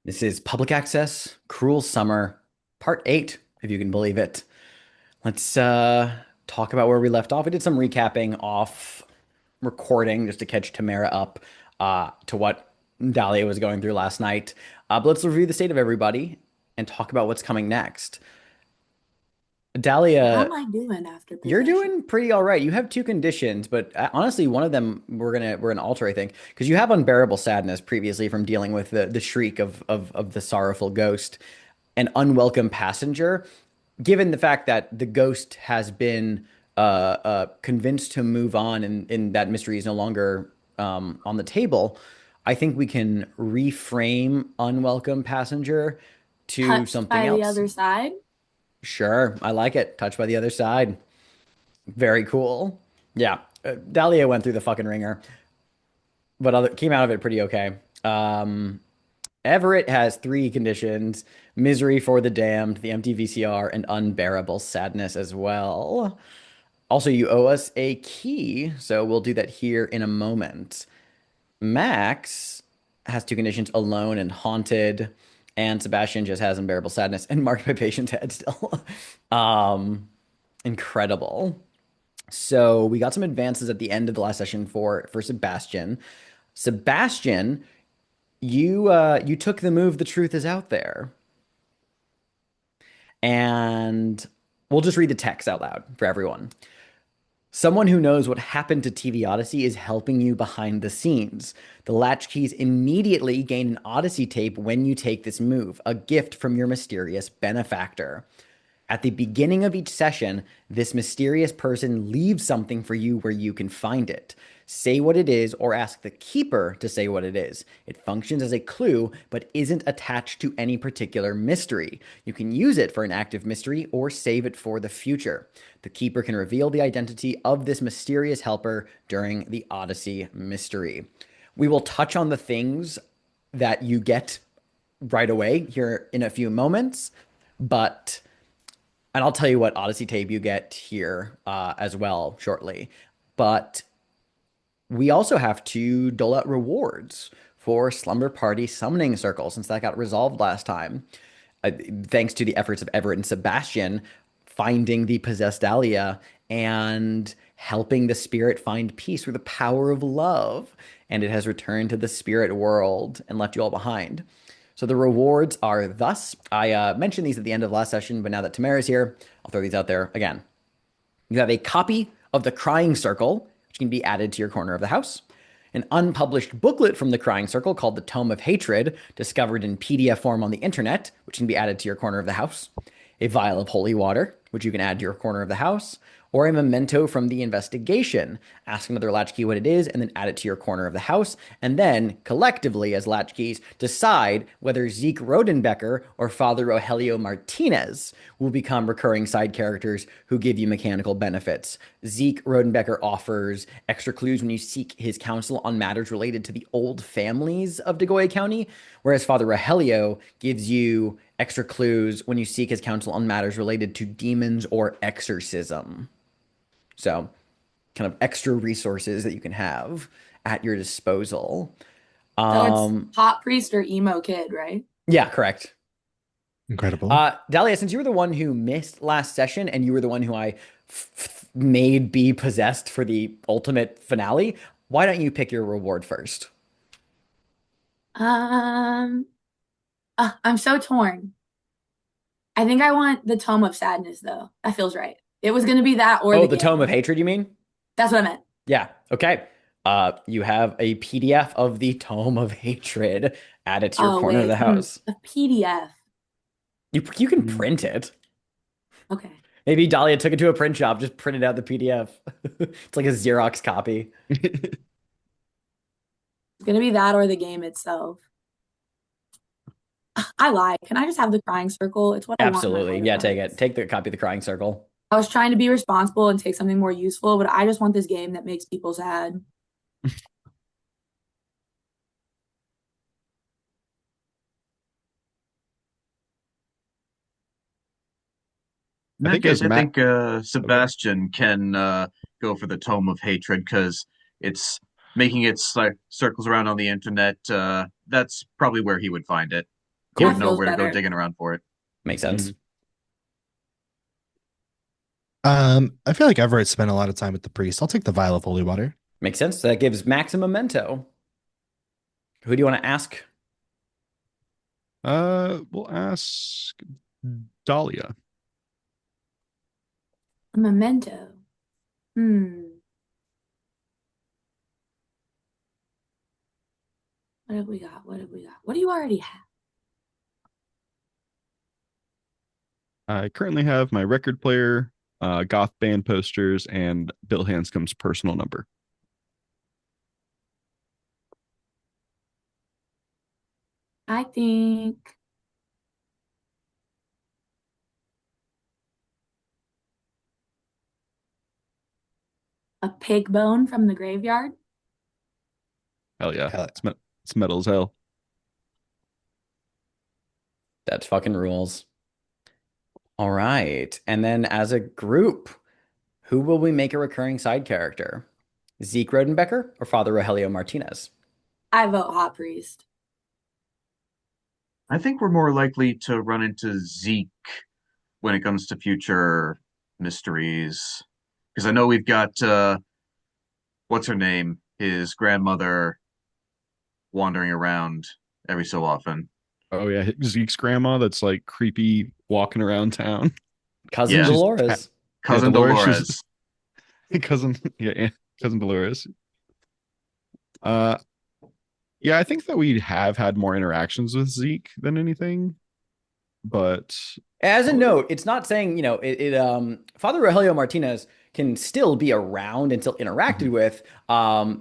This is Public Access Cruel Summer, Part 8, if you can believe it. Let's talk about where we left off. We did some recapping off recording just to catch Tamara up to what Dahlia was going through last night. But let's review the state of everybody and talk about what's coming next. How Dahlia, am I doing after you're possession? doing pretty all right. You have two conditions, but honestly, one of them we're gonna alter, I think, because you have unbearable sadness previously from dealing with the shriek of the sorrowful ghost, an unwelcome passenger. Given the fact that the ghost has been convinced to move on and that mystery is no longer on the table, I think we can reframe unwelcome passenger to Touched something by the else. other side? Sure, I like it. Touched by the other side. Very cool. Yeah, Dahlia went through the fucking ringer, but came out of it pretty okay. Um, Everett has three conditions: misery for the damned, the empty VCR, and unbearable sadness as well. Also, you owe us a key, so we'll do that here in a moment. Max has two conditions: alone and haunted, and Sebastian just has unbearable sadness and marked by patient head still. um, Incredible. So we got some advances at the end of the last session for Sebastian. Sebastian, you took the move. The truth is out there, and we'll just read the text out loud for everyone. Someone who knows what happened to TV Odyssey is helping you behind the scenes. The latchkeys immediately gain an Odyssey tape when you take this move, a gift from your mysterious benefactor. At the beginning of each session, this mysterious person leaves something for you where you can find it. Say what it is or ask the keeper to say what it is. It functions as a clue but isn't attached to any particular mystery. You can use it for an active mystery or save it for the future. The keeper can reveal the identity of this mysterious helper during the Odyssey mystery. We will touch on the things that you get right away here in a few moments, but and I'll tell you what Odyssey tape you get here as well shortly. But we also have to dole out rewards for Slumber Party Summoning Circle since that got resolved last time. Thanks to the efforts of Everett and Sebastian finding the possessed Dahlia and helping the spirit find peace through the power of love. And it has returned to the spirit world and left you all behind. So the rewards are thus. I mentioned these at the end of last session, but now that Tamara's here, I'll throw these out there again. You have a copy of The Crying Circle, which can be added to your corner of the house. An unpublished booklet from The Crying Circle called The Tome of Hatred, discovered in PDF form on the internet, which can be added to your corner of the house. A vial of holy water, which you can add to your corner of the house. Or a memento from the investigation. Ask another latchkey what it is and then add it to your corner of the house. And then, collectively, as latchkeys, decide whether Zeke Rodenbecker or Father Rogelio Martinez will become recurring side characters who give you mechanical benefits. Zeke Rodenbecker offers extra clues when you seek his counsel on matters related to the old families of DeGoya County, whereas Father Rogelio gives you extra clues when you seek his counsel on matters related to demons or exorcism. So, kind of extra resources that you can have at your disposal. So it's Um, hot priest or emo kid, right? yeah, correct. Incredible. Dahlia, since you were the one who missed last session and you were the one who I made be possessed for the ultimate finale, why don't you pick your reward first? Um, I'm so torn. I think I want the Tome of Sadness though. That feels right. It was gonna be that or Oh, the the Tome of game. Hatred, you mean? That's what I meant. Yeah. Okay. You have a PDF of the Tome of Hatred added to your Oh corner of the wait, house. a PDF. You can Mm. print it. Okay. Maybe Dahlia took it to a print shop, just printed out the PDF. It's like a Xerox copy. It's gonna be that or the game itself. I lied. Can I just have the crying circle? It's what I want in my Absolutely. heart of Yeah, take it. hearts. Take the copy of the Crying Circle. I was trying to be responsible and take something more useful, but I just want this game that makes people sad. I In that think case, as I Matt. think Okay. Sebastian can go for the Tome of Hatred because it's making its like circles around on the internet. That's probably where he would find it. You That would know feels where to go better. digging around for it. Makes sense. I feel like Everett spent a lot of time with the priest. I'll take the vial of holy water. Makes sense. That gives Max a memento. Who do you want to ask? We'll ask Dahlia. A memento. What have we got? What have we got? What do you already have? I currently have my record player, goth band posters, and Bill Hanscom's personal number. I think a pig bone from the graveyard. Hell yeah. Hell yeah. It's metal as hell. That fucking rules. All right. And then as a group, who will we make a recurring side character? Zeke Rodenbecker or Father Rogelio Martinez? I vote Hot Priest. I think we're more likely to run into Zeke when it comes to future mysteries. Because I know we've got what's her name? His grandmother wandering around every so often. Oh yeah, Zeke's grandma that's like creepy walking around town. Cousin Yeah. Dolores. Cousin Dolores, Dolores. cousin cousin Dolores. Yeah, I think that we have had more interactions with Zeke than anything. But As a note, it's not saying, Father Rogelio Martinez can still be around and still interacted with.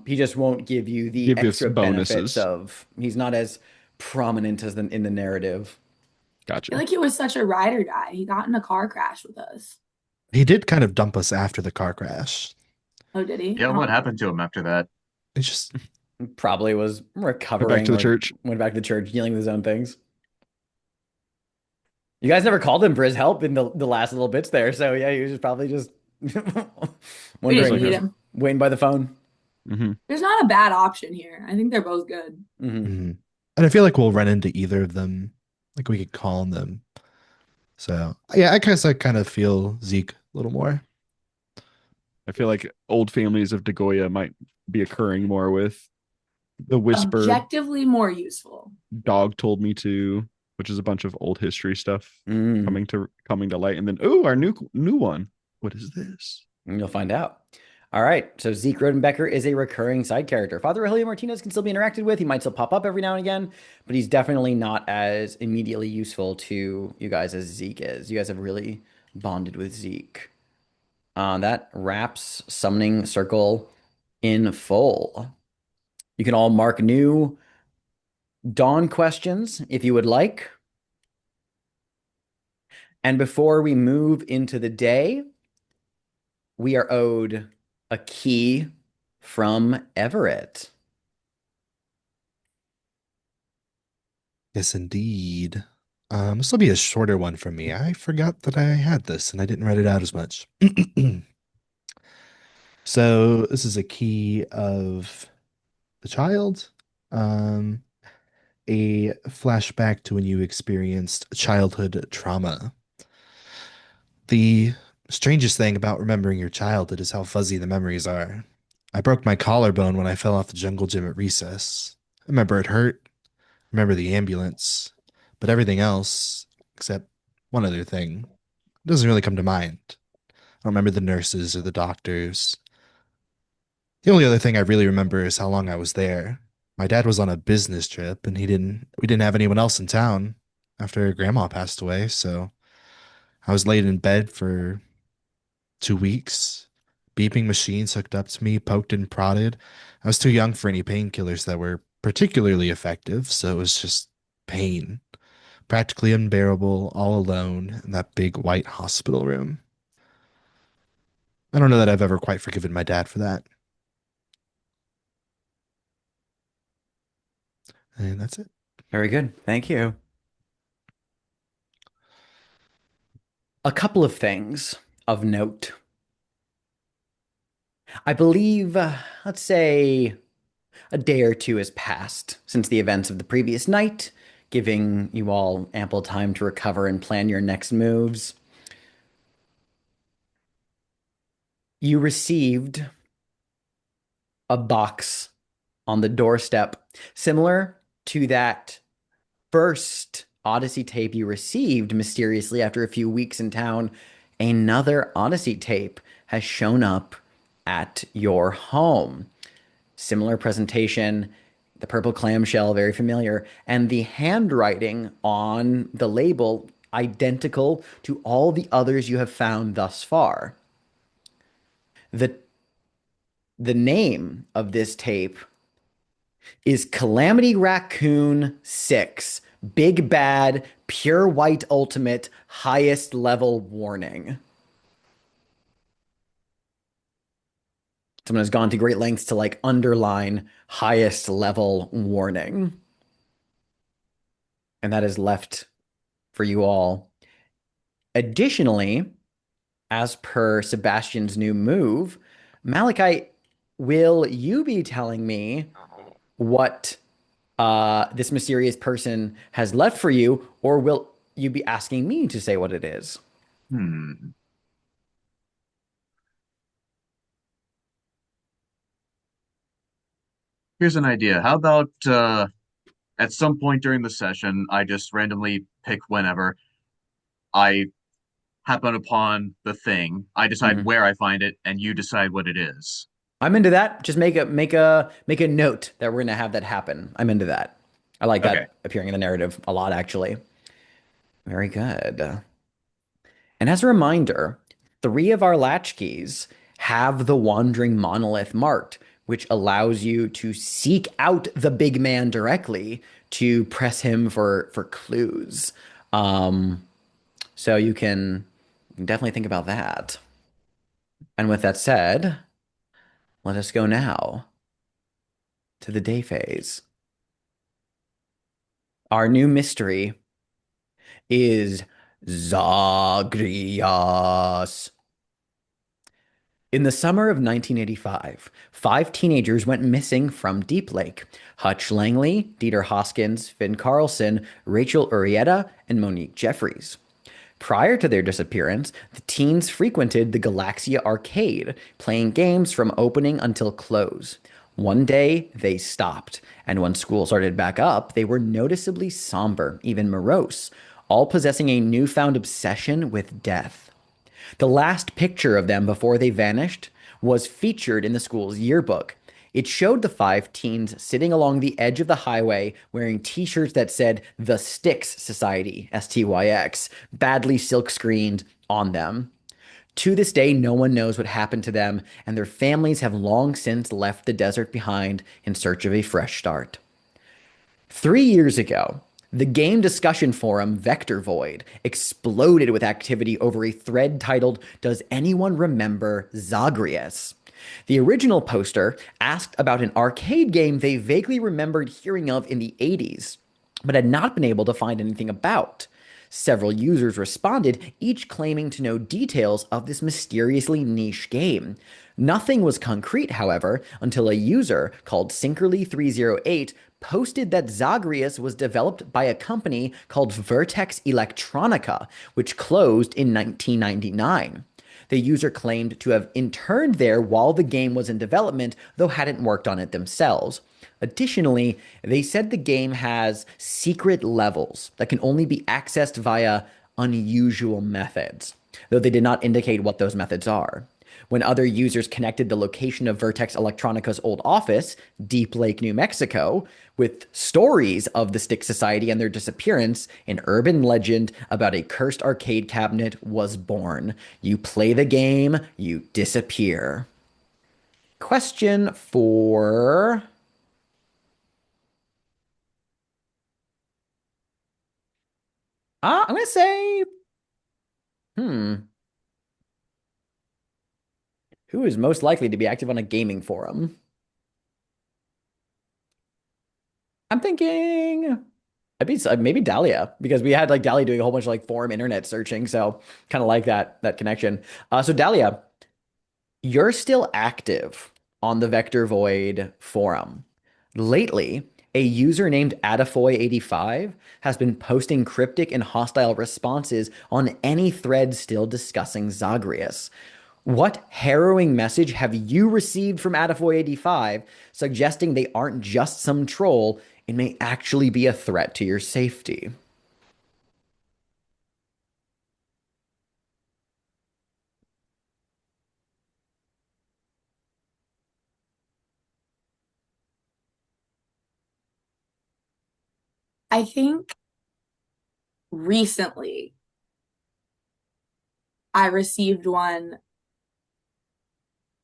He just won't give you the Give you extra bonuses. benefits of, he's not as prominent as in the narrative. I gotcha. feel like he was such a ride or die. He got in a car crash with us. He did kind of dump us after the car crash. Oh, did he? Yeah, what happened to him after that? It's just Probably was recovering. Went back to the or church. Went back to the church, dealing with his own things. You guys never called him for his help in the last little bits there. So yeah, he was probably just We didn't wondering, need him. waiting by the phone. Mm-hmm. There's not a bad option here. I think they're both good. and I feel like we'll run into either of them. Like we could call on them. So yeah, I guess I kind of feel Zeke a little more. I feel like old families of Dagoya might be occurring more with the Whisper. Objectively more useful. Dog told me to, which is a bunch of old history stuff Mm. coming to light, and then our new one. What is this? You'll find out. All right. So Zeke Rodenbecker is a recurring side character. Father Rogelio Martinez can still be interacted with. He might still pop up every now and again, but he's definitely not as immediately useful to you guys as Zeke is. You guys have really bonded with Zeke. That wraps Summoning Circle in full. You can all mark new Dawn questions if you would like. And before we move into the day, we are owed a key from Everett. Yes, indeed. This will be a shorter one for me. I forgot that I had this and I didn't write it out as much. So this is a key of the child. A flashback to when you experienced childhood trauma. The strangest thing about remembering your childhood is how fuzzy the memories are. I broke my collarbone when I fell off the jungle gym at recess. I remember it hurt. Remember the ambulance. But everything else, except one other thing, doesn't really come to mind. I don't remember the nurses or the doctors. The only other thing I really remember is how long I was there. My dad was on a business trip and we didn't have anyone else in town after grandma passed away, so I was laid in bed for 2 weeks. Beeping machines hooked up to me, poked and prodded. I was too young for any painkillers that were particularly effective, so it was just pain. Practically unbearable, all alone in that big white hospital room. I don't know that I've ever quite forgiven my dad for that. And that's it. Very good. Thank you. A couple of things of note. I believe, let's say, a day or two has passed since the events of the previous night. giving you all ample time to recover and plan your next moves. You received a box on the doorstep, similar to that first Odyssey tape you received mysteriously after a few weeks in town. Another Odyssey tape has shown up at your home. Similar presentation, the purple clamshell, very familiar, and the handwriting on the label identical to all the others you have found thus far. The name of this tape is Calamity Raccoon 6, Big Bad, Pure White Ultimate, Highest Level Warning. Someone has gone to great lengths to like underline highest level warning. And that is left for you all. Additionally, as per Sebastian's new move, Malachite, will you be telling me what this mysterious person has left for you, or will you be asking me to say what it is? Here's an idea. How about at some point during the session, I just randomly pick whenever I happen upon the thing, I decide where I find it, and you decide what it is. I'm into that. Just make a note that we're gonna have that happen. I'm into that. I like Okay. that appearing in the narrative a lot, actually. Very good. And as a reminder, 3 of our latchkeys have the Wandering Monolith marked, which allows you to seek out the big man directly to press him for clues. So you can definitely think about that. And with that said, let us go now to the day phase. Our new mystery is Zagreus. In the summer of 1985, 5 teenagers went missing from Deep Lake. Hutch Langley, Dieter Hoskins, Finn Carlson, Rachel Urieta, and Monique Jeffries. Prior to their disappearance, the teens frequented the Galaxia Arcade, playing games from opening until close. One day, they stopped, and when school started back up, they were noticeably somber, even morose, all possessing a newfound obsession with death. The last picture of them before they vanished was featured in the school's yearbook. It showed the 5 teens sitting along the edge of the highway wearing t-shirts that said The Styx Society, STYX, badly silk-screened on them. To this day, no one knows what happened to them, and their families have long since left the desert behind in search of a fresh start. 3 years ago, the game discussion forum Vector Void exploded with activity over a thread titled, "Does anyone remember Zagreus?" The original poster asked about an arcade game they vaguely remembered hearing of in the 80s, but had not been able to find anything about. Several users responded, each claiming to know details of this mysteriously niche game. Nothing was concrete, however, until a user called Synkerly308 posted that Zagreus was developed by a company called Vertex Electronica, which closed in 1999. The user claimed to have interned there while the game was in development, though hadn't worked on it themselves. Additionally, they said the game has secret levels that can only be accessed via unusual methods, though they did not indicate what those methods are. When other users connected the location of Vertex Electronica's old office, Deep Lake, New Mexico, with stories of the Styx Society and their disappearance, an urban legend about a cursed arcade cabinet was born. You play the game, you disappear. Question for... I'm going to say... Who is most likely to be active on a gaming forum? I'm thinking maybe Dahlia, because we had like Dahlia doing a whole bunch of like forum internet searching, so kind of like that connection. So Dahlia, you're still active on the Vector Void forum. Lately, A user named Adafoy85 has been posting cryptic and hostile responses on any thread still discussing Zagreus. What harrowing message have you received from Adafoy85 suggesting they aren't just some troll and may actually be a threat to your safety? I think recently I received one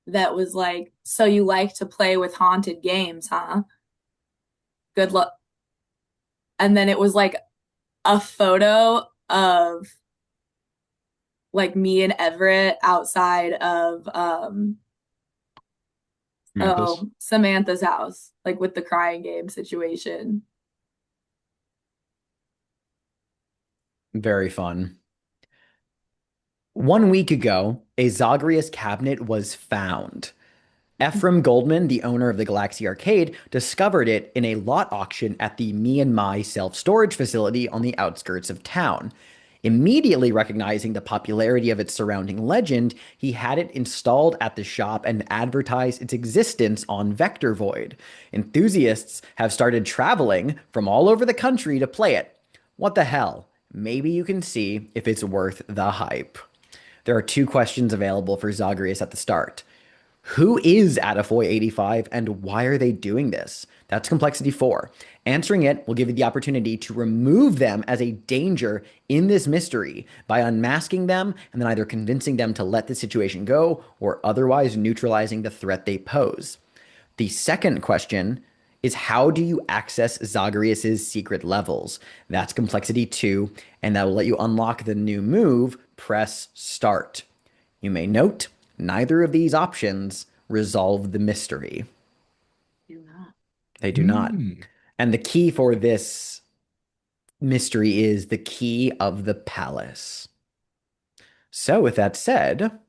that was like, so you like to play with haunted games, huh? Good luck. And then it was like a photo of like me and Everett outside of Samantha's. Samantha's house, like with the crying game situation. Very fun. 1 week ago, a Zagreus cabinet was found. Ephraim Goldman, the owner of the Galaxy Arcade, discovered it in a lot auction at the Me and My self-storage facility on the outskirts of town. Immediately recognizing the popularity of its surrounding legend, he had it installed at the shop and advertised its existence on Vector Void. Enthusiasts have started traveling from all over the country to play it. What the hell? Maybe you can see if it's worth the hype. There are 2 questions available for Zagreus at the start. Who is Adafoy85 and why are they doing this? That's complexity 4. Answering it will give you the opportunity to remove them as a danger in this mystery by unmasking them and then either convincing them to let the situation go or otherwise neutralizing the threat they pose. The second question is how do you access Zagreus's secret levels? That's complexity 2, and that will let you unlock the new move, press start. You may note neither of these options resolve the mystery. Do not. They do not. Mm. And the key for this mystery is the key of the palace. So, with that said,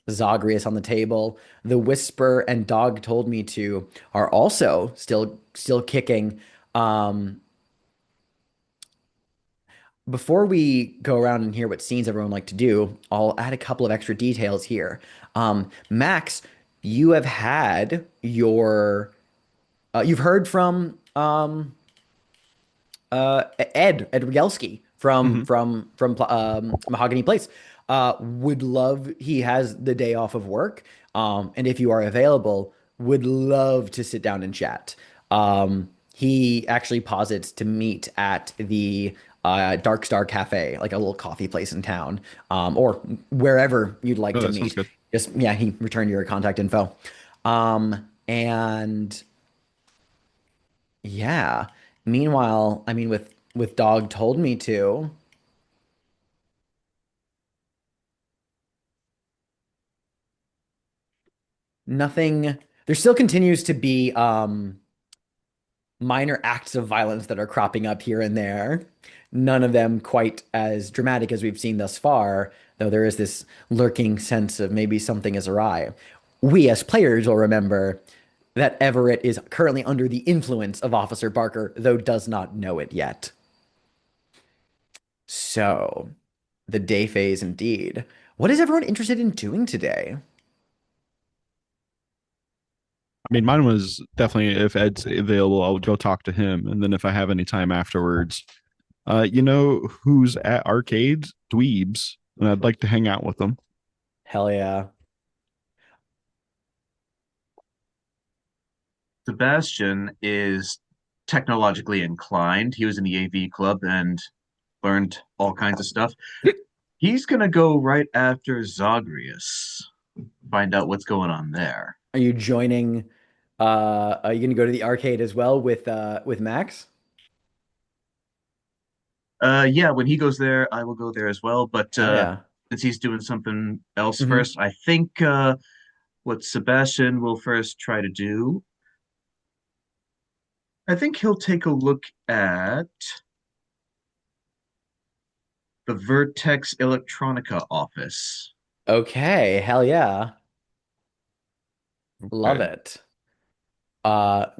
Zagreus on the table, the Whisper and Dog Told Me To are also still kicking. Before we go around and hear what scenes everyone like to do, I'll add a couple of extra details here. Max, you have had your you've heard from Ed Rigelski Mhm. from Mahogany Place. Would love he has the day off of work, and if you are available, would love to sit down and chat. He actually posits to meet at the Dark Star Cafe, like a little coffee place in town, or wherever you'd like Oh, to that sounds meet. good. Just yeah, he returned your contact info, and yeah. Meanwhile, I mean, with Dog Told Me To, nothing. There still continues to be minor acts of violence that are cropping up here and there. None of them quite as dramatic as we've seen thus far, though there is this lurking sense of maybe something is awry. We as players will remember that Everett is currently under the influence of Officer Barker, though does not know it yet. So, the day phase indeed. What is everyone interested in doing today? I mean, mine was definitely if Ed's available, I'll go talk to him, and then if I have any time afterwards, you know who's at arcades? Dweebs, and I'd like to hang out with them. Hell yeah. Sebastian is technologically inclined. He was in the AV club and learned all kinds of stuff. He's gonna go right after Zagreus, find out what's going on there. Are you joining are you gonna go to the arcade as well with Max? Yeah, when he goes there, I will go there as well. But Hell yeah. since he's doing something else Hmm. first, I think what Sebastian will first try to do, I think he'll take a look at the Vertex Electronica office. Okay, hell yeah. Love Okay. it.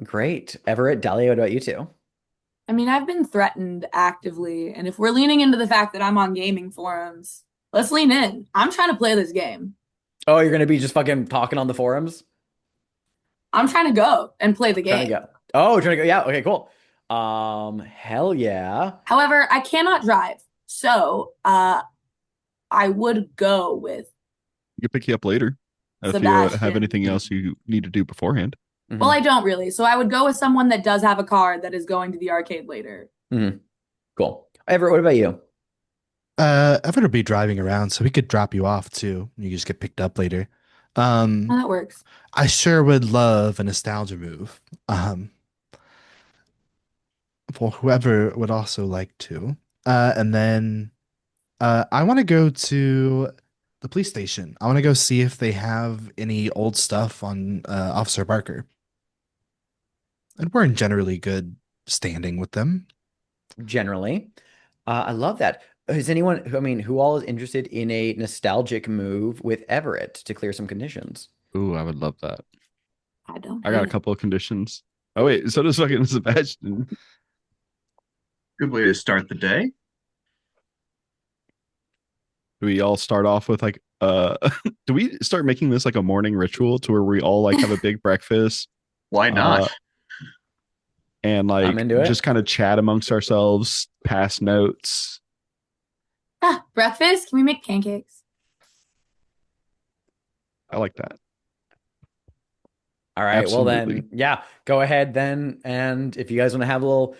Great. Everett, Dahlia, what about you two? I mean, I've been threatened actively, and if we're leaning into the fact that I'm on gaming forums, let's lean in. I'm trying to play this game. Oh, you're gonna be just fucking talking on the forums? I'm trying to go and play the Trying to game. go. Oh, trying to go. Yeah, okay, cool. Hell yeah. However, I cannot drive, so I would go with We can pick you up later if you have Sebastian. anything else you need to do beforehand. Well, Mhm. I don't really, so I would go with someone that does have a car that is going to the arcade later. Mhm. Cool. Everett, what about you? Evan will be driving around, so we could drop you off too. You just get picked up later. Oh, Um, that works. I sure would love a nostalgia move. For whoever would also like to. And then I want to go to the police station. I want to go see if they have any old stuff on Officer Barker. And we're in generally good standing with them. Generally. I love that. Is anyone, I mean, who all is interested in a nostalgic move with Everett to clear some conditions? Ooh, I would love that. I don't I got a hate it. couple of conditions. Oh wait, so does fucking Sebastian. Good way to start the day. Do we all start off with like do we start making this like a morning ritual to where we all like have a big breakfast Why not? uh and I'm like into it. just kind of chat amongst ourselves, pass notes? Ah, breakfast? Can we make pancakes? I like that. All right. Well, Absolutely. then, yeah, go ahead then. And if you guys want to have a little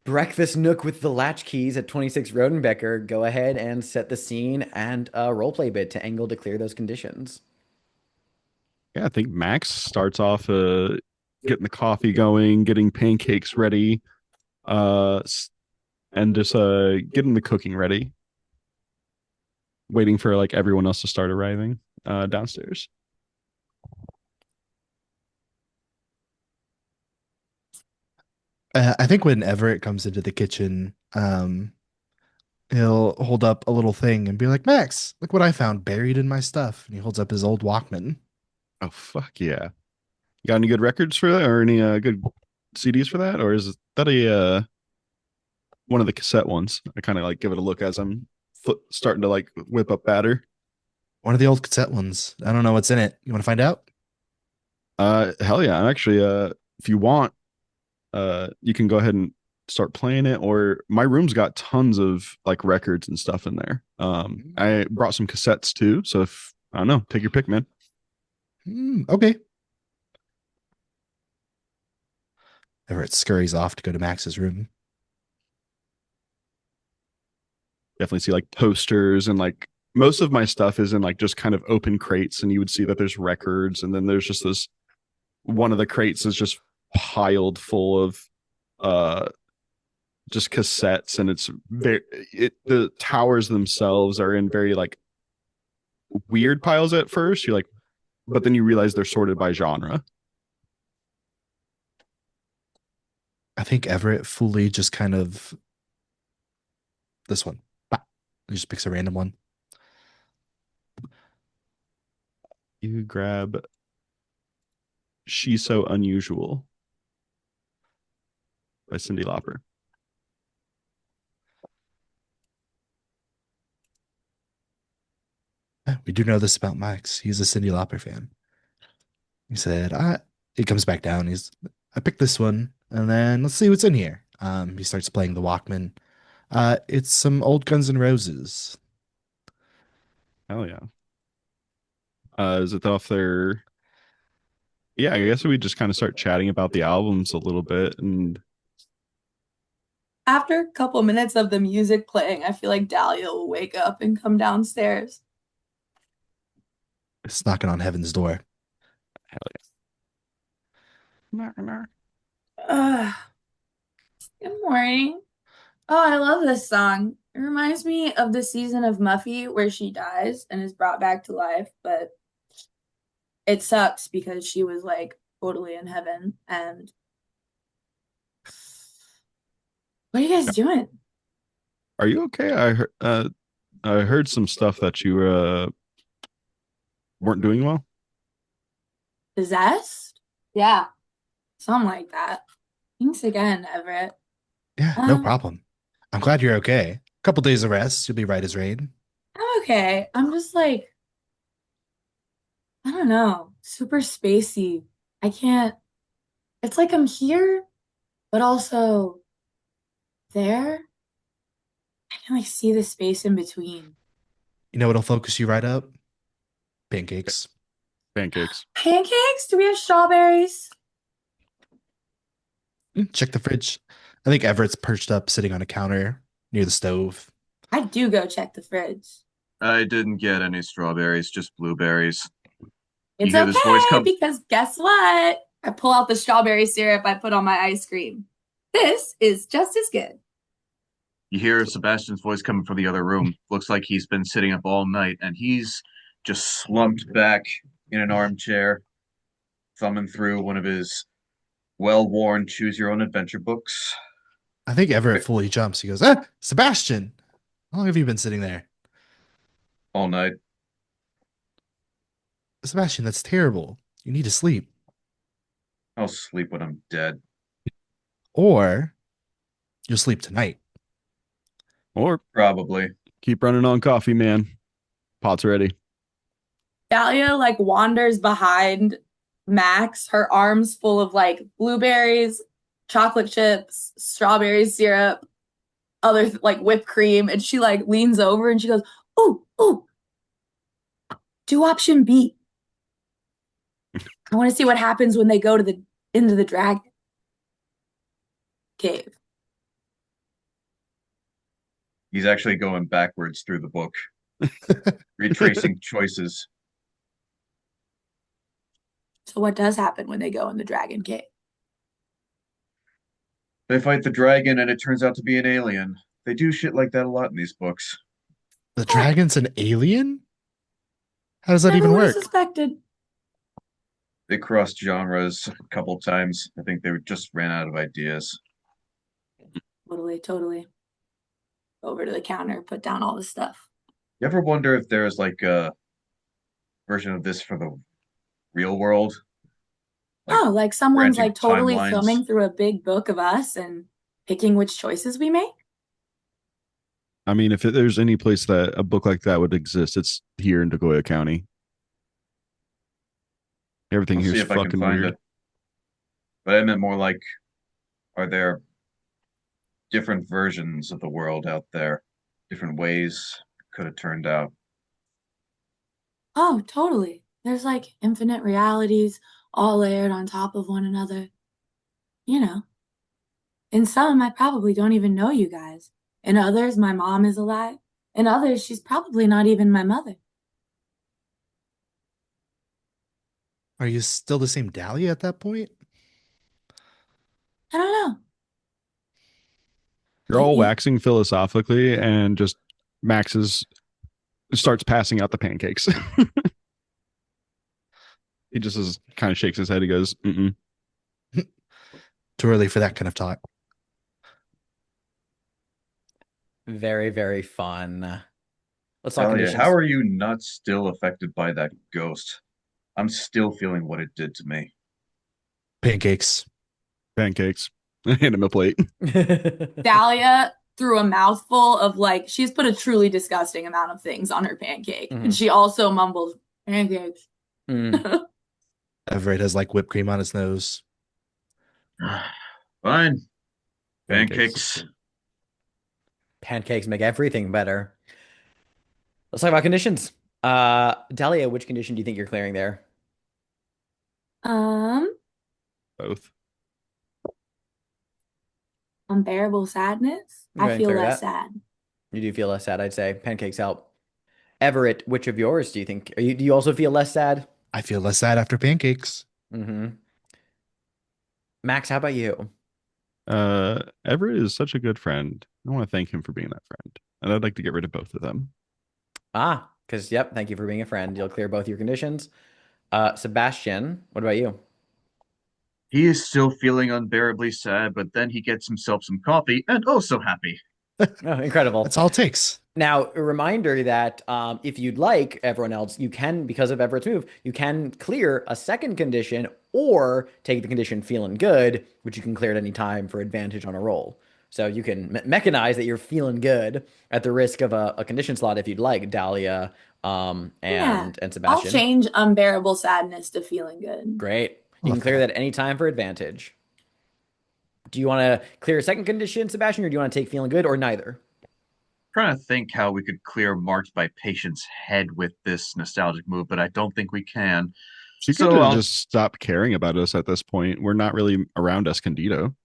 breakfast nook with the latchkeys at 26 Rodenbecker, go ahead and set the scene and a roleplay bit to angle to clear those conditions. Yeah, I think Max starts off getting the coffee going, getting pancakes ready, and just getting the cooking ready, waiting for like everyone else to start arriving downstairs. I think when Everett comes into the kitchen, he'll hold up a little thing and be like, Max, look what I found buried in my stuff. And he holds up his old Walkman. Oh fuck yeah. You got any good records for that or any good CDs for that? Or is that a one of the cassette ones? I kind of like give it a look as I'm starting to like whip up batter. One of the old cassette ones. I don't know what's in it. You want to find out? Hell yeah. I'm actually if you want, you can go ahead and start playing it, or my room's got tons of like records and stuff in there. I brought some cassettes too. So if I don't know, take your pick, man. Okay. Everett scurries off to go to Max's room. Definitely see like posters, and like most of my stuff is in like just kind of open crates, and you would see that there's records, and then there's just this one of the crates is just piled full of uh just cassettes, and it's very the towers themselves are in very like weird piles at first. You're like, but then you realize they're sorted by genre. I think Everett fully just kind of this one. Bah. He just picks a random one. You grab She's So Unusual by Cyndi Lauper. We do know this about Max. He's a Cyndi Lauper fan. He said, he comes back down. I picked this one, and then let's see what's in here. He starts playing the Walkman. It's some old Guns N' Roses. Hell yeah. Is it off their yeah, I guess we just kind of start chatting about the albums a little bit, and After a couple minutes of the music playing, I feel like Dahlia will wake up and come downstairs. It's knocking on heaven's door. hell yeah. Ugh. Good morning. Oh, I love this song. It reminds me of the season of Muffy where she dies and is brought back to life, but it sucks because she was like totally in heaven. And what are you guys doing? Are you okay? I heard some stuff that you weren't doing well. Possessed? Yeah. Something like that. Thanks again, Everett. Yeah, no Um, problem. I'm glad you're okay. A couple days of rest, you'll be right as rain. I'm okay. I'm just like, I don't know, super spacey. I can't, it's like I'm here, but also there. I can like see the space in between. You know what'll focus you right up? Pancakes. Pancakes. Pancakes? Do we have strawberries? Check the fridge. I think Everett's perched up sitting on a counter near the stove. I do go check the fridge. I didn't get any strawberries, just blueberries. You It's hear this voice okay come. because guess what? I pull out the strawberry syrup I put on my ice cream. This is just as good. You hear Sebastian's voice coming from the other room. Looks like he's been sitting up all night, and he's just slumped back in an armchair, thumbing through one of his well-worn choose-your-own-adventure books. I think Everett fully jumps. He goes, "Ah, Sebastian, how long have you been sitting there?" All night. Sebastian, that's terrible. You need to sleep. I'll sleep when I'm dead. Or you'll sleep tonight. Or Probably. keep running on coffee, man. Pot's ready. Dahlia like wanders behind Max, her arms full of like blueberries, chocolate chips, strawberry syrup, other like whipped cream, and she like leans over and she goes, "Ooh, ooh, do option B. I want to see what happens when they go to the into the dragon cave." He's actually going backwards through the book, retracing choices. So what does happen when they go in the dragon cave? They fight the dragon, and it turns out to be an alien. They do shit like that a lot in these books. The dragon's an alien? How does that Never even would have work? suspected. They crossed genres a couple times. I think they just ran out of ideas. Totally, totally. Over to the counter, put down all the stuff. You ever wonder if there's like a version of this for the real world? Like Oh, like someone's branching like totally timelines? thumbing through a big book of us and picking which choices we make? I mean, if there's any place that a book like that would exist, it's here in Degoya County. Everything I'll here's see if I can fucking find weird. it. But I meant more like, are there different versions of the world out there? Different ways it could have turned out. Oh, totally. There's like infinite realities all layered on top of one another. You know, in some, I probably don't even know you guys. In others, my mom is alive. In others, she's probably not even my mother. Are you still the same Dahlia at that point? I don't know. You're all waxing philosophically, and just Max's starts passing out the pancakes. He just is, kind of shakes his head. He goes, mm-mm. Too early for that kind of talk. Very, very fun. Let's talk Talia, conditions. how are you not still affected by that ghost? I'm still feeling what it did to me. Pancakes. Pancakes. Hand him a plate. Dahlia threw a mouthful of like, she's put a truly disgusting amount of things on her pancake. Mhm. And she also mumbles, pancakes. Mm. Everett has like whipped cream on his nose. Fine. Pancakes. Pancakes make everything better. Let's talk about conditions. Dahlia, which condition do you think you're clearing there? Both. Unbearable sadness. Go ahead I and feel clear less that. sad. You do feel less sad, I'd say. Pancakes help. Everett, which of yours do you think? Do you also feel less sad? I feel less sad after pancakes. Mm-hmm. Max, how about you? Everett is such a good friend. I want to thank him for being that friend. And I'd like to get rid of both of them. Because, yep, thank you for being a friend. You'll clear both your conditions. Sebastian, what about you? He is still feeling unbearably sad, but then he gets himself some coffee and oh so happy. Oh, incredible. That's all it takes. Now, a reminder that if you'd like, everyone else, you can, because of Everett's move, you can clear a second condition or take the condition feeling good, which you can clear at any time for advantage on a roll. So you can mechanize that you're feeling good at the risk of a condition slot if you'd like, Dahlia Yeah. and I'll Sebastian. change unbearable sadness to feeling good. Great. You can Love clear that. that any time for advantage. Do you want to clear a second condition, Sebastian, or do you want to take feeling good, or neither? Trying to think how we could clear Marked by Patience head with this nostalgic move, but I don't think we can. She could So have I'll just stopped caring about us at this point. We're not really around Escondido.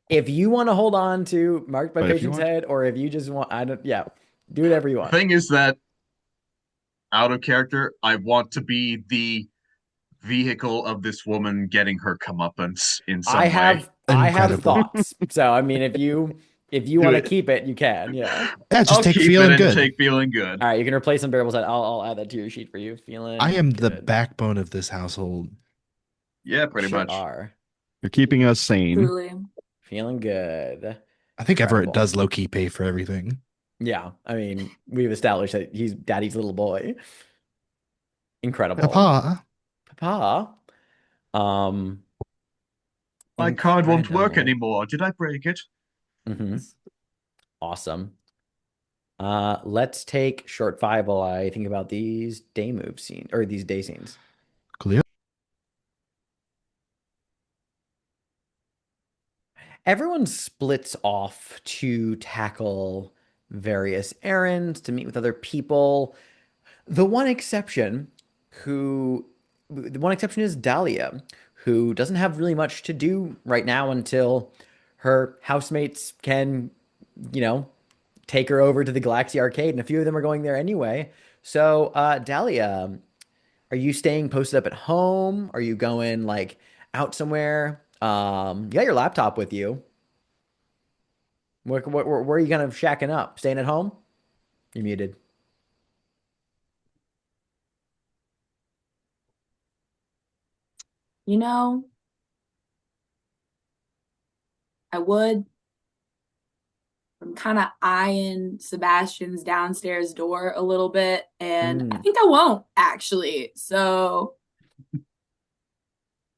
If you want to hold on to Marked by But if you Patience want, Head, or if you just want, I don't, yeah, do whatever you the want. thing is that out of character, I want to be the vehicle of this woman getting her comeuppance in I some way. have Incredible. thoughts. So I mean, if you Do want to it. keep it, you can. Yeah. Yeah, just I'll take keep it feeling and good. take feeling good. All right, you can replace unbearable side. I'll add that to your sheet for you. Feeling I am the good. backbone of this household. Yeah, pretty Sure much. are. you're keeping us sane. Truly. Feeling good. I think Everett Incredible. does low key pay for everything. Yeah, I mean, we've established that he's daddy's little boy. Incredible. Papa, Papa. Um, My card won't work incredible. anymore. Did I break it? hmm Awesome. Let's take short five while I think about these day move scenes or these day scenes. Cleo. Everyone splits off to tackle various errands, to meet with other people. The one exception the one exception is Dahlia, who doesn't have really much to do right now until her housemates can, you know, take her over to the Galaxy Arcade, and a few of them are going there anyway. So, Dahlia, are you staying posted up at home? Are you going like out somewhere? You got your laptop with you. Where are you kind of shacking up? Staying at home? You're muted. You know, I would. I'm kind of eyeing Sebastian's downstairs door a little bit, and I Mm, think I won't actually. So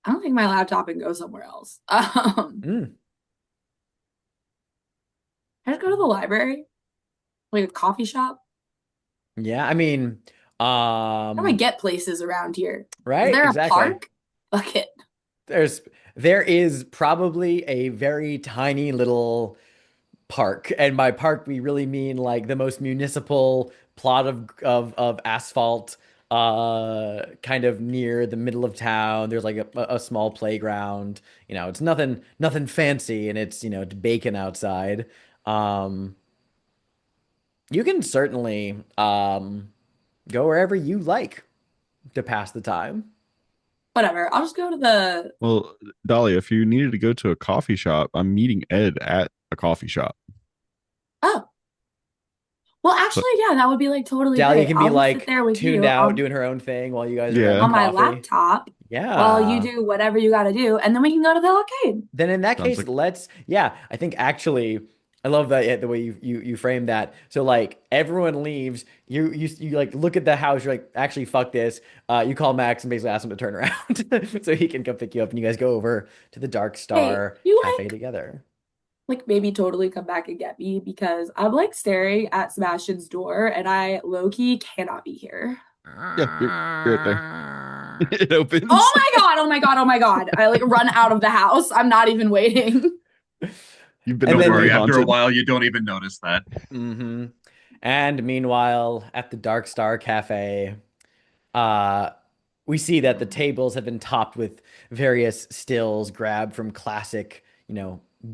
I don't think my laptop can go somewhere else. mm. I just go to the library, like a coffee shop. Yeah, I mean, How do I get places around here? Is right, there a exactly. park? Fuck it. There's there is probably a very tiny little park, and by park we really mean like the most municipal plot of asphalt, kind of near the middle of town. There's like a small playground. You know, it's nothing fancy, and it's it's bacon outside. Um, you can certainly go wherever you like to pass the time. Whatever. I'll just go to the. Well, Dolly, if you needed to go to a coffee shop, I'm meeting Ed at a coffee shop. Oh, well, So, actually, yeah, that would be like totally Dahlia great. can be I'll just sit like there with tuned you out, doing her own thing while you guys are yeah. grabbing on my coffee. laptop while you Yeah. do whatever you got to do, and then we can go to the arcade. Then in that Sounds case, like yeah, I think actually I love that the way you frame that. So like everyone leaves, you like look at the house, you're like, actually fuck this. You call Max and basically ask him to turn around so he can come pick you up, and you guys go over to the Dark Hey, Star you Cafe together. like maybe totally come back and get me because I'm like staring at Sebastian's door and I low key cannot be here. yeah, you're right there. It opens. Oh my God, oh my God, oh my God. I like run out of the house. I'm not even waiting. You've been And Don't then overly worry, after a haunted. while, you don't even notice that. hmm And meanwhile, at the Dark Star Cafe, uh, we see that the tables have been topped with various stills grabbed from classic,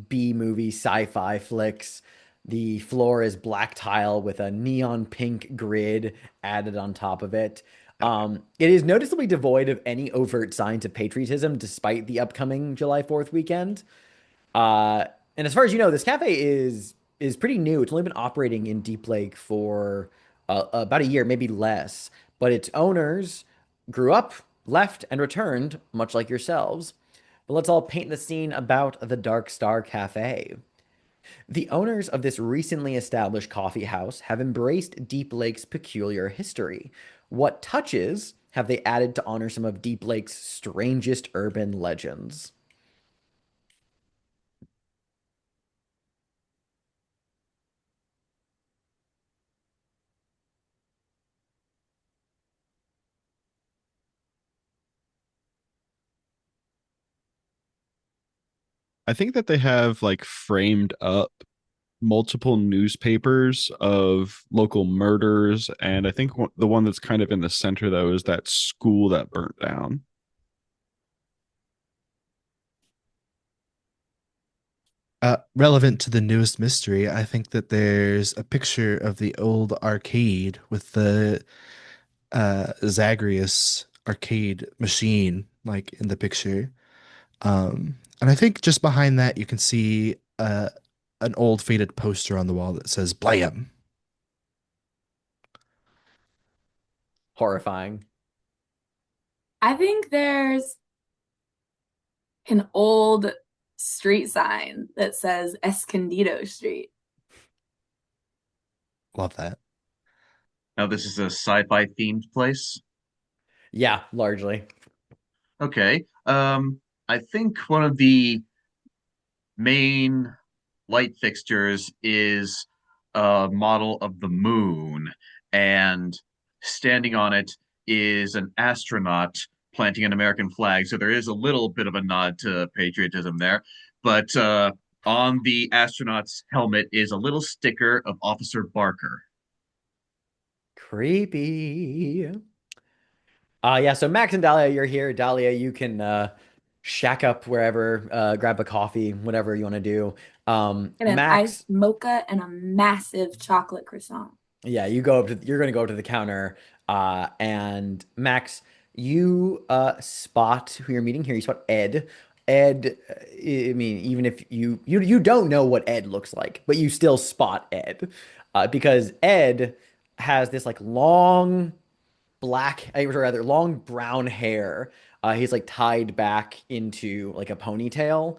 B movie sci-fi flicks. The floor is black tile with a neon pink grid added on top of it. It is noticeably devoid of any overt signs of patriotism, despite the upcoming July 4th weekend. Uh, and as far as you know, this cafe is pretty new. It's only been operating in Deep Lake for about a year, maybe less. But its owners grew up, left, and returned, much like yourselves. But let's all paint the scene about the Dark Star Cafe. The owners of this recently established coffee house have embraced Deep Lake's peculiar history. What touches have they added to honor some of Deep Lake's strangest urban legends? I think that they have like framed up multiple newspapers of local murders, and I think the one that's kind of in the center though is that school that burnt down. Relevant to the newest mystery, I think that there's a picture of the old arcade with the Zagreus arcade machine, like in the picture. And I think just behind that, you can see an old faded poster on the wall that says "Blam." Horrifying. I think there's an old street sign that says Escondido Street. Love that. Now, this is a sci-fi themed place. Yeah, largely. Okay. I think one of the main light fixtures is a model of the moon, and standing on it is an astronaut planting an American flag. So there is a little bit of a nod to patriotism there. But on the astronaut's helmet is a little sticker of Officer Barker. Creepy. Yeah, so Max and Dahlia, you're here. Dahlia, you can shack up wherever, grab a coffee, whatever you want to do. And an Max, iced mocha and a massive chocolate croissant. yeah, you're gonna go up to the counter, and Max, you spot who you're meeting here. You spot Ed. Ed, I mean, even if you don't know what Ed looks like, but you still spot Ed, because Ed has this like long black, or rather long brown hair. He's like tied back into like a ponytail.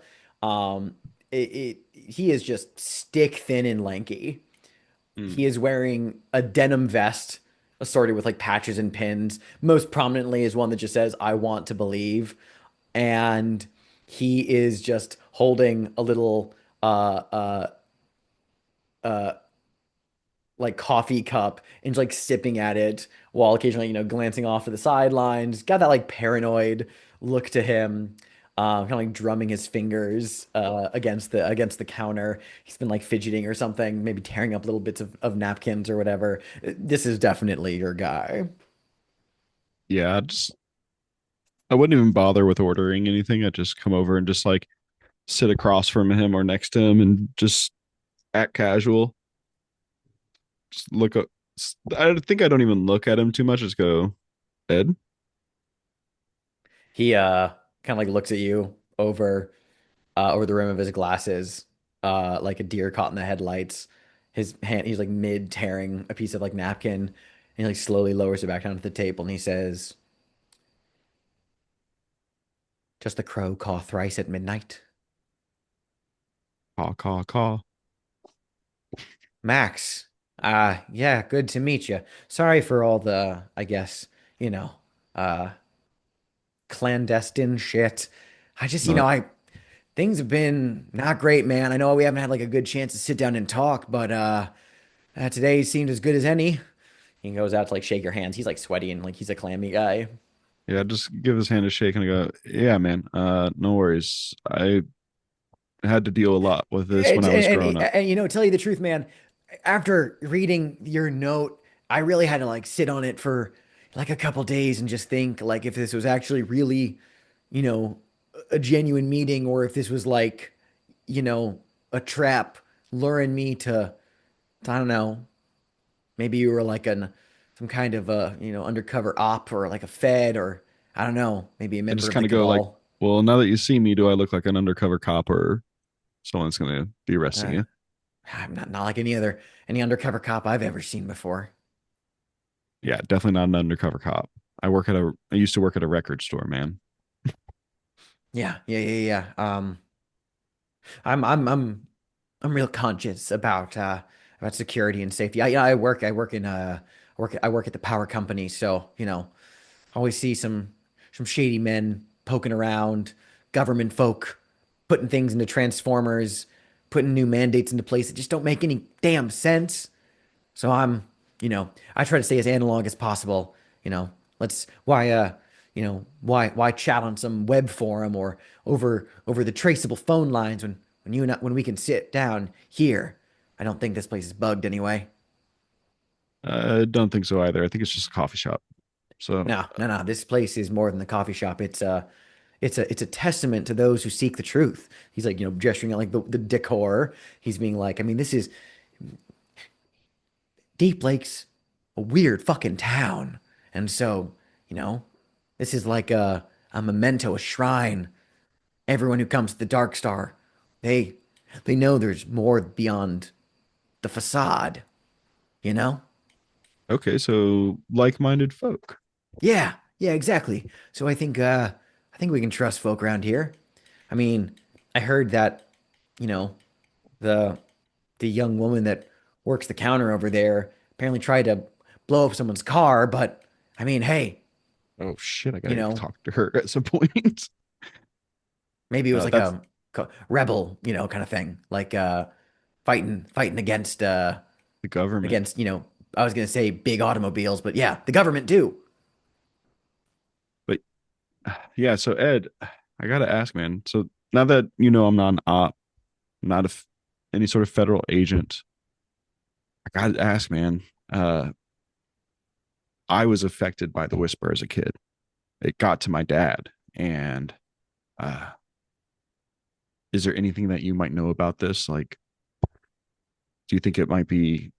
He is just stick thin and lanky. He Mm. is wearing a denim vest assorted with like patches and pins. Most prominently is one that just says "I want to believe," and he is just holding a little uh like coffee cup and just, like sipping at it while occasionally, glancing off to the sidelines. Got that like paranoid look to him. Kind of like drumming his fingers against the counter. He's been like fidgeting or something, maybe tearing up little bits of napkins or whatever. This is definitely your guy. Yeah, I wouldn't even bother with ordering anything. I'd just come over and just like sit across from him or next to him and just act casual. Just look up. I think I don't even look at him too much. Just go, Ed. He kind of like looks at you over the rim of his glasses, like a deer caught in the headlights. His hand, he's like mid tearing a piece of like napkin, and he like slowly lowers it back down to the table, and he says, "Just the crow caw thrice at midnight." Caw, caw, caw. Max, yeah, good to meet you. Sorry for all the, I guess, you know, uh, clandestine shit. I just, No, things have been not great, man. I know we haven't had like a good chance to sit down and talk, but today seemed as good as any. He goes out to like shake your hands. He's like sweaty and like he's a clammy guy. yeah, just give his hand a shake and I go, yeah, man. No worries. I had to deal a lot with this when And, I was and, growing up. tell you the truth, man, after reading your note, I really had to like sit on it for like a couple days and just think like if this was actually really, you know, a genuine meeting or if this was like, you know, a trap luring me to I don't know, maybe you were like some kind of a, undercover op or like a Fed or I don't know, maybe a I member just of the kind of go like, cabal. well, now that you see me, do I look like an undercover cop or someone's gonna be arresting Uh, you? I'm not like any undercover cop I've ever seen before. Yeah, definitely not an undercover cop. I used to work at a record store, man. Yeah, yeah, yeah, yeah. I'm I'm real conscious about security and safety. I work at the power company, so always see some shady men poking around, government folk putting things into transformers, putting new mandates into place that just don't make any damn sense. So I try to stay as analog as possible. You know, let's why chat on some web forum or over the traceable phone lines when we can sit down here. I don't think this place is bugged anyway. I don't think so either. I think it's just a coffee shop. So No, no, no. This place is more than the coffee shop. It's a testament to those who seek the truth. He's like, gesturing at like the decor. He's being like, I mean, this is Deep Lake's a weird fucking town. And so, you know, this is like a memento, a shrine. Everyone who comes to the Dark Star, they they know there's more beyond the facade, you know? okay, so like-minded folk. Yeah, yeah, exactly. So I think we can trust folk around here. I mean, I heard that, you know, the the young woman that works the counter over there apparently tried to blow up someone's car, but I mean, hey, Oh shit, I you gotta know, talk to her at some point. maybe it was like That's a rebel, kind of thing, like fighting the government. against, I was gonna say big automobiles, but yeah, the government too. But yeah, so Ed, I gotta ask, man. So now that you know I'm not an op, not any sort of federal agent, I gotta ask, man. I was affected by the whisper as a kid. It got to my dad, and uh, is there anything that you might know about this? Like, do you think it might be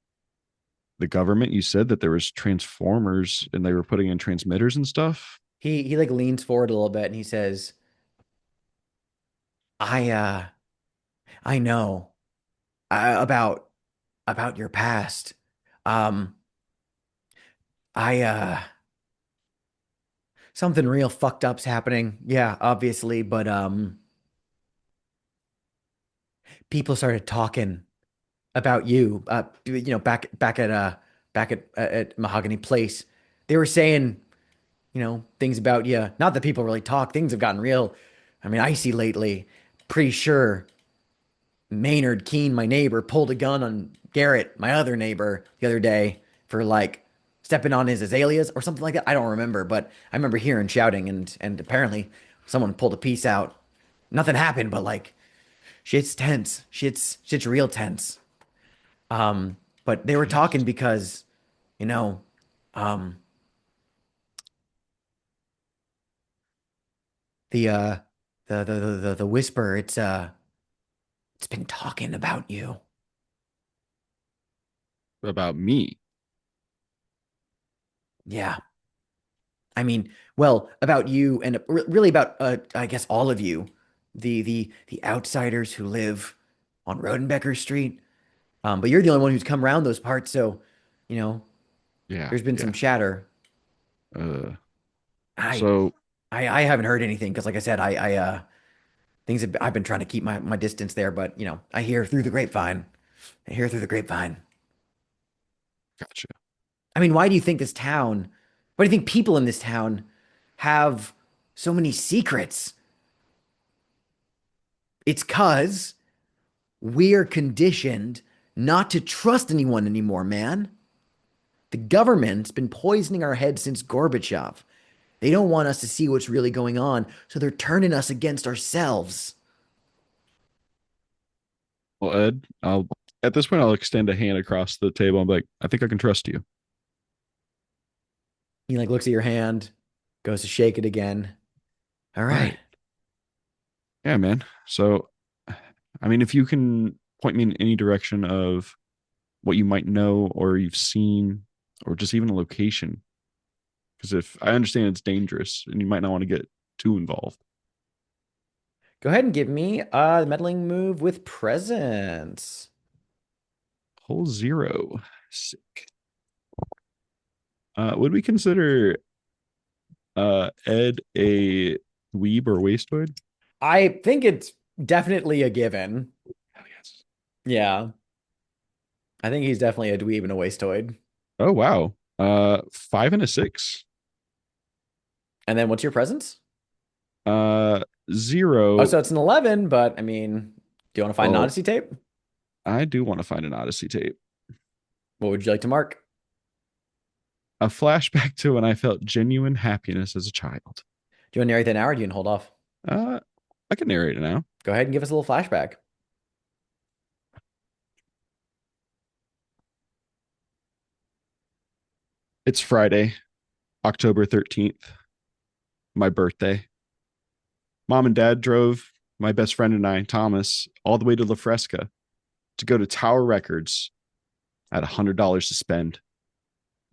the government? You said that there was transformers and they were putting in transmitters and stuff. He like leans forward a little bit and he says, "I I know about your past. Um, I Something real fucked up's happening. Yeah, obviously, but people started talking about you. Back at Mahogany Place, they were saying, things about you. Not that people really talk. Things have gotten real. I mean, icy lately. Pretty sure Maynard Keen, my neighbor, pulled a gun on Garrett, my other neighbor, the other day for like stepping on his azaleas or something like that. I don't remember, but I remember hearing shouting and apparently someone pulled a piece out. Nothing happened, but like shit's tense. Shit's real tense. But they were talking Jesus. because, you know, um, the the whisper. It's been talking about you. About me. Yeah. I mean, well, about you and really about I guess all of you, the outsiders who live on Rodenbecker Street. But you're the only one who's come around those parts, so you know Yeah, there's been some yeah. chatter. Uh, I so I haven't heard anything because, like I said, I've been trying to keep my distance there, but I hear through the grapevine. I hear through the grapevine. gotcha. I mean, why do you think this town? Why do you think people in this town have so many secrets? It's cause we're conditioned not to trust anyone anymore, man. The government's been poisoning our heads since Gorbachev. They don't want us to see what's really going on, so they're turning us against ourselves. Well, Ed, I'll at this point I'll extend a hand across the table and be like, I think I can trust you. He like looks at your hand, goes to shake it again. All All right. right. Yeah, man. So I mean, if you can point me in any direction of what you might know or you've seen, or just even a location, because if I understand it's dangerous and you might not want to get too involved. Go ahead and give me the meddling move with presence. Whole zero. Sick. Would we consider Ed a weeb or wastoid? I think it's definitely a given. Hell yes. Yeah. I think he's definitely a dweeb and a wastoid. Oh wow. 5 and a 6. And then what's your presence? Uh Oh, 0. so it's an 11, but I mean, do you want to find an Oh, Odyssey tape? I do want to find an Odyssey tape. What would you like to mark? A flashback to when I felt genuine happiness as a child. Do you want to narrate that now or do you want to hold off? Uh, I can narrate it now. Go ahead and give us a little flashback. It's Friday, October 13th, my birthday. Mom and dad drove my best friend and I, Thomas, all the way to La Fresca to go to Tower Records at $100 to spend. It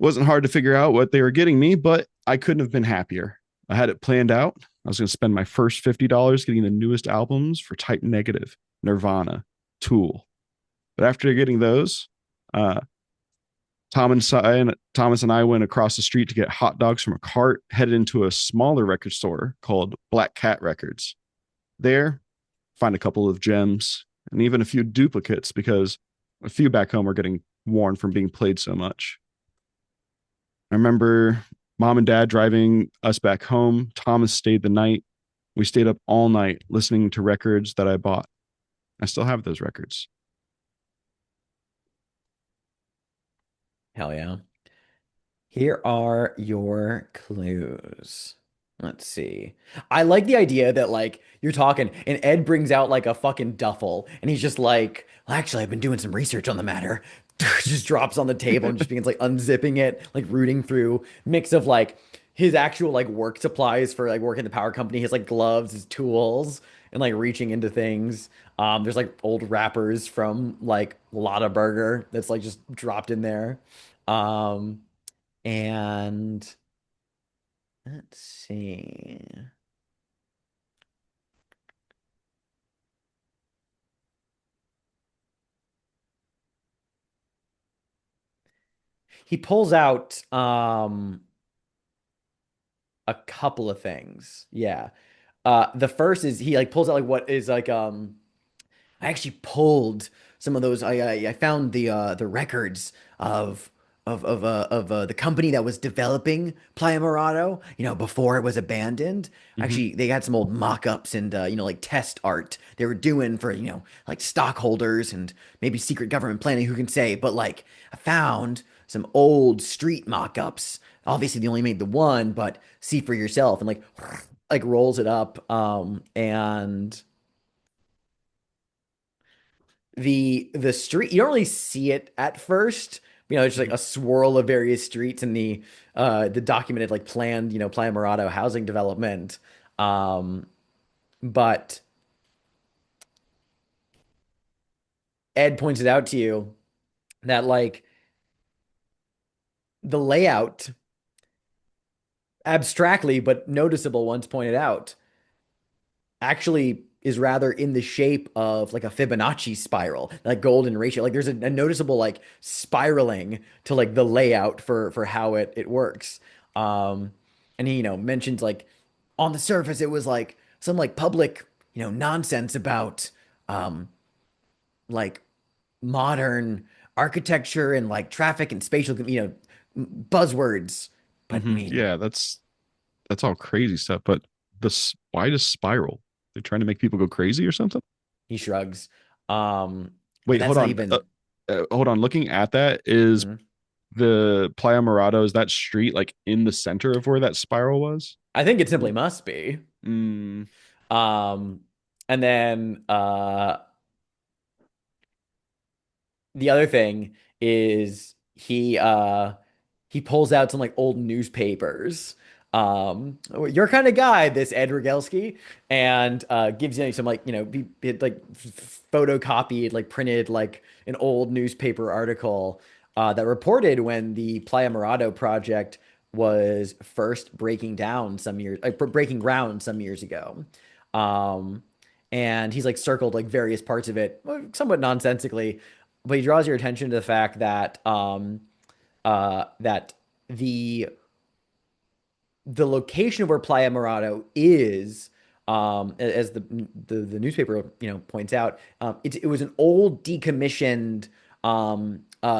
wasn't hard to figure out what they were getting me, but I couldn't have been happier. I had it planned out. I was going to spend my first $50 getting the newest albums for Type Negative, Nirvana, Tool. But after getting those, uh, Thomas and I went across the street to get hot dogs from a cart, headed into a smaller record store called Black Cat Records. There, find a couple of gems and even a few duplicates because a few back home are getting worn from being played so much. I remember mom and dad driving us back home. Thomas stayed the night. We stayed up all night listening to records that I bought. I still have those records. Hell yeah. Here are your clues. Let's see. I like the idea that like you're talking and Ed brings out like a fucking duffel and he's just like, well, actually, I've been doing some research on the matter. Just drops on the table and just begins like unzipping it, like rooting through mix of like his actual like work supplies for like working at the power company, his like gloves, his tools, and like reaching into things. There's like old wrappers from like Lotta Burger that's like just dropped in there. Um, and let's see. He pulls out a couple of things. Yeah. The first is he like pulls out like what is like I actually pulled some of those. I found the records of the company that was developing Playa Morado, you know, before it was abandoned. Mm-hmm. Actually, they had some old mock-ups and you know, like test art they were doing for, you know, like stockholders and maybe secret government planning, who can say, but like I found some old street mock-ups. Obviously, they only made the one, but see for yourself and like rolls it up and the street, you don't really see it at first. You know, it's just like a swirl of various streets in the documented like planned, you know, Playa Morado housing development. Um, but Ed pointed out to you that like the layout, abstractly but noticeable once pointed out, actually is rather in the shape of like a Fibonacci spiral, like golden ratio. Like there's a noticeable like spiraling to like the layout for how it works. And he, you know, mentions like on the surface it was like some like public, you know, nonsense about um like modern architecture and like traffic and spatial, you know, buzzwords. But I Mm-hmm. mean, Yeah, that's all crazy stuff. But why does spiral? They're trying to make people go crazy or something? he shrugs. Um, but Wait, that's hold not on. even. Hold on. Looking at that, is Mhm. the Playa Morado, is that street like in the center of where that spiral was? I think it simply must be. Mm, Um, and then the other thing is he pulls out some like old newspapers. Your kind of guy, this Ed Rogelski, and gives you some like, you know, he had, like photocopied, like printed like an old newspaper article that reported when the Playa Morado project was first breaking down some years, breaking ground some years ago. Um, and he's like circled like various parts of it, somewhat nonsensically, but he draws your attention to the fact that that the the location of where Playa Morado is as the newspaper points out, it was an old decommissioned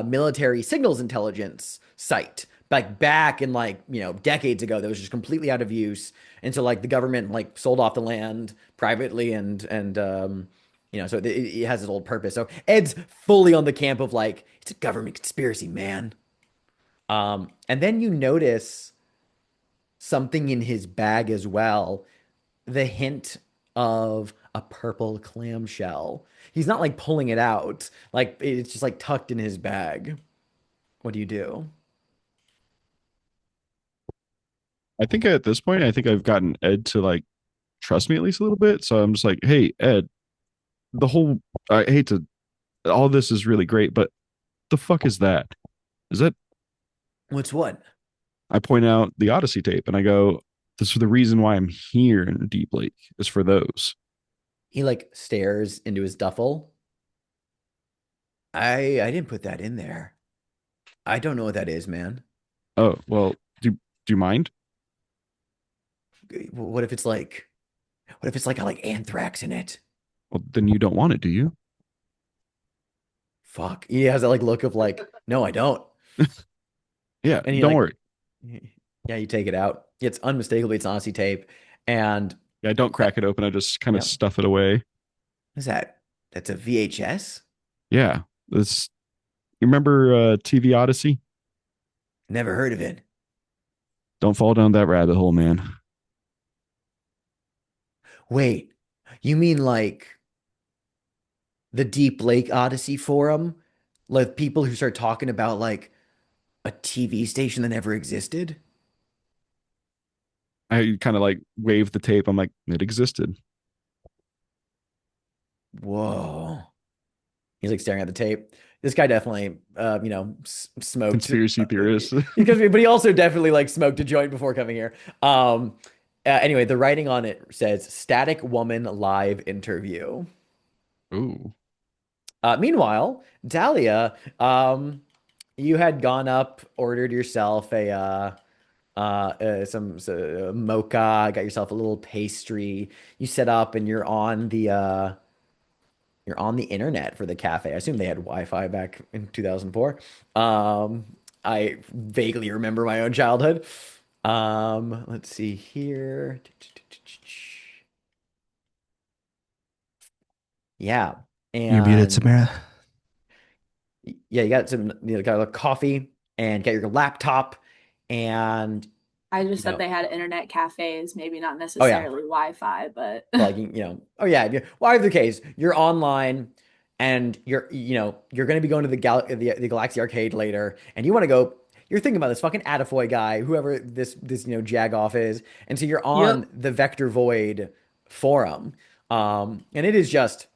military signals intelligence site, like back in like decades ago, that was just completely out of use. And so like the government like sold off the land privately, and so it has its old purpose. So Ed's fully on the camp of like it's a government conspiracy, man. And then you notice something in his bag as well, the hint of a purple clamshell. He's not like pulling it out, like it's just like tucked in his bag. What do you do? I think at this point, I think I've gotten Ed to like trust me at least a little bit. So I'm just like, hey, Ed, the whole I hate to all this is really great, but the fuck is that? Is that What's what? I point out the Odyssey tape and I go, this is the reason why I'm here in Deep Lake is for those. He like stares into his duffel. I didn't put that in there. I don't know what that is, man. Oh, well, do you mind? What if it's like what if it's like got like anthrax in it? Well, then you don't want it, do you? Fuck. He has that like look of like, no, I don't. Yeah, And he don't like worry. yeah, you take it out. It's unmistakably it's Aussie tape. And Yeah, don't that, crack it open. I just kind yeah, of stuff it away. what's that? That's a VHS? Yeah. This you remember TV Odyssey? Never heard of it. Don't fall down that rabbit hole, man. Wait, you mean like the Deep Lake Odyssey forum? Like people who start talking about like a TV station that never existed? I kind of like wave the tape. I'm like, it existed. Whoa. He's like staring at the tape. This guy definitely, smoked. Conspiracy theorists. Because, but he also definitely like smoked a joint before coming here. Anyway, the writing on it says "Static Woman Live Interview." Ooh. Meanwhile, Dahlia, you had gone up, ordered yourself some mocha, got yourself a little pastry. You set up, and you're on the internet for the cafe. I assume they had Wi-Fi back in 2004. I vaguely remember my own childhood. Let's see here. Yeah. You're muted, And Samara. yeah, you got got a coffee and got your laptop and I just you said know, they had internet cafes, maybe not oh yeah, necessarily Wi-Fi, but like oh yeah, well, either case, you're online and you're going to be going to the Galaxy Arcade later, and you want to go. You're thinking about this fucking Attafoy guy, whoever this Jagoff is, and so you're on yep. the Vector Void forum, and it is just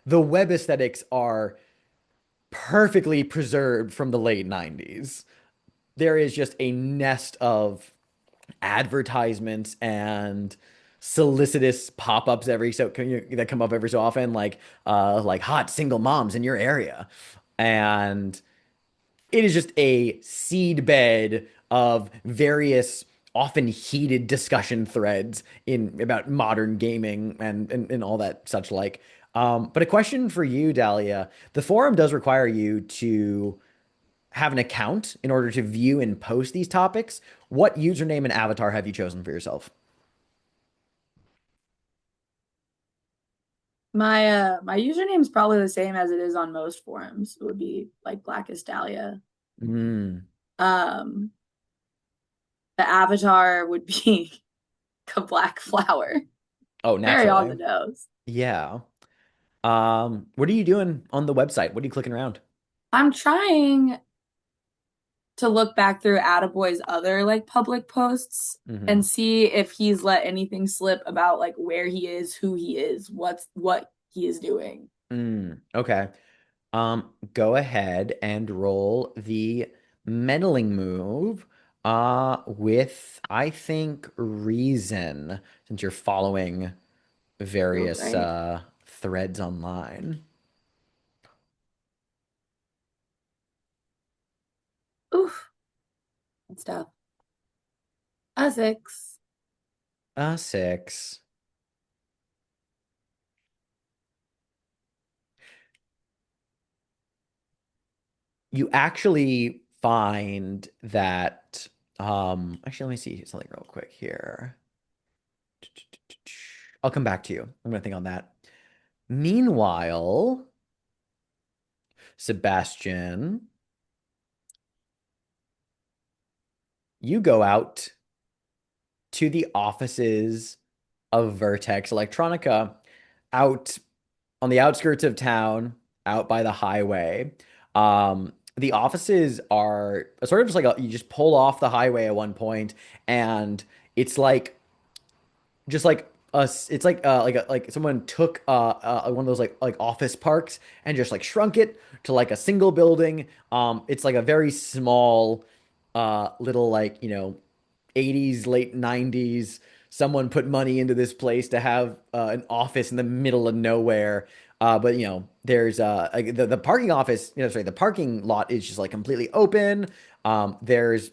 the web aesthetics are perfectly preserved from the late 90s. There is just a nest of advertisements and solicitous pop-ups that come up every so often, like hot single moms in your area, and it is just a seed bed of various often heated discussion threads in about modern gaming and all that such like. But a question for you, Dahlia. The forum does require you to have an account in order to view and post these topics. What username and avatar have you chosen for yourself? My username is probably the same as it is on most forums. It would be like Blackest Dahlia. Mm. Um, the avatar would be a black flower. Oh, Very on the naturally. nose. Yeah. What are you doing on the website? What are you clicking around? I'm trying to look back through Attaboy's other like public posts Hmm. and see if he's let anything slip about like where he is, who he is, what he is doing. Okay. Go ahead and roll the meddling move with I think reason, since you're following Feels various right. threads online. Oof, that's tough. A 6. A 6. You actually find that actually let me see something real quick here. I'll come back to you. I'm gonna think on that. Meanwhile, Sebastian, you go out to the offices of Vertex Electronica out on the outskirts of town, out by the highway. The offices are sort of just like you just pull off the highway at one point, and it's like just like us. It's like someone took one of those like office parks and just like shrunk it to like a single building. It's like a very small, little like 80s, late 90s. Someone put money into this place to have an office in the middle of nowhere. But there's like the parking office, sorry, the parking lot is just like completely open. There's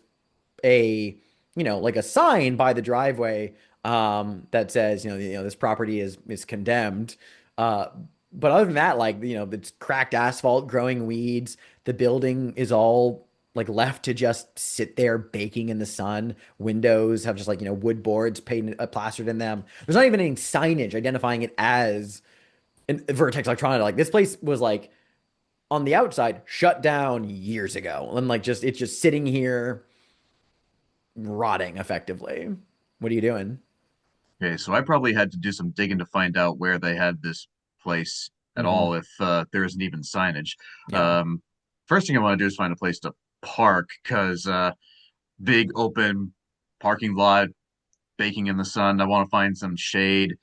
a, like a sign by the driveway that says, this property is condemned. Uh, but other than that, like, it's cracked asphalt, growing weeds. The building is all like left to just sit there baking in the sun. Windows have just like, wood boards painted, plastered in them. There's not even any signage identifying it as an Vertex Electronica. Like this place was like on the outside shut down years ago. And like it's just sitting here rotting effectively. What are you doing? Okay, so I probably had to do some digging to find out where they had this place at all, Hmm. if there isn't even signage. Yeah. Um, First thing I want to do is find a place to park, because big open parking lot, baking in the sun. I want to find some shade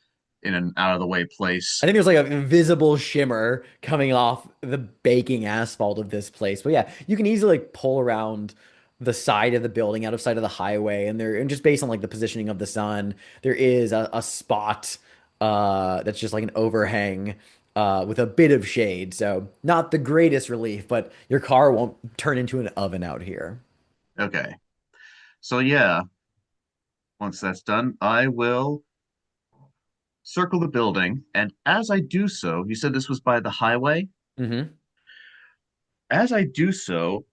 in an out of the way I place. think there's like a invisible shimmer coming off the baking asphalt of this place. But yeah, you can easily like pull around the side of the building out of sight of the highway, and just based on like the positioning of the sun, there is a spot that's just like an overhang with a bit of shade. So not the greatest relief, but your car won't turn into an oven out here. Okay, so yeah, once that's done, I will circle the building, and as I do so, you said this was by the highway. Hmm. As I do so,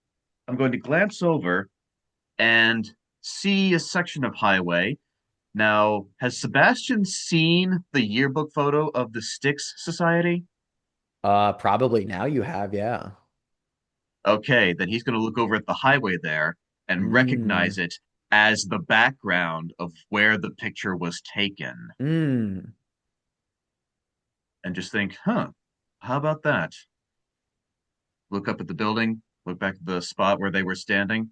I'm going to glance over and see a section of highway. Now, has Sebastian seen the yearbook photo of the Styx Society? Probably now you have, yeah. Okay, then he's going to look over at the highway there and Mm. recognize it as the background of where the picture was taken, Mm. and just think, huh, how about that? Look up at the building, look back at the spot where they were standing.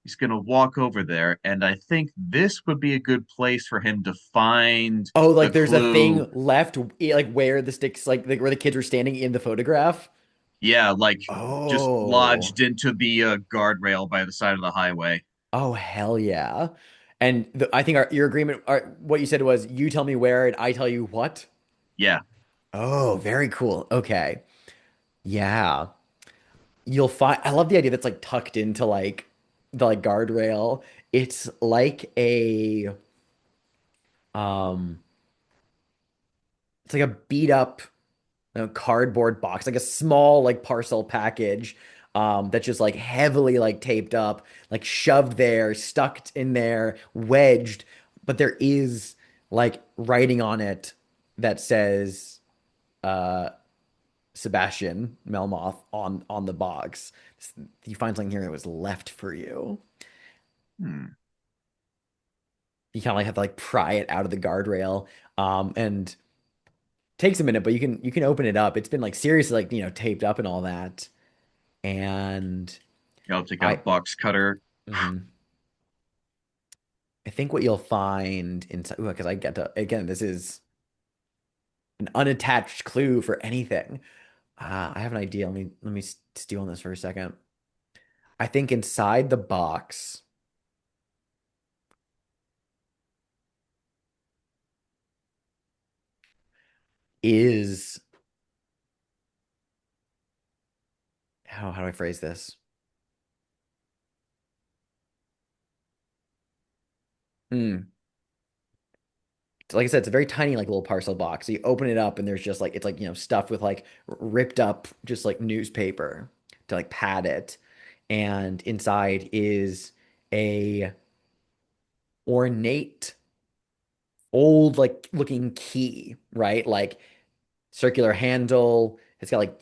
He's going to walk over there, and I think this would be a good place for him to find Oh, the like there's a clue. thing left, like where the sticks, like where the kids were standing in the photograph. Yeah, like just Oh, lodged into the guardrail by the side of the highway. oh, hell yeah. And I think your agreement, what you said was you tell me where and I tell you what. Yeah. Oh, very cool. Okay. Yeah. You'll find, I love the idea that's like tucked into like the like guardrail. It's like um, it's like a beat up cardboard box, like a small like parcel package that's just like heavily like taped up, like shoved there, stuck in there, wedged, but there is like writing on it that says uh Sebastian Melmoth on the box. You find something here that was left for you. Hmm. You kind of like have to like pry it out of the guardrail. And takes a minute, but you can open it up. It's been like seriously like, taped up and all that. And I'll take out a I box cutter. mhm. I think what you'll find inside, because I get to, again, this is an unattached clue for anything. I have an idea. Let me stew on this for a second. I think inside the box is how do I phrase this? Hmm. Like I said, it's a very tiny, like little parcel box. So you open it up and there's just like it's like, stuffed with like ripped up just like newspaper to like pad it, and inside is a ornate old like looking key, right? Like circular handle. It's got like,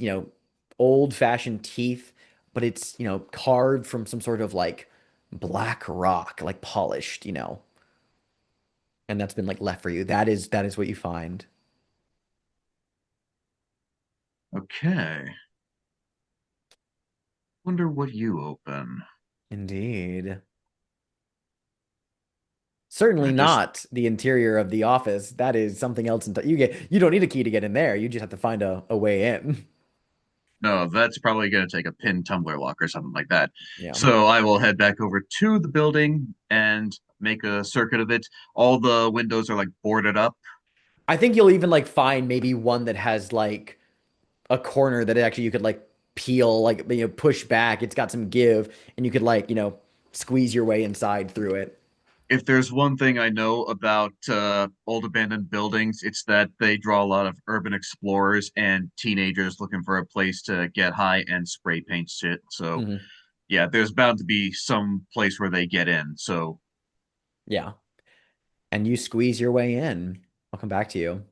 old fashioned teeth, but it's, carved from some sort of like black rock, like polished, and that's been like left for you. That is what you find. Okay. Wonder what you open. Indeed. Certainly I just not the interior of the office. That is something else. You don't need a key to get in there. You just have to find a way in. No, that's probably going to take a pin tumbler lock or something like that. Yeah. So I will head back over to the building and make a circuit of it. All the windows are like boarded up. I think you'll even like find maybe one that has like a corner that actually you could like peel, like push back. It's got some give, and you could like squeeze your way inside through it. If there's one thing I know about old abandoned buildings, it's that they draw a lot of urban explorers and teenagers looking for a place to get high and spray paint shit. So Hmm. yeah, there's bound to be some place where they get in. So Yeah, and you squeeze your way in. I'll come back to you.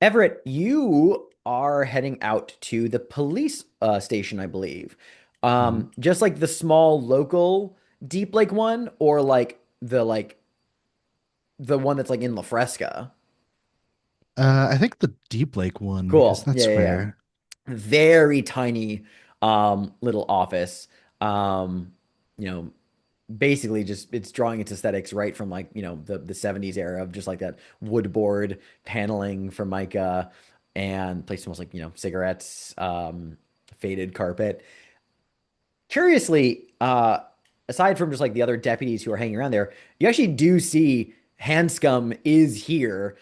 Everett, you are heading out to the police station, I believe. Mhm. Just like the small local Deep Lake one, or like the one that's like in La Fresca. I think the Deep Lake one because Cool. Yeah, that's yeah, yeah. where. Very tiny little office. Um, you know, basically just it's drawing its aesthetics right from like, the 70s era of just like that wood board paneling from Micah, and place smells like, cigarettes, faded carpet. Curiously, aside from just like the other deputies who are hanging around there, you actually do see Hanscom is here,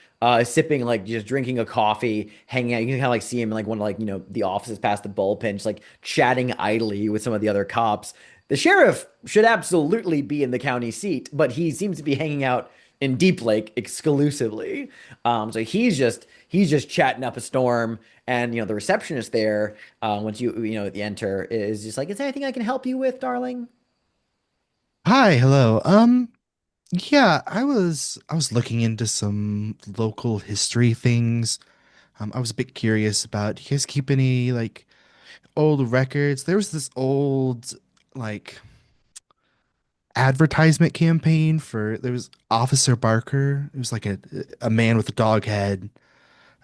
sipping, like just drinking a coffee, hanging out. You can kind of like see him in like one of like, the offices past the bullpen, just like chatting idly with some of the other cops. The sheriff should absolutely be in the county seat, but he seems to be hanging out in Deep Lake exclusively. So he's just chatting up a storm, and the receptionist there, once you enter, is just like, "Is there anything I can help you with, darling?" Hi, hello. Yeah, I was looking into some local history things. I was a bit curious about, do you guys keep any like old records? There was this old like advertisement campaign for there was Officer Barker. It was like a man with a dog head.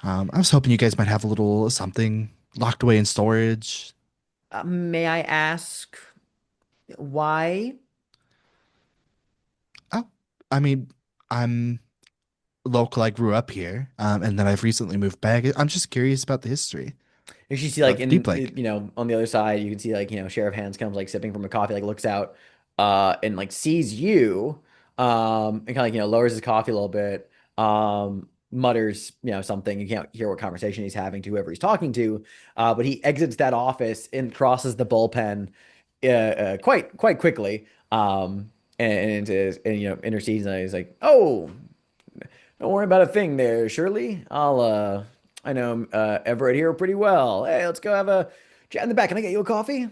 I was hoping you guys might have a little something locked away in storage. May I ask why? Oh, I mean, I'm local. I grew up here, and then I've recently moved back. I'm just curious about the history If you see like of in Deep Lake. on the other side, you can see like, Sheriff Hands comes like sipping from a coffee, like looks out, and like sees you, and kind of like, lowers his coffee a little bit, mutters, something. You can't hear what conversation he's having to whoever he's talking to, but he exits that office and crosses the bullpen, quite quickly, and intercedes, and he's like, "Oh, don't worry about a thing there, Shirley. I know Everett here pretty well. Hey, let's go have a chat in the back. Can I get you a coffee?"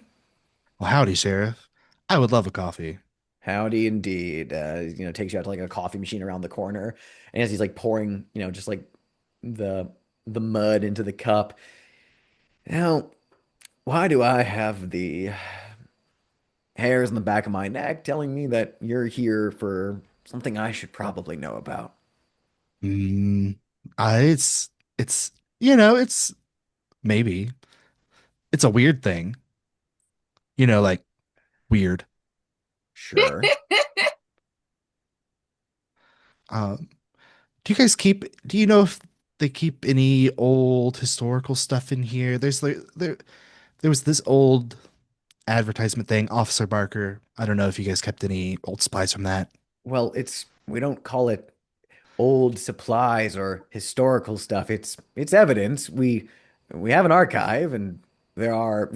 Well, howdy, Sheriff. I would love a coffee. Howdy indeed. Takes you out to like a coffee machine around the corner. And as he's like pouring, just like the the mud into the cup. Now, why do I have the hairs on the back of my neck telling me that you're here for something I should probably know about? Mm, it's it's maybe it's a weird thing. Like weird. Sure. Um, do you know if they keep any old historical stuff in here? There was this old advertisement thing, Officer Barker. I don't know if you guys kept any old supplies from that. Well, we don't call it old supplies or historical stuff. It's evidence. We have an archive, and there are,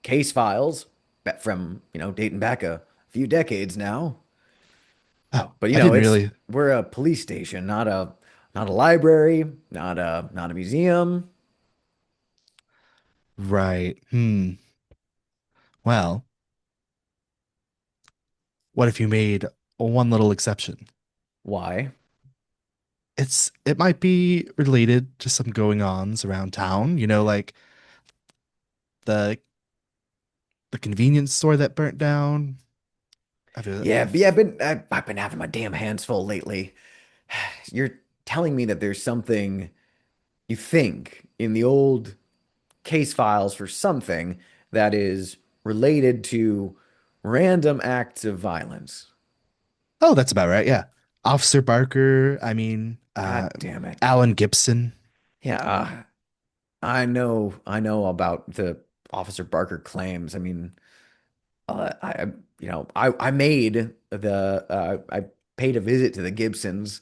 case files from, dating back a few decades now. Oh, But I didn't it's really. we're a police station, not a library, not a museum. Right. Well, what if you made one little exception? Why? It might be related to some going ons around town, like the the convenience store that burnt down. I've, Yeah, I've yeah, I've been having my damn hands full lately. You're telling me that there's something you think in the old case files for something that is related to random acts of violence. Oh, that's about right. Yeah. Officer Barker, I mean, God damn it. Alan Gibson. Yeah, I know about the Officer Barker claims. I mean, I made I paid a visit to the Gibsons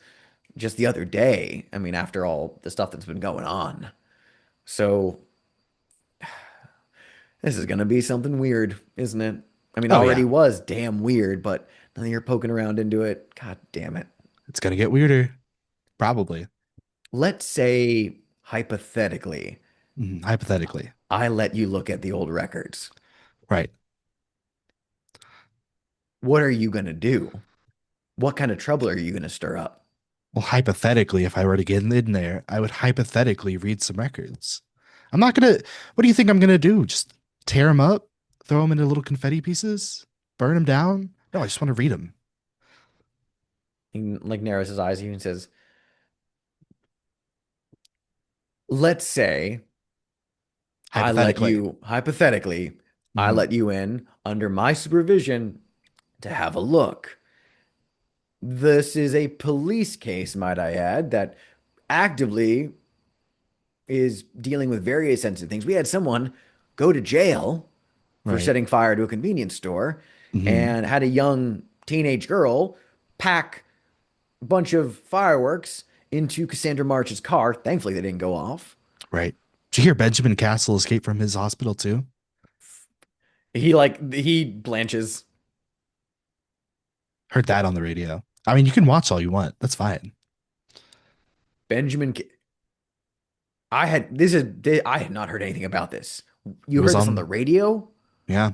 just the other day. I mean, after all the stuff that's been going on. So this is gonna be something weird, isn't it? I mean, Oh already yeah. was damn weird, but now that you're poking around into it. God damn it. It's gonna get weirder. Probably. Let's say hypothetically, Hypothetically. I let you look at the old records. Right. What are you gonna do? What kind of trouble are you gonna stir up? Well, hypothetically, if I were to get in there, I would hypothetically read some records. I'm not gonna, what do you think I'm gonna do? Just tear them up, throw them into little confetti pieces, burn them down? No, I just want to read them. He like narrows his eyes at you and says, let's say Hypothetically. hypothetically, I Mhm. let you in under my supervision to have a look. This is a police case, might I add, that actively is dealing with various sensitive things. We had someone go to jail for Right. setting fire to a convenience store Mhm. and had a young teenage girl pack a bunch of fireworks into Cassandra March's car. Thankfully, they didn't go off. Right. Did you hear Benjamin Castle escape from his hospital too? He blanches. Heard that on the radio. I mean, you can watch all you want. That's fine. Benjamin. I had this is I had not heard anything about this. It You was heard this on on, the radio? yeah.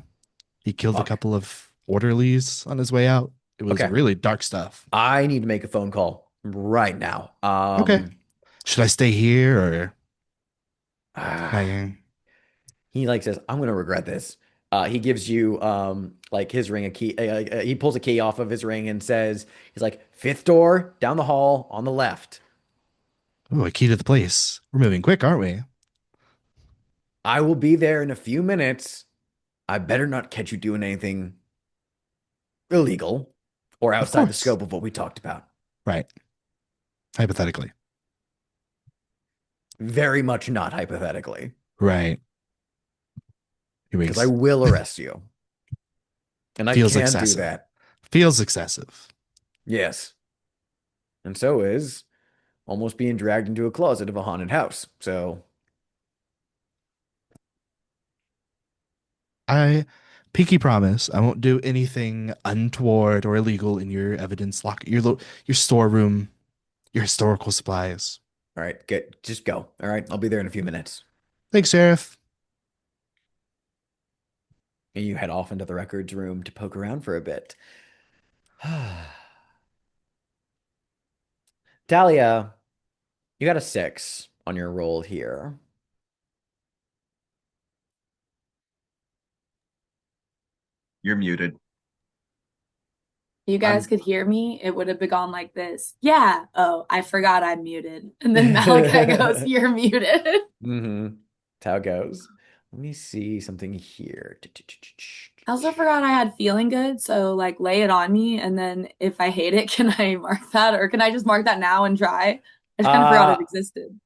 He killed a Fuck. couple of orderlies on his way out. It was Okay. really dark stuff. I need to make a phone call right now. Okay. Should I stay here or Ah, I, he like says, I'm gonna regret this. He gives you like his ring a key. He pulls a key off of his ring and says, he's like, fifth door down the hall on the left. oh, a key to the place. We're moving quick, aren't we? I will be there in a few minutes. I better not catch you doing anything illegal or Of outside the course. scope of what we talked about. Right. Hypothetically. Very much not hypothetically, Right. He because I winks. will arrest you. And I Feels can do excessive. that. Feels excessive. Yes. And so is almost being dragged into a closet of a haunted house. So, I pinky promise I won't do anything untoward or illegal in your evidence lock, your storeroom, your historical supplies. all right, good. Just go. All right. I'll be there in a few minutes. Thanks, Sheriff. And you head off into the records room to poke around for a bit. Dahlia, you got a 6 on your roll here. You're muted. You guys I'm could hear me, it would have begun like this. Yeah. Oh, I forgot I'm muted. And then Malachi goes, You're muted. Mm-hmm. That's how it goes. Let me see something here. I also forgot I had feeling good, so like lay it on me, and then if I hate it, can I mark that, or can I just mark that now and try? I just kind of forgot Uh, it existed.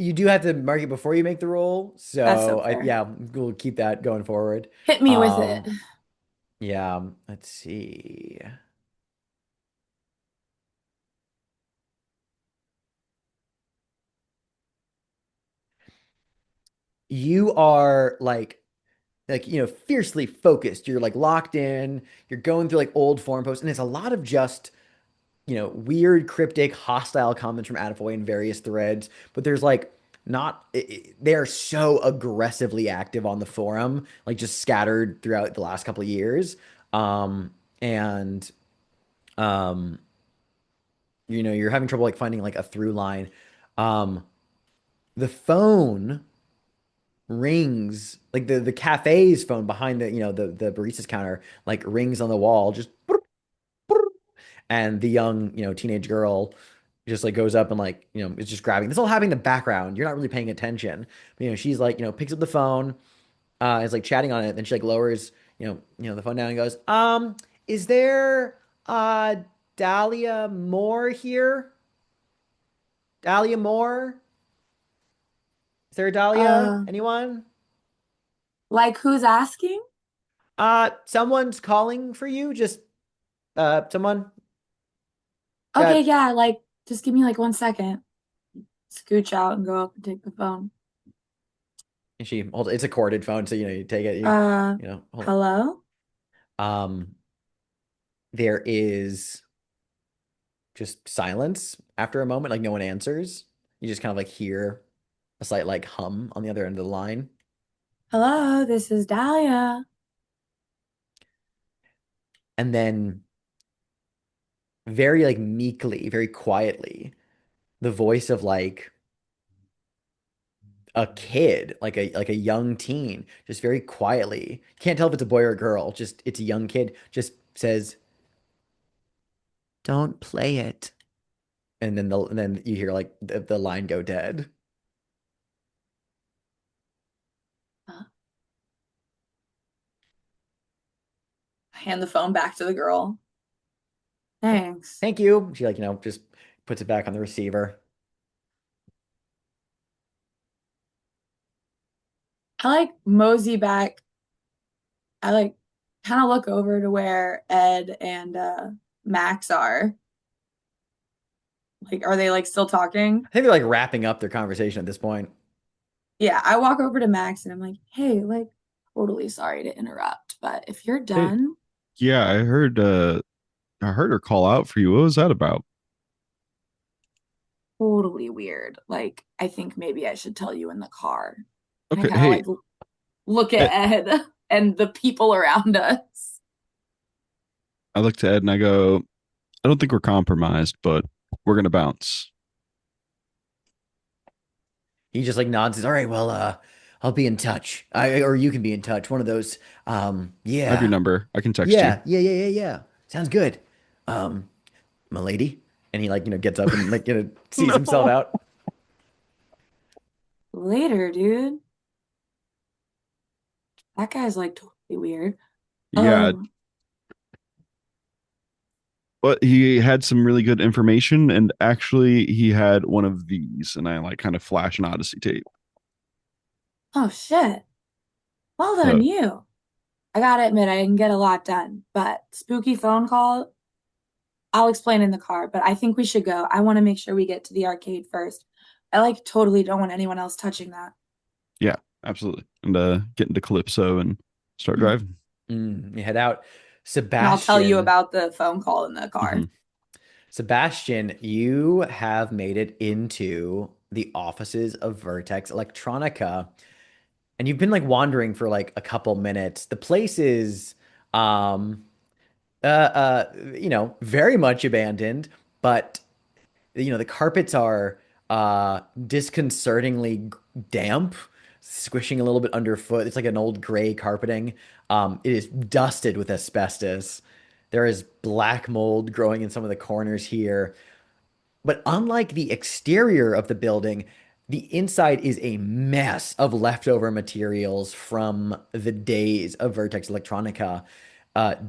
you do have to mark it before you make the roll. That's so So fair. yeah, we'll keep that going forward. Hit me with it. Um, yeah, let's see. You are fiercely focused. You're like locked in. You're going through like old forum posts, and it's a lot of just weird, cryptic, hostile comments from Attaboy in various threads. But there's like not they are so aggressively active on the forum, like just scattered throughout the last couple of years. And um, you're having trouble like finding like a through line. Um, the phone rings, like the cafe's phone behind the barista's counter, like rings on the wall, just and the young, teenage girl just like goes up and like, is just grabbing. This all happening in the background. You're not really paying attention. But, she's like, picks up the phone, is like chatting on it. Then she like lowers, the phone down and goes, is there Dahlia Moore here? Dahlia Moore? Is there a Dahlia? Uh, Anyone? like who's asking? Someone's calling for you. Just someone. Okay, yeah, like just give me like 1 second. Scooch out and go up and take the phone. And she holds it's a corded phone, so you take it. Hold Hello? on. There is just silence after a moment, like no one answers. You just kind of like hear a slight like hum on the other end of the line. Hello, this is Dahlia. And then very like meekly, very quietly, the voice of like a kid, like a young teen, just very quietly. Can't tell if it's a boy or a girl, just it's a young kid, just says, "Don't play it." And then you hear like the line go dead. Hand the phone back to the girl. Thanks. Thank you. She like, just puts it back on the receiver. I like mosey back. I like kind of look over to where Ed and Max are. Like, are they like still talking? I think they're like wrapping up their conversation at this point. Yeah, I walk over to Max and I'm like, hey, like, totally sorry to interrupt, but if you're Hey, done, yeah, I heard her call out for you. What was that about? totally weird. Like, I think maybe I should tell you in the car. And I Okay, kind of hey, like look at Ed and the people around us. I look to Ed and I go, I don't think we're compromised, but we're gonna bounce. He just like nods, says, "All right, well, I'll be in touch. Or you can be in touch. One of those. I have your Yeah. number. I can text you. Yeah. Sounds good. Um, my lady." And he like, gets up and like, sees himself No. out. Later, dude. That guy's like totally weird. Yeah, Um, but he had some really good information, and actually, he had one of these, and I like kind of flash an Odyssey tape. oh shit. Well done, So you. I gotta admit, I didn't get a lot done, but spooky phone call, I'll explain in the car, but I think we should go. I want to make sure we get to the arcade first. I like totally don't want anyone else touching that. yeah, absolutely, and get into Calypso and start driving. You head out. And I'll tell you Sebastian. about the phone call in the car. Mhm. Sebastian, you have made it into the offices of Vertex Electronica, and you've been like wandering for like a couple minutes. The place is, very much abandoned, but the carpets are disconcertingly damp, squishing a little bit underfoot. It's like an old gray carpeting. It is dusted with asbestos. There is black mold growing in some of the corners here. But unlike the exterior of the building, the inside is a mess of leftover materials from the days of Vertex Electronica.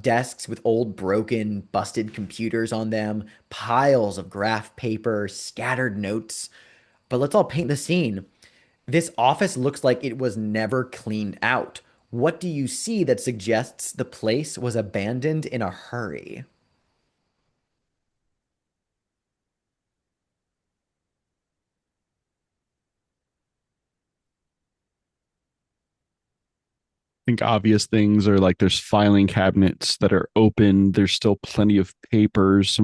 Desks with old, broken, busted computers on them, piles of graph paper, scattered notes. But let's all paint the scene. This office looks like it was never cleaned out. What do you see that suggests the place was abandoned in a hurry? Think obvious things are like there's filing cabinets that are open. There's still plenty of papers.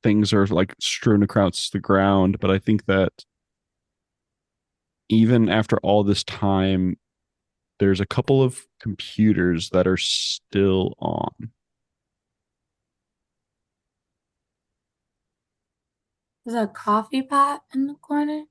Things are like strewn across the ground, but I think that even after all this time, there's a couple of computers that are still on. There's a coffee pot in the corner.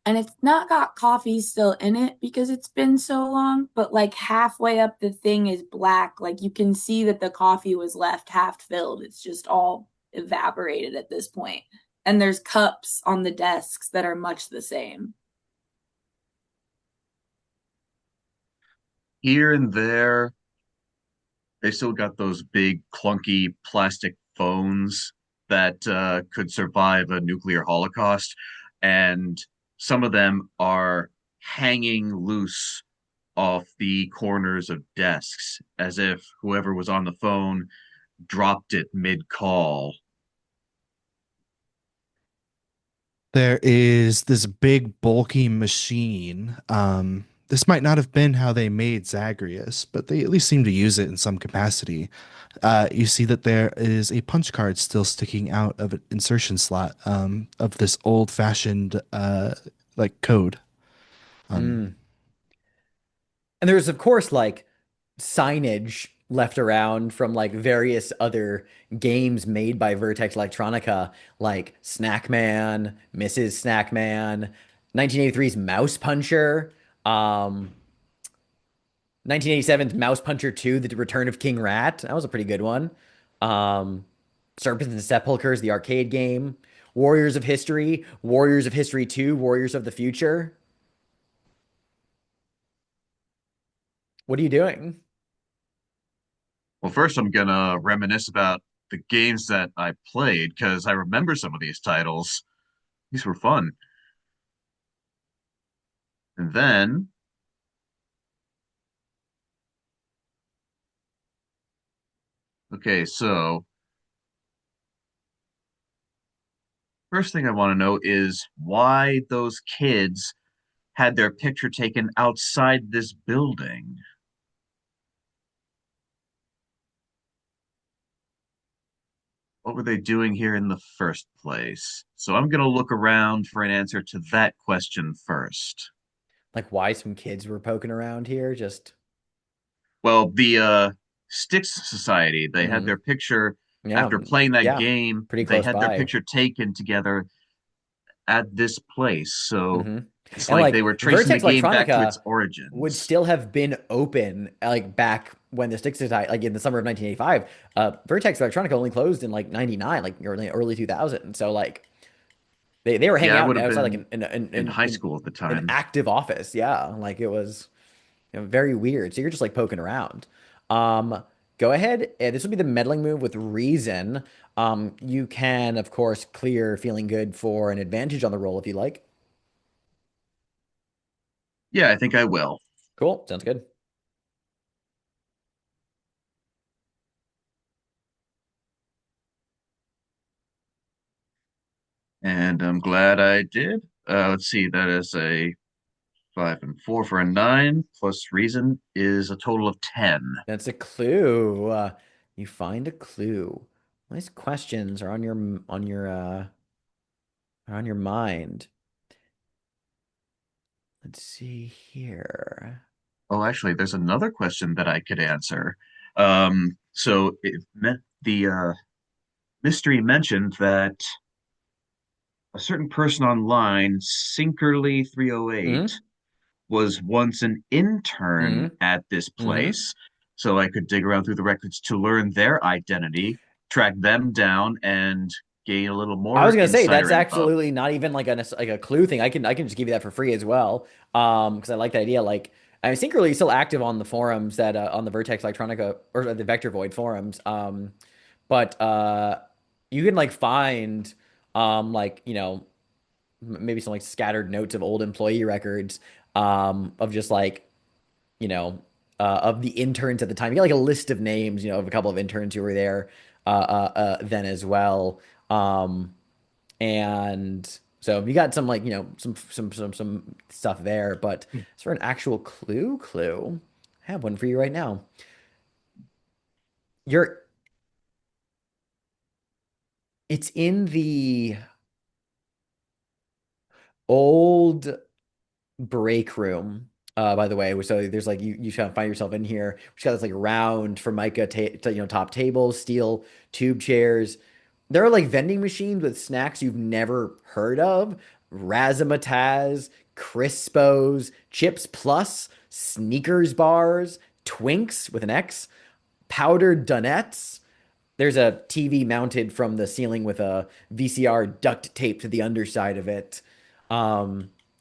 And it's not got coffee still in it because it's been so long, but like halfway up the thing is black. Like you can see that the coffee was left half filled. It's just all evaporated at this point. And there's cups on the desks that are much the same. Here and there, they still got those big clunky plastic phones that could survive a nuclear holocaust, and some of them are hanging loose off the corners of desks as if whoever was on the phone dropped it mid-call. There is this big bulky machine. This might not have been how they made Zagreus, but they at least seem to use it in some capacity. You see that there is a punch card still sticking out of an insertion slot of this old-fashioned like code. Um, Mm. And there's of course like signage left around from like various other games made by Vertex Electronica, like Snackman, Mrs. Snackman, 1983's Mouse Puncher, 1987's Mouse Puncher 2, The Return of King Rat. That was a pretty good one. Um, Serpents and Sepulchres, the arcade game. Warriors of History 2, Warriors of the Future. What are you doing? Well, first I'm gonna reminisce about the games that I played because I remember some of these titles. These were fun. And then, okay, so first thing I want to know is why those kids had their picture taken outside this building. What were they doing here in the first place? So I'm gonna look around for an answer to that question first. Like why some kids were poking around here? Just Well, the Styx Society, they had mhm. their picture Yeah, after playing that yeah, game, pretty they close had their by. picture taken together at this place. So hmm it's And like they like were tracing the Vertex game back to its Electronica would origins. still have been open like back when the Styx Society, like in the summer of 1985. Vertex Electronica only closed in like 99, like early 2000. So like they were hanging Yeah, I out would have outside like been in high school at the an time. active office. Yeah, like it was very weird. So you're just like poking around. Go ahead. This will be the meddling move with reason. You can of course clear feeling good for an advantage on the roll if you like. Yeah, I think I will. Cool. Sounds good. And I'm glad I did. Let's see, that is a 5 and 4 for a 9, plus reason is a total of 10. That's a clue. You find a clue. Nice questions are are on your mind. Let's see here. Oh, actually, there's another question that I could answer. So it meant the mystery mentioned that a certain person online, Sinkerly308, Mm-hmm. was once an intern Mm-hmm. at this Mm-hmm. place. So I could dig around through the records to learn their identity, track them down, and gain a little I was more gonna say that's insider info. absolutely not even like a clue thing. I can just give you that for free as well. Because I like the idea. Like I mean, Synchrony is still active on the forums that on the Vertex Electronica or the Vector Void forums. But you can like find like maybe some like scattered notes of old employee records of just like of the interns at the time. You get like a list of names, of a couple of interns who were there then as well. Um, and so you got some like, some stuff there, but as for an actual clue, I have one for you right now. You're it's in the old break room. By the way, so there's like you kind of find yourself in here. Which got this like round Formica top tables, steel tube chairs. There are like vending machines with snacks you've never heard of. Razzmatazz, Crispos, Chips Plus, Sneakers bars, Twinks with an X, powdered donuts. There's a TV mounted from the ceiling with a VCR duct taped to the underside of it.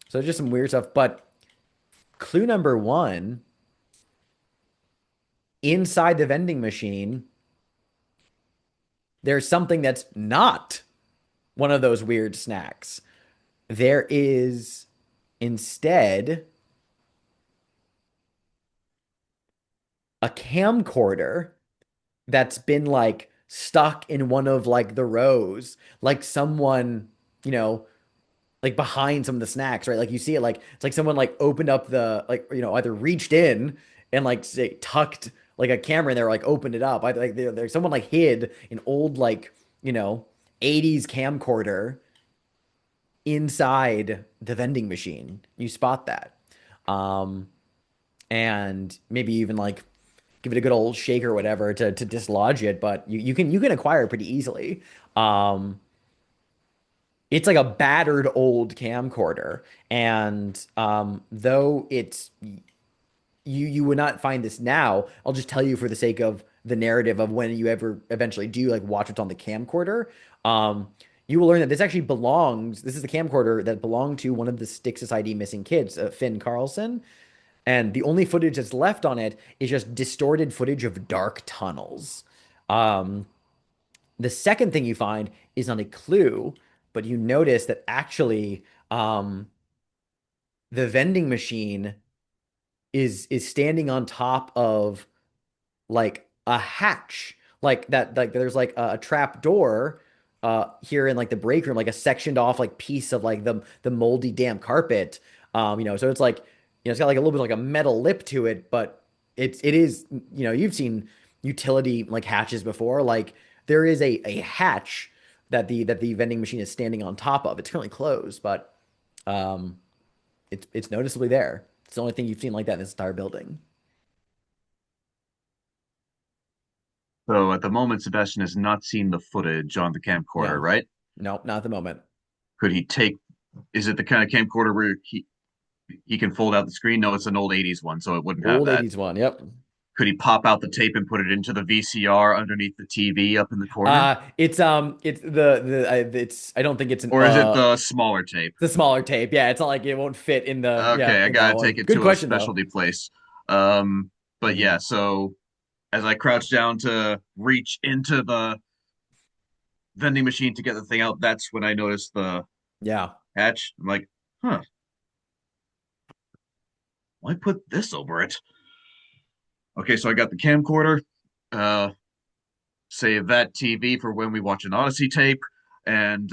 So just some weird stuff. But clue number one, inside the vending machine, there's something that's not one of those weird snacks. There is instead a camcorder that's been like stuck in one of like the rows, like someone, you know, like behind some of the snacks, right? Like you see it like it's like someone like opened up the like either reached in and like say tucked like a camera in there, or, like opened it up. I like there's someone like hid an old like 80s camcorder inside the vending machine. You spot that. Um, and maybe even like give it a good old shake or whatever to dislodge it, but you can acquire it pretty easily. Um, it's like a battered old camcorder, and though it's you would not find this now. I'll just tell you for the sake of the narrative of when you ever eventually do like watch what's on the camcorder. Um, you will learn that this actually belongs. This is the camcorder that belonged to one of the Stick Society missing kids, Finn Carlson. And the only footage that's left on it is just distorted footage of dark tunnels. Um, the second thing you find is not a clue, but you notice that actually the vending machine is standing on top of like a hatch, like that, like there's like a trap door here in like the break room, like a sectioned off like piece of like the moldy damp carpet. So it's like it's got like a little bit like a metal lip to it, but it is you've seen utility like hatches before. Like there is a hatch that the vending machine is standing on top of. It's currently closed, but um it's noticeably there. It's the only thing you've seen like that in this entire building. So at the moment, Sebastian has not seen the footage on the camcorder, No, right? no, not at the moment. Could he take? Is it the kind of camcorder where he can fold out the screen? No, it's an old '80s one, so it wouldn't have Old that. 80s one. Yep. Could he pop out the tape and put it into the VCR underneath the TV up in the corner? It's it's I don't think it's an Or is it the smaller tape? the smaller tape. Yeah, it's not like it won't fit in the Okay, I in that gotta one. take it Good to a question though. specialty place. Um, but Hmm. yeah, so as I crouch down to reach into the vending machine to get the thing out, that's when I notice the Yeah. hatch. I'm like, huh, why put this over it? Okay, so I got the camcorder. Uh, Save that TV for when we watch an Odyssey tape. And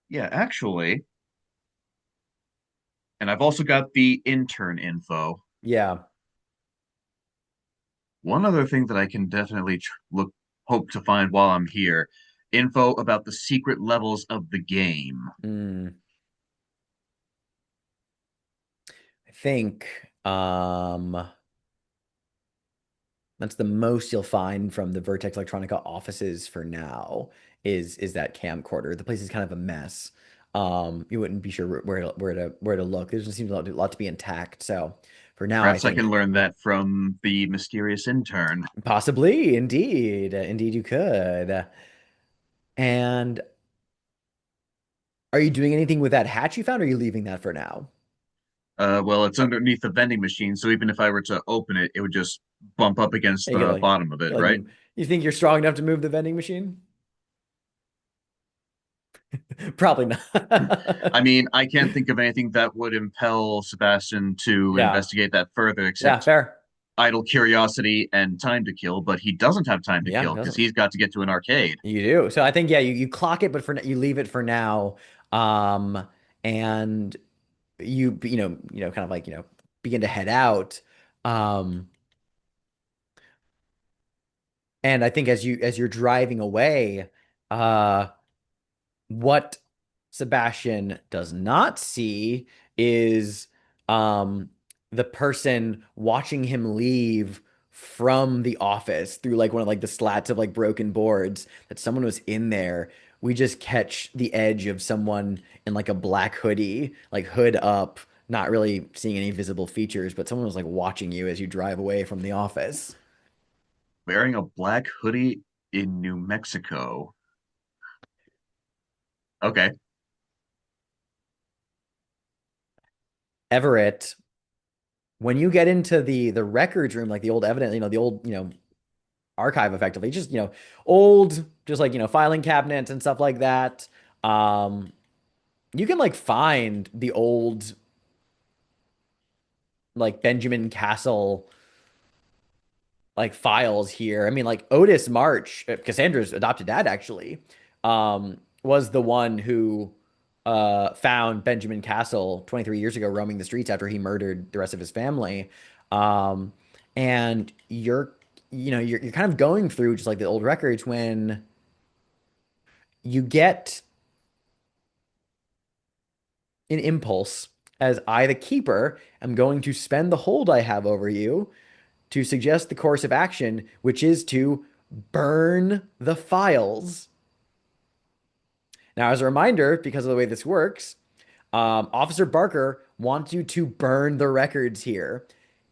yeah, actually, and I've also got the intern info. Yeah. One other thing that I can definitely hope to find while I'm here, info about the secret levels of the game. Mm. I think that's the most you'll find from the Vertex Electronica offices for now is that camcorder. The place is kind of a mess. You wouldn't be sure where to look. There just seems a lot to be intact. So for now, I Perhaps I can think learn that from the mysterious intern. possibly, indeed you could. And are you doing anything with that hatch you found, or are you leaving that for now? Well, it's underneath the vending machine, so even if I were to open it, it would just bump up against You the bottom of it, like right? you think you're strong enough to move the vending machine? Probably I not. mean, I can't think of anything that would impel Sebastian to Yeah. investigate that further Yeah, except fair. idle curiosity and time to kill, but he doesn't have time to Yeah, kill because doesn't. he's got to get to an arcade. You do. So I think yeah, you clock it, but you leave it for now. Um, and kind of like, begin to head out. Um, and I think as you're driving away, uh, what Sebastian does not see is um the person watching him leave from the office through like one of like the slats of like broken boards that someone was in there. We just catch the edge of someone in like a black hoodie, like hood up, not really seeing any visible features, but someone was like watching you as you drive away from the office. Wearing a black hoodie in New Mexico. Okay. Everett, when you get into the records room, like the old evidence, the old, archive effectively, just, old, just like, filing cabinets and stuff like that. Um, you can like find the old like Benjamin Castle like files here. I mean, like Otis March, Cassandra's adopted dad actually, was the one who found Benjamin Castle 23 years ago roaming the streets after he murdered the rest of his family. Um, and you're kind of going through just like the old records when you get an impulse as I, the keeper, am going to spend the hold I have over you to suggest the course of action, which is to burn the files. Now, as a reminder, because of the way this works, Officer Barker wants you to burn the records here.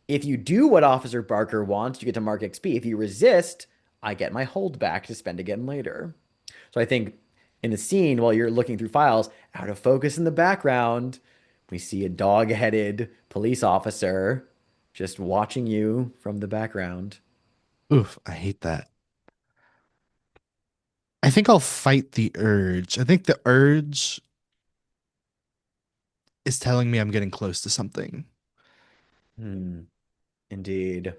If you do what Officer Barker wants, you get to mark XP. If you resist, I get my hold back to spend again later. So I think in the scene, while you're looking through files, out of focus in the background, we see a dog-headed police officer just watching you from the background. Oof, I hate that. I think I'll fight the urge. I think the urge is telling me I'm getting close to something. Hmm, indeed.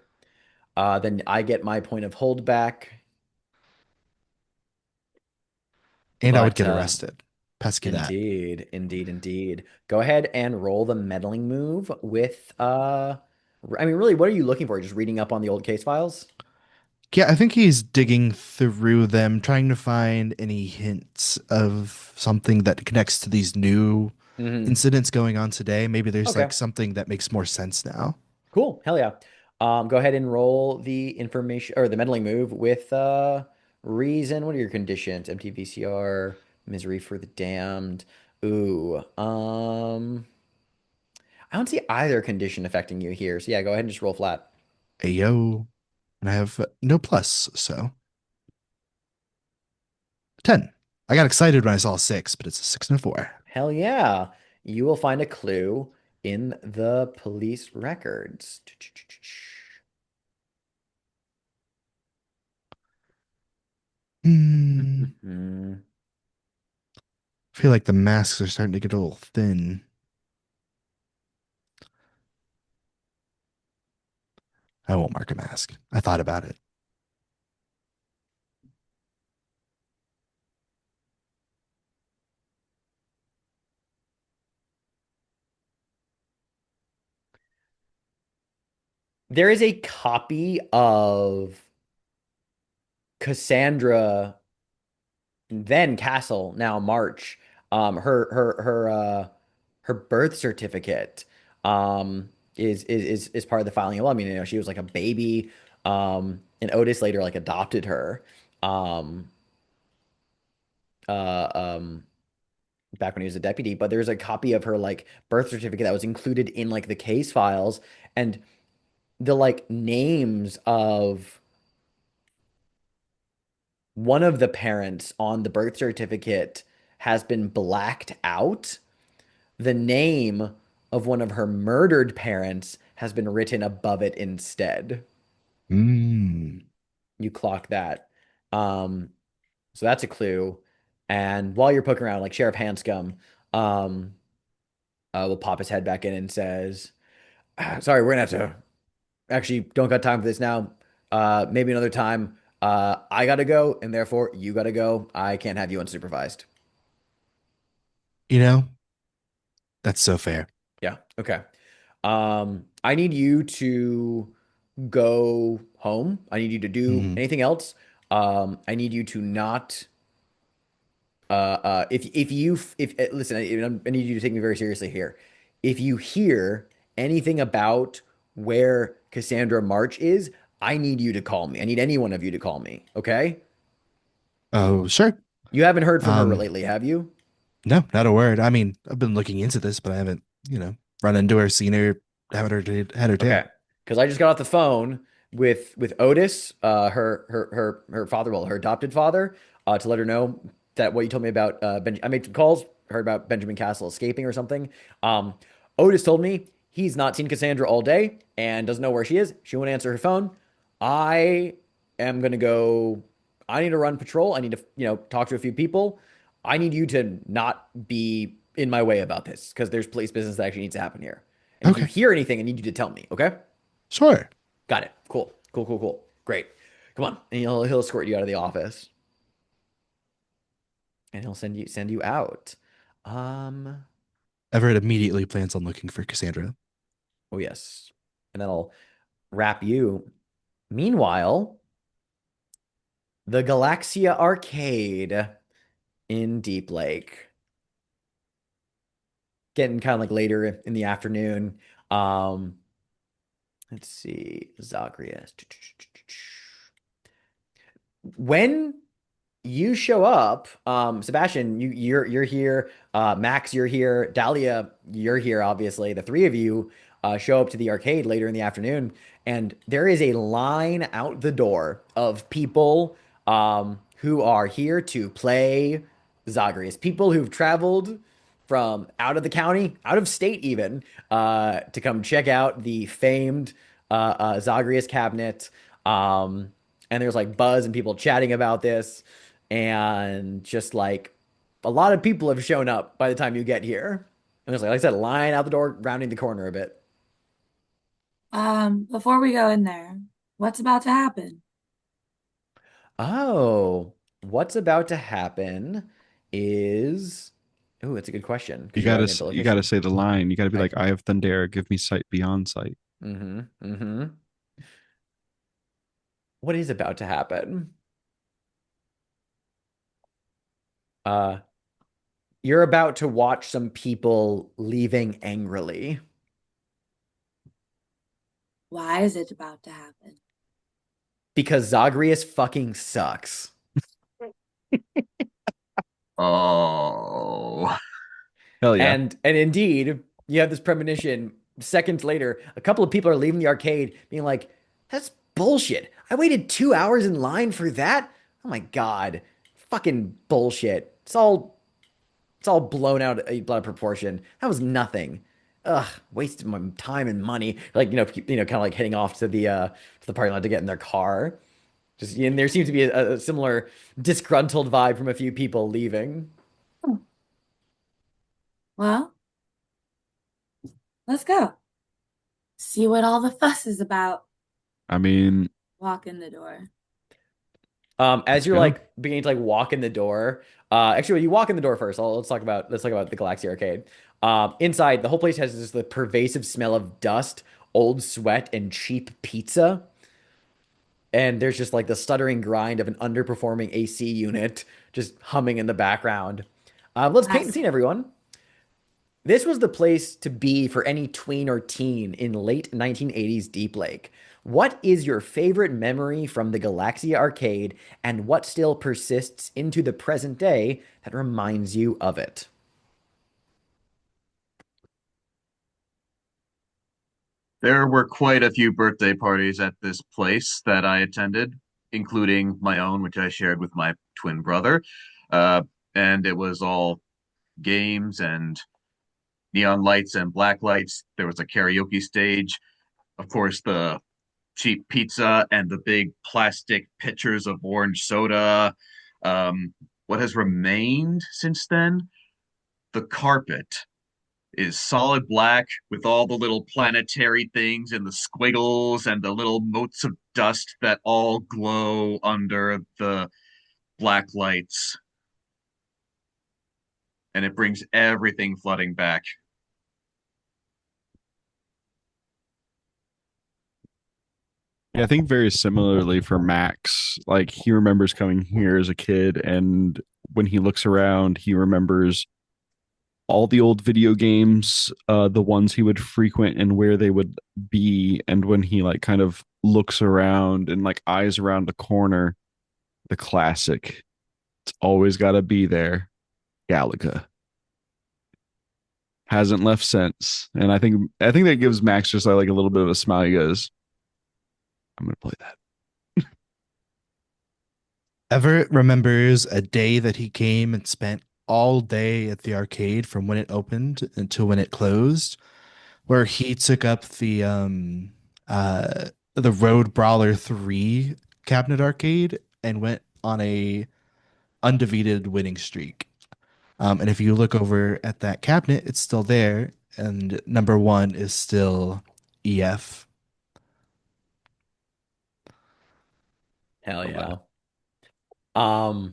Then I get my point of hold back, And I would but get arrested. Pesky that. indeed, indeed, indeed. Go ahead and roll the meddling move with I mean, really, what are you looking for? Just reading up on the old case files? Yeah, I think he's digging through them, trying to find any hints of something that connects to these new Hmm. incidents going on today. Maybe there's like Okay, something that makes more sense now. cool. Hell yeah. Go ahead and roll the information or the meddling move with reason. What are your conditions? MTVCR, misery for the damned. Ooh, I don't see either condition affecting you here. So yeah, go ahead and just roll flat. Ayo. And I have no plus, so 10. I got excited when I saw 6, but it's a 6 and a 4. Hell yeah. You will find a clue in the police records. Hmm. Mhm. I feel like the masks are starting to get a little thin. I won't mark a mask. I thought about it. There is a copy of Cassandra, then Castle, now March. Her birth certificate is part of the filing. Well, I mean, she was like a baby. And Otis later like adopted her. Um, uh, um, back when he was a deputy, but there's a copy of her like birth certificate that was included in like the case files, and the like names of one of the parents on the birth certificate has been blacked out. The name of one of her murdered parents has been written above it instead. Hmm. You clock that. Um, so that's a clue. And while you're poking around, like Sheriff Hanscom, um, will pop his head back in and says, Sorry, we're gonna have to actually don't got time for this now. Maybe another time. I gotta go, and therefore you gotta go. I can't have you unsupervised. You know, that's so fair. Yeah. Okay. I need you to go home. I need you to do Hmm. anything else. I need you to not if listen, I need you to take me very seriously here. If you hear anything about where Cassandra March is, I need you to call me. I need any one of you to call me. Okay? Oh, sure. You haven't heard from her Um, lately, have you? no, not a word. I mean, I've been looking into this, but I haven't, run into her, seen her, had her Okay. tail. Because I just got off the phone with Otis, her father, well, her adopted father, to let her know that what you told me about I made some calls, heard about Benjamin Castle escaping or something. Um, Otis told me he's not seen Cassandra all day and doesn't know where she is. She won't answer her phone. I am gonna go. I need to run patrol. I need to, talk to a few people. I need you to not be in my way about this because there's police business that actually needs to happen here. And if you Okay, hear anything, I need you to tell me. Okay? sure. Got it. Cool. Cool. Cool. Cool. Great. Come on, and he'll escort you out of the office, and he'll send you out. Um. Everett immediately plans on looking for Cassandra. Oh yes, and then I'll wrap you. Meanwhile, the Galaxia Arcade in Deep Lake, getting kind of like later in the afternoon. Um. Let's see, Zagreus. When you show up, Sebastian, you're here. Max, you're here. Dahlia, you're here. Obviously, the three of you show up to the arcade later in the afternoon, and there is a line out the door of people who are here to play Zagreus. People who've traveled from out of the county, out of state, even to come check out the famed Zagreus cabinet. And there's like buzz and people chatting about this and just like a lot of people have shown up by the time you get here. And there's like I said, a line out the door, rounding the corner a bit. Before we go in there, what's about to happen? Oh, what's about to happen is, oh, that's a good question You because you're gotta adding a ability you gotta mission. say the line. You gotta be I, like, "I have Thundera. Give me sight beyond sight." mm-hmm, mm-hmm. What is about to happen? Uh, you're about to watch some people leaving angrily Why is it about to happen? because Zagreus fucking sucks. Oh. Hell yeah! And indeed, you have this premonition. Seconds later, a couple of people are leaving the arcade being like, that's bullshit. I waited 2 hours in line for that. Oh my God. Fucking bullshit. It's all blown out of proportion. That was nothing. Ugh, wasted my time and money. Like, kind of like heading off to the parking lot to get in their car. Just and there seems to be a similar disgruntled vibe from a few people leaving. Well, let's go. See what all the fuss is about. I mean, Walk in the door. As let's you're go. like beginning to like walk in the door, actually, when you walk in the door first, let's talk about the Galaxy Arcade. Inside, the whole place has just the pervasive smell of dust, old sweat, and cheap pizza. And there's just like the stuttering grind of an underperforming AC unit just humming in the background. Let's paint the That's scene, everyone. This was the place to be for any tween or teen in late 1980s Deep Lake. What is your favorite memory from the Galaxia arcade, and what still persists into the present day that reminds you of it? There were quite a few birthday parties at this place that I attended, including my own, which I shared with my twin brother. Uh, and it was all games and neon lights and black lights. There was a karaoke stage. Of course, the cheap pizza and the big plastic pitchers of orange soda. What has remained since then? The carpet is solid black with all the little planetary things and the squiggles and the little motes of dust that all glow under the black lights. And it brings everything flooding back. Yeah, I think very similarly for Max. Like he remembers coming here as a kid and when he looks around, he remembers all the old video games, the ones he would frequent and where they would be. And when he like kind of looks around and like eyes around the corner, the classic, it's always got to be there. Galaga hasn't left since, and I think that gives Max just like a little bit of a smile. He goes, "I'm gonna play that." Everett remembers a day that he came and spent all day at the arcade from when it opened until when it closed, where he took up the Road Brawler 3 cabinet arcade and went on a undefeated winning streak. And if you look over at that cabinet, it's still there, and number one is still EF. Hell Oh, yeah. wow.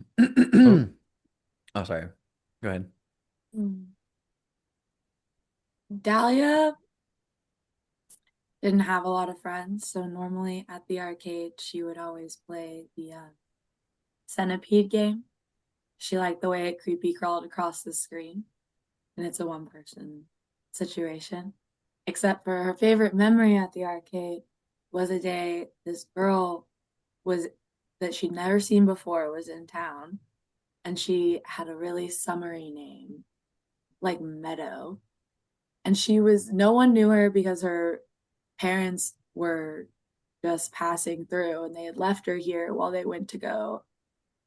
Oh, sorry. Go ahead. Dahlia didn't have a lot of friends, so normally at the arcade she would always play the Centipede game. She liked the way it creepy crawled across the screen, and it's a one-person situation. Except for her favorite memory at the arcade was a day this girl was that she'd never seen before was in town, and she had a really summery name, like Meadow. And no one knew her because her parents were just passing through and they had left her here while they went to go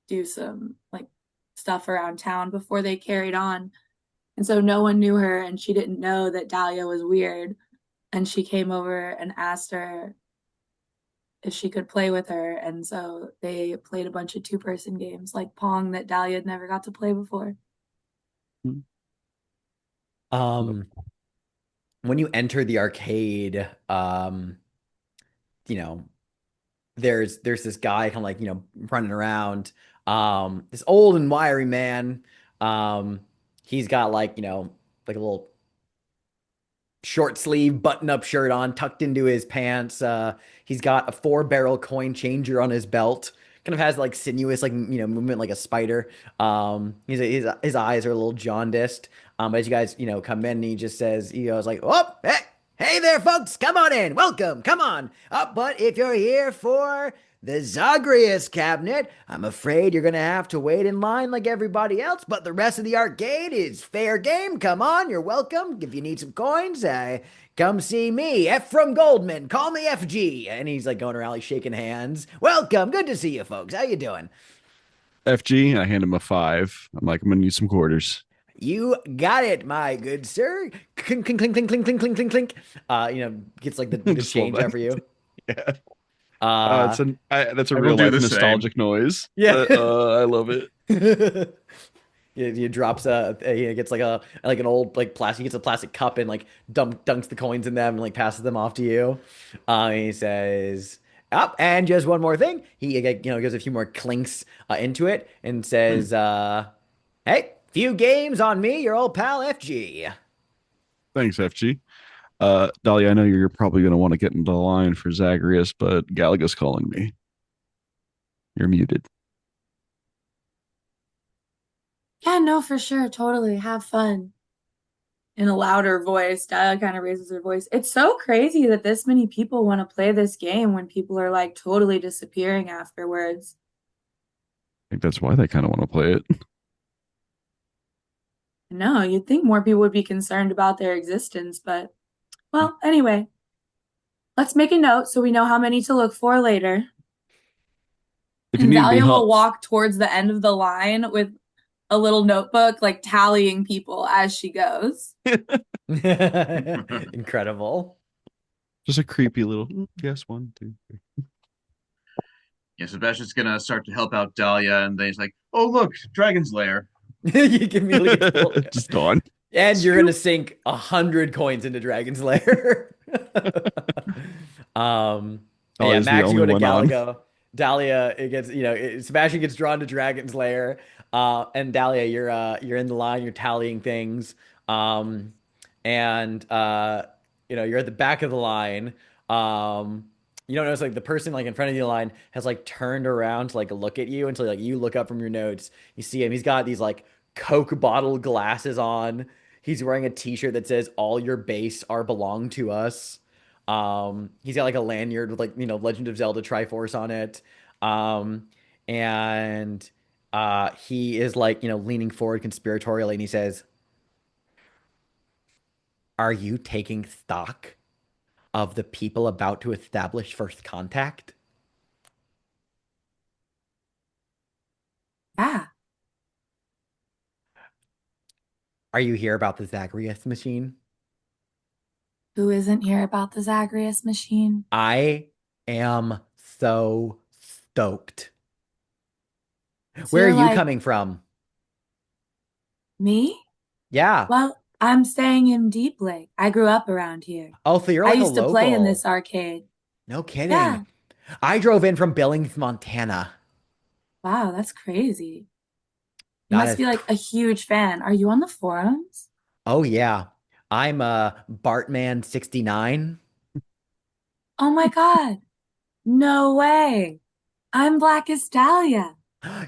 do some like stuff around town before they carried on. And so no one knew her and she didn't know that Dahlia was weird. And she came over and asked her if she could play with her. And so they played a bunch of two-person games like Pong that Dahlia had never got to play before. When you enter the arcade, you know, there's this guy kind of like, running around. This old and wiry man. He's got like, like a little short sleeve button up shirt on tucked into his pants. He's got a 4-barrel coin changer on his belt. Kind of has like sinuous like movement like a spider. His eyes are a little jaundiced. But as you guys come in, and he just says he goes like, "Oh, hey there, folks, come on in, welcome, come on up. But if you're here for the Zagreus cabinet, I'm afraid you're gonna have to wait in line like everybody else, but the rest of the arcade is fair game. Come on, you're welcome. If you need some coins, come see me, F from Goldman. Call me FG." And he's like going around like shaking hands. "Welcome, good to see you folks. How you doing?" FG, I hand him a 5. I'm like, I'm gonna need some quarters. "You got it, my good sir." Clink, clink, clink, clink, clink, clink, clink, clink, clink. Gets like the Just love change that. out for you. Yeah. Uh, That's a I will real do life the same. nostalgic noise. Yeah. I love it. He drops he gets like an old like plastic. He gets a plastic cup and like dunks the coins in them and like passes them off to you. He says, "Up and just one more thing." He gives a few more clinks into it and says, "Hey, few games on me, your old pal FG." Thanks, FG. Dahlia, I know you're probably gonna want to get into the line for Zagreus, but Galaga's calling me. You're muted. Yeah, no, for sure. Totally. Have fun. In a louder voice, Dahlia kind of raises her voice. It's so crazy that this many people want to play this game when people are like totally disappearing afterwards. I think that's why they kind of want to play it. No, you'd think more people would be concerned about their existence, but well, anyway, let's make a note so we know how many to look for later. If you And need any Dahlia will help, walk towards the end of the line with a little notebook, like tallying people as she goes. Incredible. just a creepy little yes, 1, 2, 3. Yeah, Sebastian's gonna start to help out Dahlia, and then he's like, "Oh, look, Dragon's Lair." You can immediately get pulled. Just gone. And you're gonna sink 100 coins into Dragon's Lair. Yeah, Dahlia's the Max, you only go to one on. Galaga. Dahlia, it gets Sebastian gets drawn to Dragon's Lair. And Dahlia, you're in the line, you're tallying things. And you're at the back of the line. You don't notice like the person like in front of you line has like turned around to like look at you until like you look up from your notes. You see him. He's got these like Coke bottle glasses on. He's wearing a t-shirt that says all your base are belong to us. He's got like a lanyard with like, Legend of Zelda Triforce on it. Um, and he is like, leaning forward conspiratorially and he says, "Are you taking stock of the people about to establish first contact?" Yeah. Are you here about the Zagreus machine? Who isn't here about the Zagreus machine? I am so stoked. So Where are you're you like, coming from? me? Yeah. Well, I'm staying in Deep Lake. I grew up around here. Oh, so you're I like a used to play in this local. arcade. No kidding. Yeah. I drove in from Billings, Montana. Wow, that's crazy. You That must is, be like a huge fan. Are you on the forums? oh yeah. I'm Bartman69. Oh my God. No way. I'm Blackest Dahlia.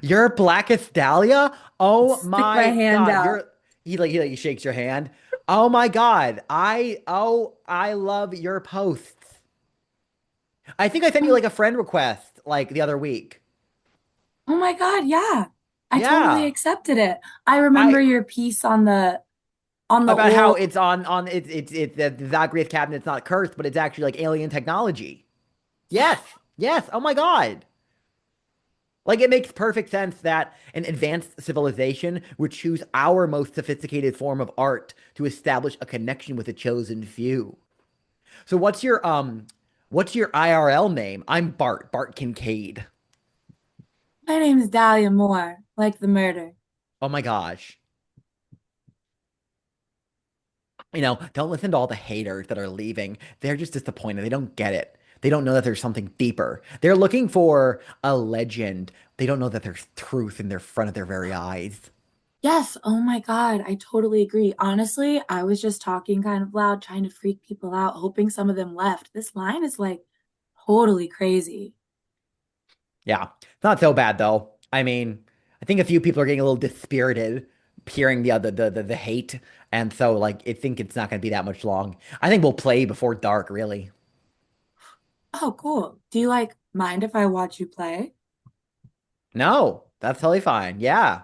You're Blackest Dahlia? Oh Stick my my hand God. out. He shakes your hand. Oh my God. I love your posts. I think I sent you Oh, like a friend request like the other week. oh my God, yeah. I totally Yeah. accepted it. I remember I your piece on the About how old. it's on it's the Zagreus cabinet's not cursed, but it's actually like alien technology. Yes. Yes. Oh my God. Like it makes perfect sense that an advanced civilization would choose our most sophisticated form of art to establish a connection with a chosen few. So what's your IRL name? I'm Bart Kincaid. My name's Dahlia Moore, like the murder. Oh my gosh. Don't listen to all the haters that are leaving. They're just disappointed. They don't get it. They don't know that there's something deeper. They're looking for a legend. They don't know that there's truth in their front of their very eyes. Yes, oh my God, I totally agree. Honestly, I was just talking kind of loud, trying to freak people out, hoping some of them left. This line is like totally crazy. Yeah, it's not so bad though. I mean, I think a few people are getting a little dispirited hearing the hate, and so like I think it's not going to be that much long. I think we'll play before dark, really. Oh, cool. Do you like mind if I watch you play? No, that's totally fine. Yeah.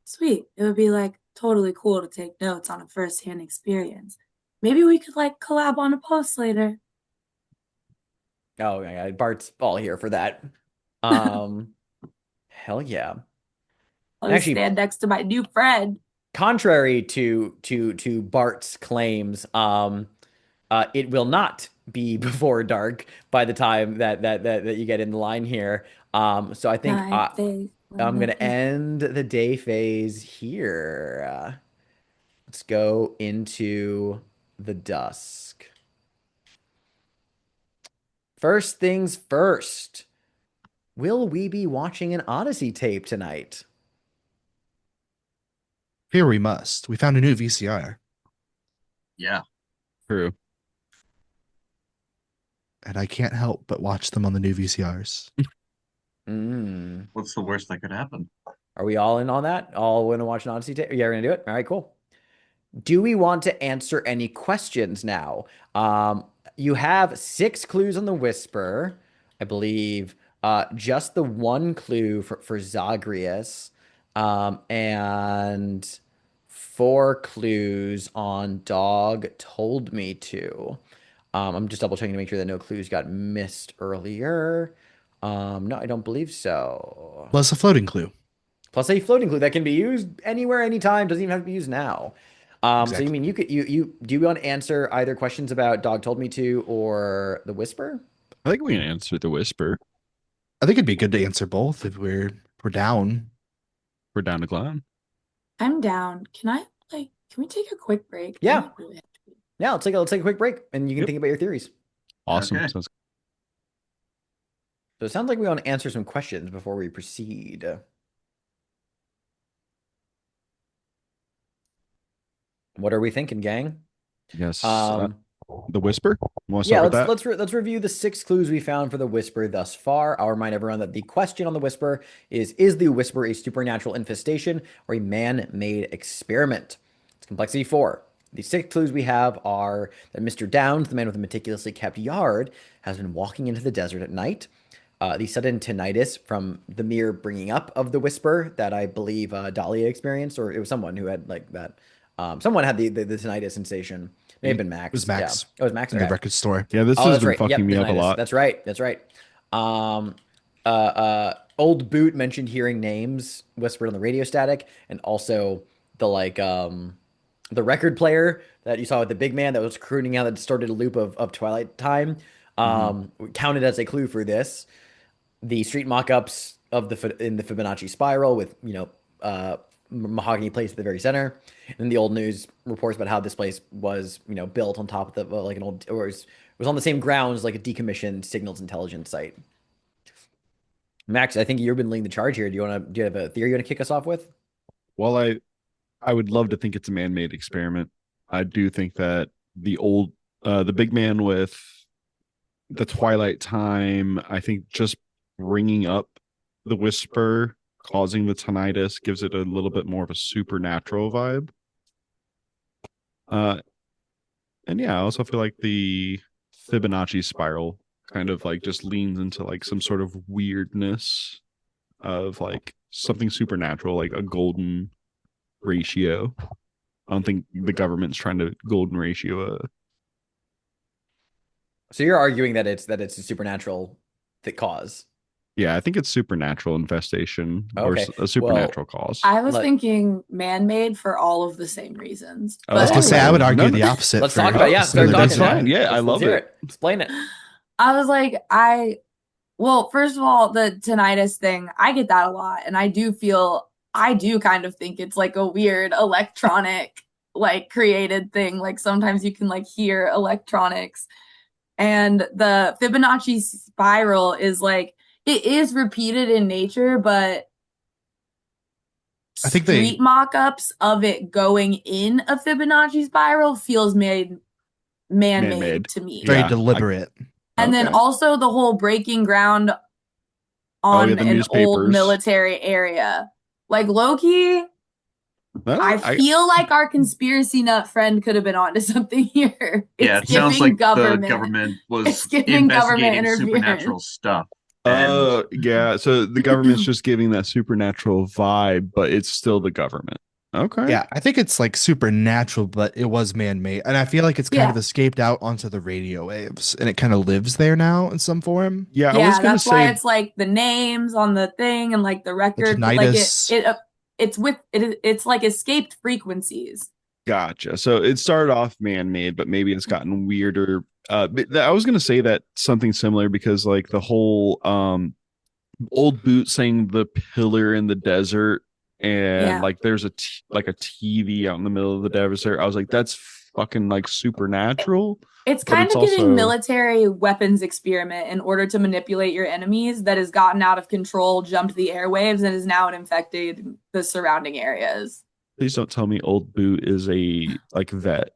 Sweet. It would be like totally cool to take notes on a first-hand experience. Maybe we could like collab on a post later. Oh yeah, Bart's all here for that. Um, hell yeah. I'll just Actually, stand next to my new friend. contrary to Bart's claims, it will not be before dark by the time that you get in the line here. So I think Night face I'm when the gonna day. end the day phase here. Let's go into the dusk. First things first. Will we be watching an Odyssey tape tonight? Here we must. We found a new VCR, Yeah. True. and I can't help but watch them on the new VCRs. Mm. What's the worst that could happen? Are we all in on that? All gonna watch an Odyssey tape? Yeah, we're gonna do it. All right, cool. Do we want to answer any questions now? You have 6 clues on the Whisper, I believe. Just the one clue for Zagreus, and 4 clues on Dog Told Me To. I'm just double checking to make sure that no clues got missed earlier. No, I don't believe so. Plus a floating clue. Plus a floating clue that can be used anywhere, anytime, doesn't even have to be used now. So you Exactly. mean you do you want to answer either questions about Dog Told Me To or The Whisper? I think we can answer the whisper. I think it'd be good to answer both if we're down. We're down to clown. I'm down. Can we take a quick break? I Yeah. like really have to pee. Yeah, let's take a quick break and you can Yep. think about your theories. Awesome. Okay. Sounds So it sounds like we want to answer some questions before we proceed. What are we thinking, gang? yes. Um, The Whisper? Want to Yeah, start with that? let's review the 6 clues we found for the Whisper thus far. I'll remind everyone that the question on the Whisper is the Whisper a supernatural infestation or a man-made experiment? It's complexity 4. The 6 clues we have are that Mr. Downs, the man with a meticulously kept yard, has been walking into the desert at night. The sudden tinnitus from the mere bringing up of the Whisper that I believe Dahlia experienced, or it was someone who had like that. Someone had the tinnitus sensation. May have been It was Max. Yeah. Max Oh, it was Max. in the Okay. record store. Yeah, this Oh, has that's been right. fucking Yep, me the up a tinnitus. lot. That's right. That's right. Old Boot mentioned hearing names whispered on the radio static, and also the the record player that you saw with the big man that was crooning out that started a loop of Twilight Time. Counted as a clue for this. The street mock-ups of in the Fibonacci spiral with mahogany place at the very center, and then the old news reports about how this place was built on top of the like an old or it was on the same grounds like a decommissioned signals intelligence site. Max, I think you've been leading the charge here. Do you have a theory you want to kick us off with? Well, I would love to think it's a man-made experiment. I do think that the big man with the Twilight Time, I think just bringing up the Whisper, causing the tinnitus, gives it a little bit more of a supernatural vibe. And yeah, I also feel like the Fibonacci spiral kind of like just leans into like some sort of weirdness of like something supernatural, like a golden ratio. I don't think the government's trying to golden ratio So you're arguing that it's a supernatural cause. yeah, I think it's supernatural infestation or Okay. a supernatural cause. I was Let- thinking man-made for all of the same reasons. I I was But gonna say I would no, argue no. the opposite. Let's for talk about some start of the talking. That's reasons. fine. Yeah, I love hear it. Explain it. I was like, well, first of all, the tinnitus thing, I get that a lot. And I do kind of think it's like a weird electronic, like created thing. Like sometimes you can like hear electronics. And the Fibonacci spiral is like, it is repeated in nature, but I think street mock-ups of it going in a Fibonacci spiral feels man-made Man-made. to me. Very Yeah, deliberate. And then Okay. also the whole breaking ground on yeah, the an old newspapers. military area. Like low-key, Well, I feel like our conspiracy nut friend could have been onto something here. Yeah, it It's sounds giving like the government was It's giving government investigating interference. supernatural stuff. And yeah. So the government's just giving that supernatural vibe, but it's still the government. Okay. Yeah, I think it's like supernatural, but it was man-made, and I feel like it's kind Yeah. of escaped out onto the radio waves, and it kind of lives there now in some form. Yeah, I Yeah, was gonna that's why say it's like the names on the thing and like the record, like tinnitus. it's like escaped frequencies. gotcha. So it started off man-made, but maybe it's gotten weirder. But I was gonna say that something similar because like the whole old boot saying the pillar in the desert and Yeah. like there's a TV out in the middle of the desert. I was like, that's fucking like supernatural. It's But kind it's of giving also- military weapons experiment in order to manipulate your enemies that has gotten out of control, jumped the airwaves, and is now infected the surrounding areas. Please don't tell me old boot is a like vet.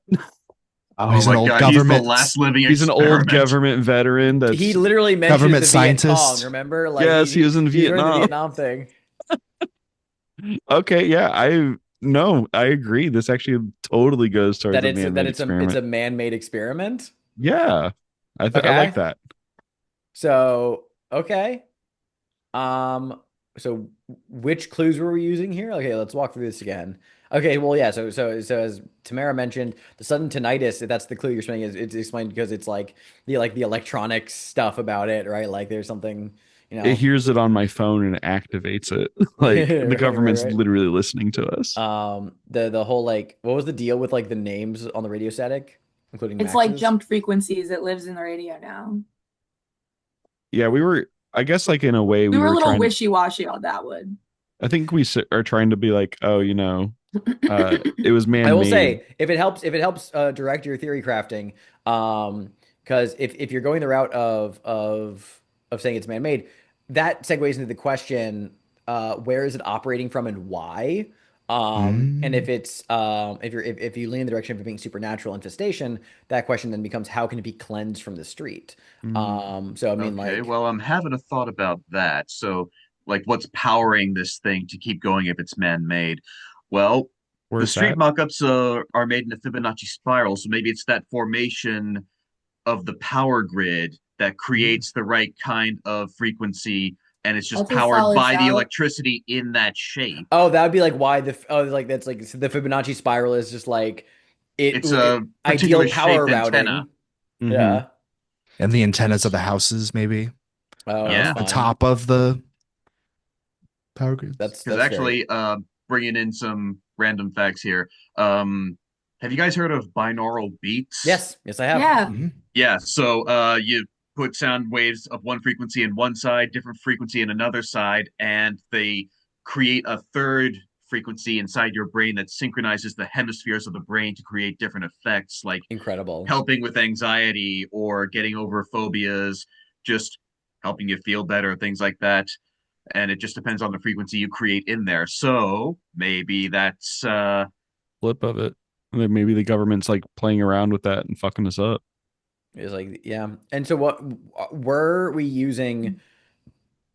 Oh, he's an old he's government. the last living He's an old experiment. government veteran. That's He literally mentioned Government the scientist. Viet Cong, remember? Like Yes, he was in he was doing the Vietnam. Vietnam thing. Okay, yeah, I agree. This actually totally goes towards That a it's man-made experiment. it's a man-made experiment. Yeah, I Okay. like that. So okay. So which clues were we using here? Okay, let's walk through this again. Okay, well, yeah. So as Tamara mentioned, the sudden tinnitus. That's the clue you're saying is it's explained because it's like the electronic stuff about it, right? Like there's something, It hears it on my phone and it activates it. Like the Right, government's right. literally listening to us. The whole like what was the deal with like the names on the radio static, including It's like Max's? jumped frequencies. It lives in the radio now. Yeah, we were. I guess like in a way We were a little trying. wishy-washy on that one. I think we are trying to be like, oh, it was man-made. I will say if it helps direct your theory crafting, because if you're going the route of saying it's man-made, that segues into the question, where is it operating from and why? And if Mm. it's if you lean in the direction of it being supernatural infestation, that question then becomes how can it be cleansed from the street? Mm. So I mean, Okay, like, well, I'm having a thought about that. So, like, what's powering this thing to keep going if it's man-made? Well, the Where's street that? mock-ups are made in a Fibonacci spiral, so maybe it's that formation of the power grid that Mm. creates the right kind of frequency, and it's just That's a powered solid by the shout. electricity in that shape. oh, that would be like why like that's like so the Fibonacci spiral is just like It's a ideal particular power shaped antenna. routing. Hmm. Yeah. And the antennas of the houses, maybe Oh, that's Yeah, on fine. top of the power grids. That's because that's very actually, bringing in some random facts here. Um, have you guys heard of binaural beats? yes, yes, I have. Yeah. Mhm. Yeah, so you put sound waves of one frequency in one side, different frequency in another side, and they create a third frequency inside your brain that synchronizes the hemispheres of the brain to create different effects, like Incredible. helping with anxiety or getting over phobias, just helping you feel better, things like that. And it just depends on the frequency you create in there. So maybe that's Flip of it. And then maybe the government's like playing around with that and fucking us up. It's like, yeah. And so what were we using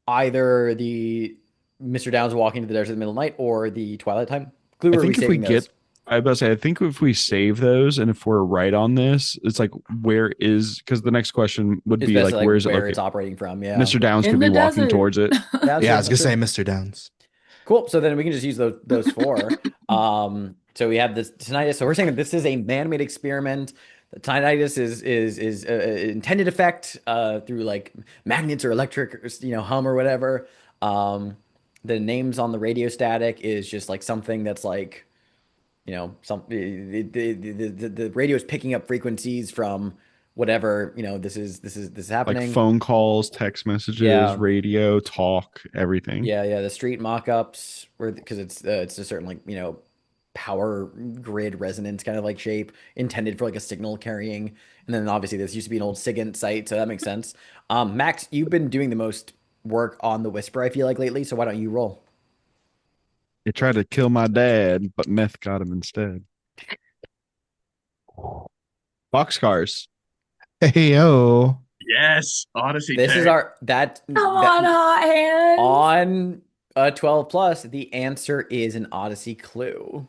either the Mr. Downs walking to the desert in the middle of the night or the Twilight time clue, I or are we think if we saving those? get, I about to say, I think if we save those and if we're right on this, it's like, where is, because the next question would Is be best like, like where is it where it's located? operating from. Yeah. Mr. Downs In could be the walking desert. towards it. Yeah, that's Yeah, I true. was gonna That's say true. Mr. Downs. Cool. So then we can just use those four. So we have this tinnitus. So we're saying that this is a man-made experiment. The tinnitus is intended effect through like magnets or electric, or, hum or whatever. The names on the radio static is just like something that's like, some the radio is picking up frequencies from whatever, this is Like happening. phone calls, text messages, Yeah. radio, talk, everything. Yeah, the street mock-ups where because it's a certain like, power grid resonance kind of like shape intended for like a signal carrying. And then obviously this used to be an old SIGINT site, so that makes sense. Max, you've been doing the most work on the Whisper, I feel like lately, so why don't you roll? They tried to kill my dad, but meth got him instead. Boxcars. Hey yo. yes, Odyssey This is tech. our that Come that on, hot hands. on 12 plus, the answer is an Odyssey clue.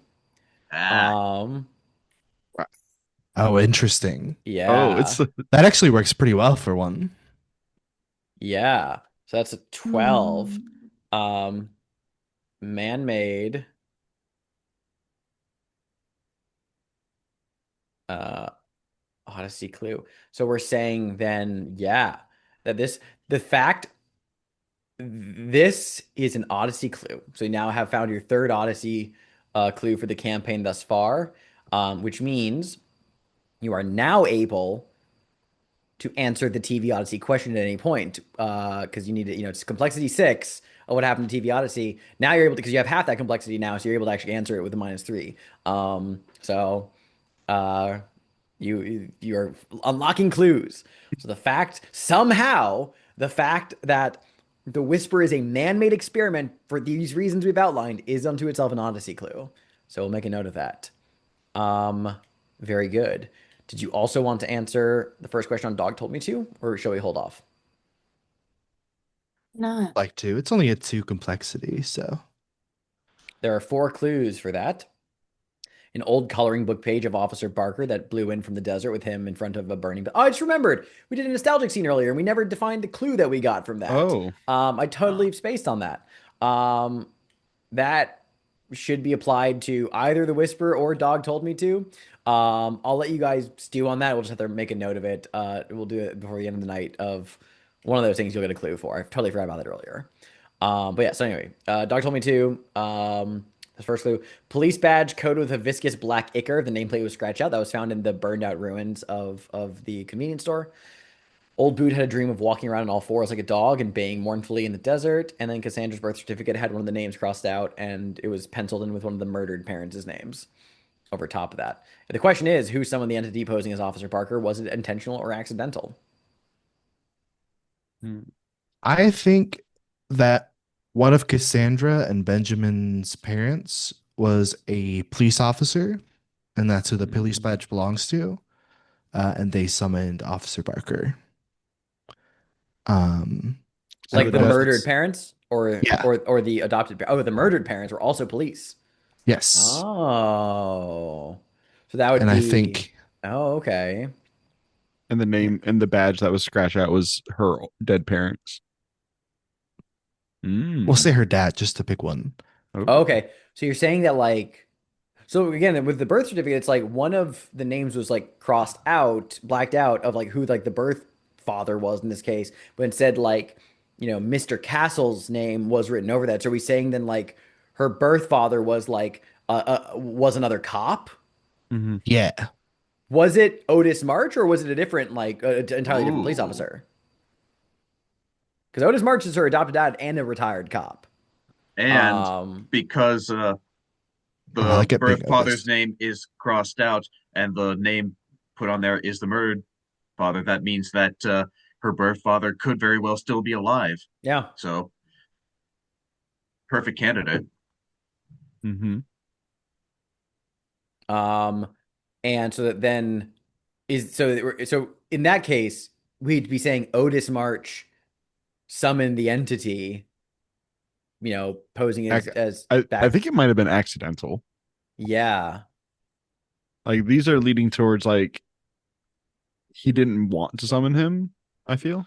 Ah, Um, Oh, interesting. Oh, yeah. it's That actually works pretty well for one. Yeah. So that's a 12. Um, man-made uh Odyssey clue. So we're saying then, yeah, that the fact this is an Odyssey clue. So you now have found your third Odyssey clue for the campaign thus far, which means you are now able to answer the TV Odyssey question at any point, because you need to, it's complexity 6 of what happened to TV Odyssey. Now you're able to, because you have half that complexity now, so you're able to actually answer it with a -3. So uh, you're unlocking clues. So the fact that the Whisper is a man-made experiment for these reasons we've outlined is unto itself an Odyssey clue. So we'll make a note of that. Very good. Did you also want to answer the first question on Dog Told Me To, or shall we hold off? No. Like two. It's only a 2 complexity, so There are 4 clues for that. An old coloring book page of Officer Barker that blew in from the desert with him in front of a burning. Oh, I just remembered. We did a nostalgic scene earlier, and we never defined the clue that we got from that. oh, I totally spaced on that. That should be applied to either the Whisper or Dog Told Me To. I'll let you guys stew on that. We'll just have to make a note of it. We'll do it before the end of the night of one of those things you'll get a clue for. I totally forgot about that earlier. But yeah, so anyway, Dog Told Me To. The first clue: police badge coated with a viscous black ichor. The nameplate was scratched out. That was found in the burned out ruins of the convenience store. Old Boot had a dream of walking around on all fours like a dog and baying mournfully in the desert. And then Cassandra's birth certificate had one of the names crossed out, and it was penciled in with one of the murdered parents' names over top of that. And the question is, who summoned the entity posing as Officer Parker? Was it intentional or accidental? I think that one of Cassandra and Benjamin's parents was a police officer, and that's who the police badge belongs to. And they summoned Officer Barker. Um, I Like don't the know if murdered it's parents or yeah, the adopted oh, the murdered parents were also police. yes, Oh. So that would and I be think oh, okay. And the yeah, name and the badge that was scratched out was her dead parents. we'll say Mm. her dad just to pick one. Oh. Okay. So you're saying that like so again with the birth certificate, it's like one of the names was like crossed out, blacked out of like who like the birth father was in this case, but instead like, Mr. Castle's name was written over that. So are we saying then like her birth father was like was another cop? Mhm. Yeah, Was it Otis March or was it a different like entirely different police Ooh. officer? Because Otis March is her adopted dad and a retired cop. And Um, because oh, I the like it birth being father's Otis. name is crossed out and the name put on there is the murdered father, that means that her birth father could very well still be alive. yeah. So, perfect candidate. Mhm. Um, and so that then so in that case, we'd be saying Otis March summoned the entity, posing as Ac- as I back. think it might have been accidental. Yeah. Like these are leading towards like he didn't want to summon him, I feel.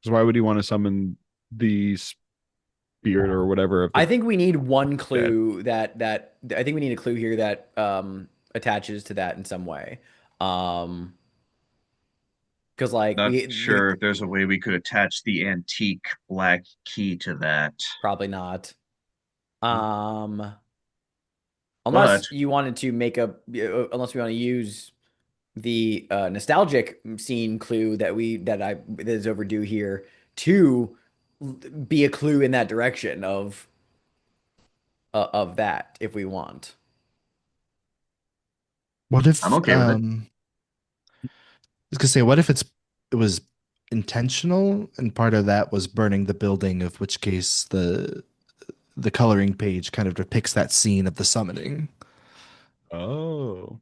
Because why would he want to summon the spirit or whatever of I the think we need one dead? clue that I think we need a clue here that attaches to that in some way. Um, because like Not we sure the if there's a way we could attach the antique black key to that, probably not. Mm. Um, but unless you wanted to make unless we want to use the nostalgic scene clue that is overdue here to be a clue in that direction of that if we want. What I'm if okay with it. I was gonna say, what if it was intentional and part of that was burning the building, of which case the coloring page kind of depicts that scene of the summoning. Oh.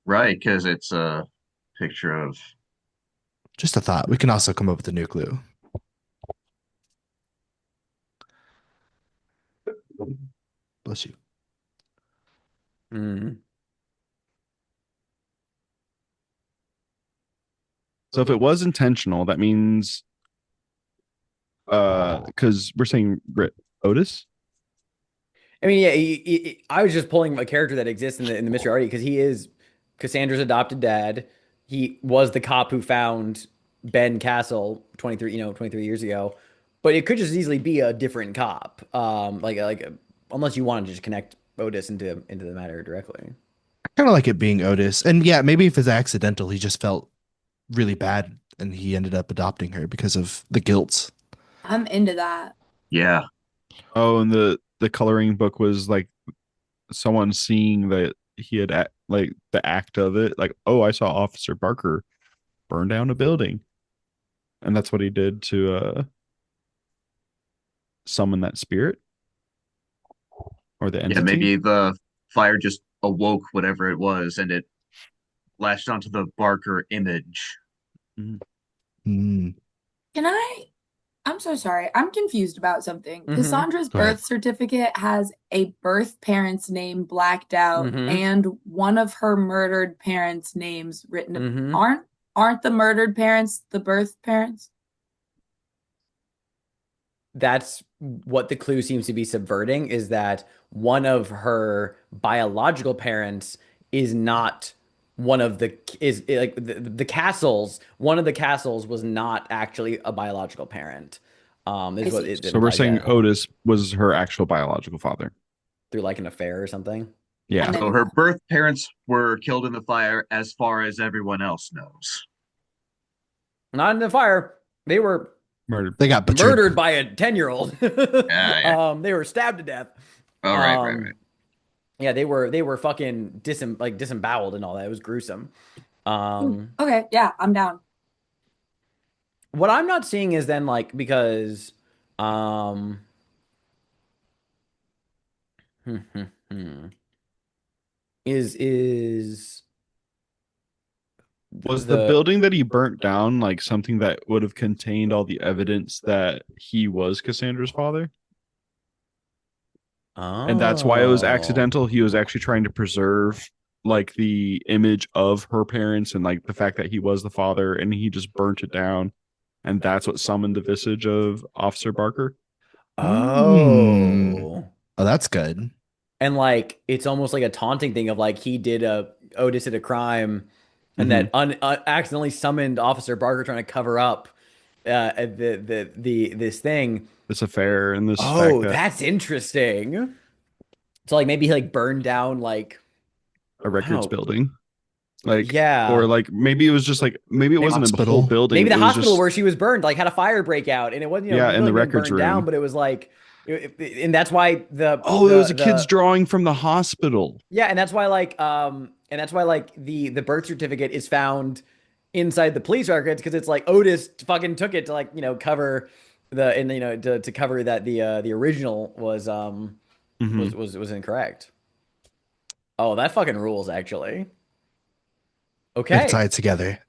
Right, because it's a picture of. Just a thought. We can also come up with a new clue. Bless you. Mm. So if it was intentional, that means because we're saying Otis. I mean, yeah, I was just pulling a character that exists in the mystery already because he is Cassandra's adopted dad. He was the cop who found Ben Castle 23 years ago. But it could just easily be a different cop. Unless you want to just connect Otis into the matter directly. I kind of like it being Otis. And yeah, maybe if it's accidental, he just felt really bad and he ended up adopting her because of the guilt. I'm into that. Yeah, Oh, and the coloring book was like someone seeing that he had like the act of it, like, oh, I saw Officer Barker burn down a building, and that's what he did to summon that spirit or the yeah, entity. maybe the fire just awoke whatever it was and it latched onto the Barker image. Mhm. Hmm. Can I? I'm so sorry. I'm confused about something. Mm-hmm. Cassandra's Go ahead. birth certificate has a birth parent's name blacked out Mm-hmm. and one of her murdered parents' names written. Mm-hmm. Aren't the murdered parents the birth parents? That's what the clue seems to be subverting is that one of her biological parents is not one of the is like the castles one of the castles was not actually a biological parent I is what see. it So we're implies, saying yeah, Otis was her actual biological father. through like an affair or something. Yeah. I'm So into her that. birth parents were killed in the fire as far as everyone else knows. Not in the fire. They were Murdered. They got butchered. murdered by a 10-year-old. Yeah, yeah. They were stabbed to death. All right, right, right. um yeah, they were fucking disemboweled and all that. It was gruesome. Ooh, um okay, yeah, I'm down. What I'm not seeing is then like because um Is Was the the building that he burnt down like something that would have contained all the evidence that he was Cassandra's father? And that's why it was oh accidental. He was actually trying to preserve like the image of her parents and like the fact that he was the father, and he just burnt it down. And that's what summoned the visage of Officer Barker. Hmm. oh Oh, that's good. and like it's almost like a taunting thing of like he did a Otis did a crime and Hmm. that accidentally summoned Officer Barker trying to cover up the this thing. This affair and this fact Oh, that that's interesting. So like maybe he like burned down like a I don't records know. building, like, or Yeah. like maybe it was just like maybe it wasn't a whole Hospital. building. Maybe It the was hospital just, where she was burned like had a fire break out and it wasn't, yeah, in really the being records burned down, room. but it was like and that's why Oh, it was a kid's drawing from the hospital. yeah, and that's why like the birth certificate is found inside the police records because it's like Otis fucking took it to like, cover the and to cover that the original was Hmm. was incorrect. Oh, that fucking rules actually. We have to Okay. tie it together.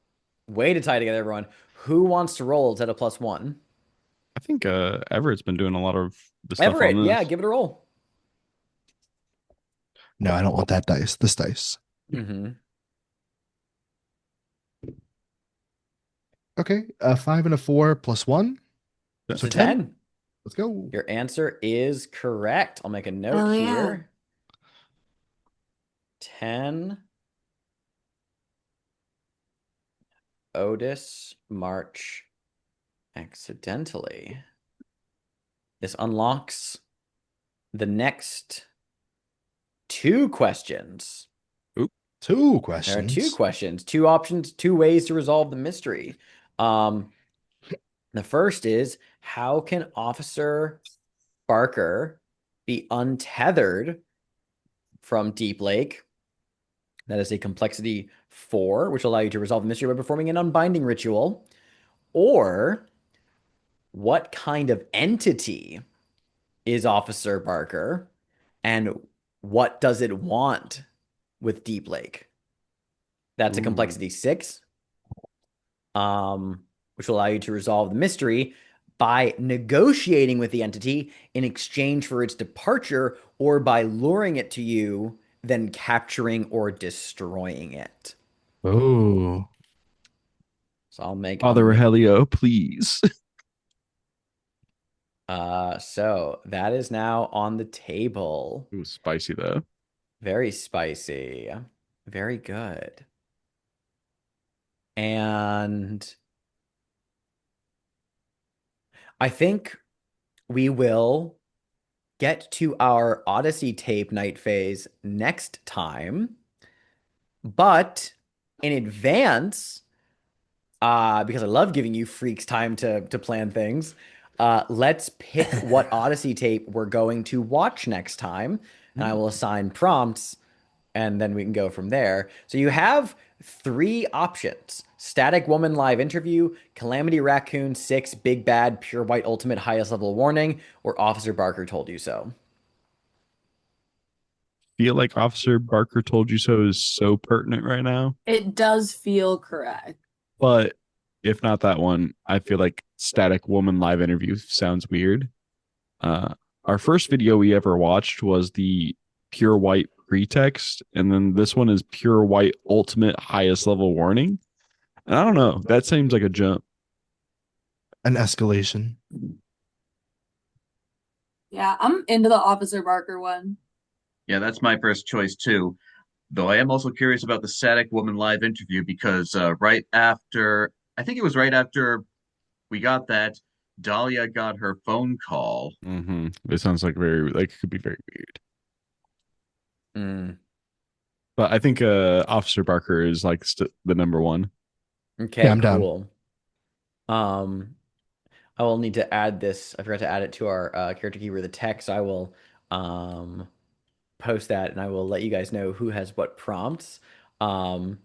Way to tie together everyone. Who wants to roll to a +1? I think Everett's been doing a lot of the stuff on Everett, yeah, this. give it a roll. No, I don't want that dice. This dice. Mm-hmm. Okay. A 5 and a 4 plus 1. It's So a 10. 10. Let's go. Your answer is correct. I'll make a note Oh yeah. here. 10 Otis March accidentally. This unlocks the next two questions. Oop. Two There are questions. two questions, two options, two ways to resolve the mystery. Um, the first is how can Officer Barker be untethered from Deep Lake? That is a complexity 4, which will allow you to resolve the mystery by performing an unbinding ritual. Or what kind of entity is Officer Barker, and what does it want with Deep Lake? That's a Ooh. complexity 6, which will allow you to resolve the mystery by negotiating with the entity in exchange for its departure or by luring it to you, then capturing or destroying it. Oh. So I'll make Father Rogelio, please. so that is now on the table. Ooh, spicy though. Very spicy. Very good. And I think we will get to our Odyssey tape night phase next time. But in advance, because I love giving you freaks time to plan things, let's pick what Odyssey tape we're going to watch next time, and I will assign prompts, and then we can go from there. So you have three options: Static Woman live interview, Calamity Raccoon 6, Big Bad, Pure White Ultimate highest level warning, or Officer Barker told you so. Feel like Officer Barker told you so is so pertinent right now. It does feel correct. But if not that one, I feel like Static Woman live interview sounds weird. Uh, our first video we ever watched was the Pure White pretext, and then this one is Pure White Ultimate highest level warning. And I don't know. That seems like a jump. An escalation. Yeah, I'm into the Officer Barker one. Yeah, that's my first choice too. Though I am also curious about the Static Woman live interview because right after, I think it was right after we got that, Dahlia got her phone call. Mm-hmm. It sounds like very like it could be very weird. Mm, But I think Officer Barker is like the number one. okay, Yeah, I'm down. cool. Um, I will need to add this. I forgot to add it to our character keeper, the text. I will um, post that and I will let you guys know who has what prompts. Um,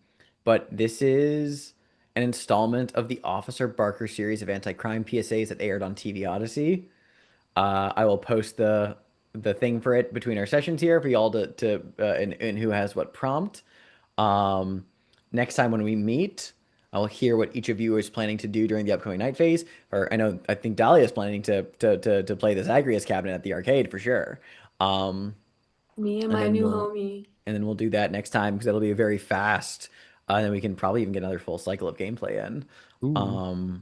but this is an installment of the Officer Barker series of anti-crime PSAs that aired on TV Odyssey. I will post the thing for it between our sessions here for y'all and who has what prompt. Um, Next time when we meet, I'll hear what each of you is planning to do during the upcoming night phase. Or I think Dahlia is planning to play the Zagreus cabinet at the arcade for sure. Um, Me and and my then new we'll homie. and then we'll do that next time because it'll be very fast. And then we can probably even get another full cycle of gameplay in. Ooh.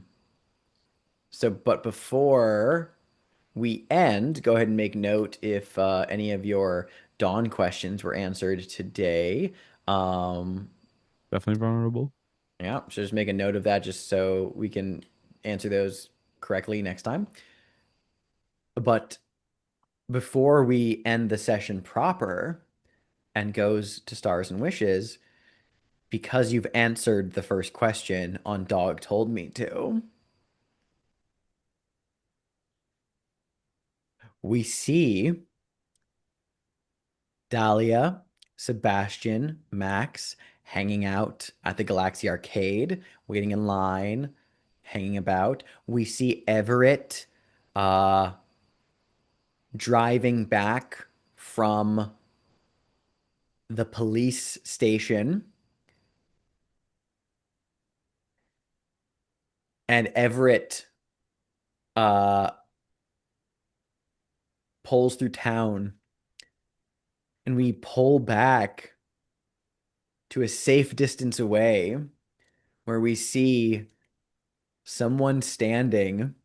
But before we end, go ahead and make note if any of your Dawn questions were answered today. Um, Definitely vulnerable. yeah, so just make a note of that just so we can answer those correctly next time. But before we end the session proper and goes to Stars and Wishes, because you've answered the first question on Dog Told Me To, we see Dahlia, Sebastian, Max hanging out at the Galaxy Arcade, waiting in line, hanging about. We see Everett uh, driving back from the police station. And Everett uh, pulls through town, and we pull back to a safe distance away where we see someone standing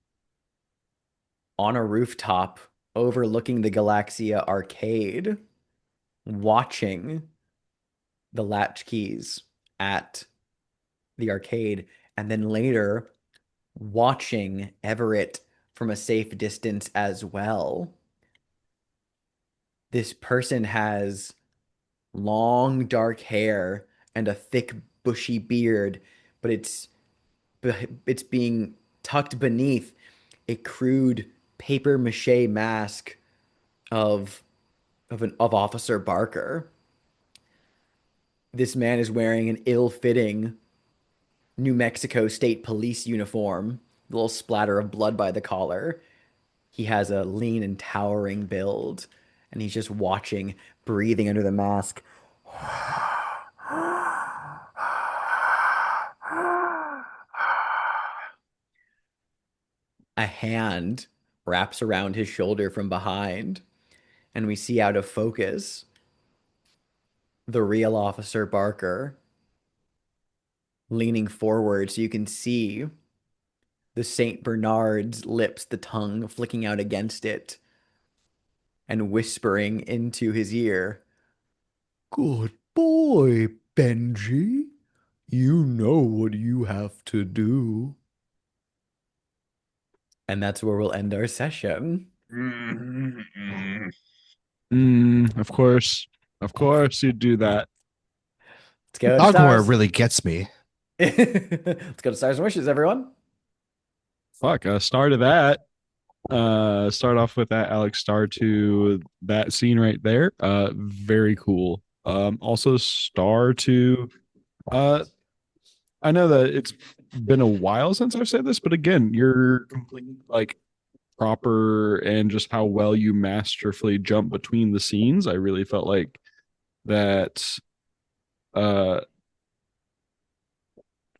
on a rooftop overlooking the Galaxia arcade, watching the latchkeys at the arcade, and then later watching Everett from a safe distance as well. This person has long dark hair and a thick bushy beard, but it's being tucked beneath a crude paper mache mask of of Officer Barker. This man is wearing an ill-fitting New Mexico State Police uniform, a little splatter of blood by the collar. He has a lean and towering build, and he's just watching, breathing under the mask. A hand wraps around his shoulder from behind, and we see out of focus the real Officer Barker leaning forward so you can see the St. Bernard's lips, the tongue flicking out against it, and whispering into his ear, "Good boy, Benji. You know what you have to do." And that's where we'll end our session. Of course. Of course you'd do that. Let's go to Dogmore stars. really gets me. Let's go to Stars and Wishes, everyone. Fuck, start of that. Start off with that Alex star to that scene right there. Very cool. Also star to I know that it's been a while since I've said this, but again, you're completely like proper and just how well you masterfully jump between the scenes. I really felt like that uh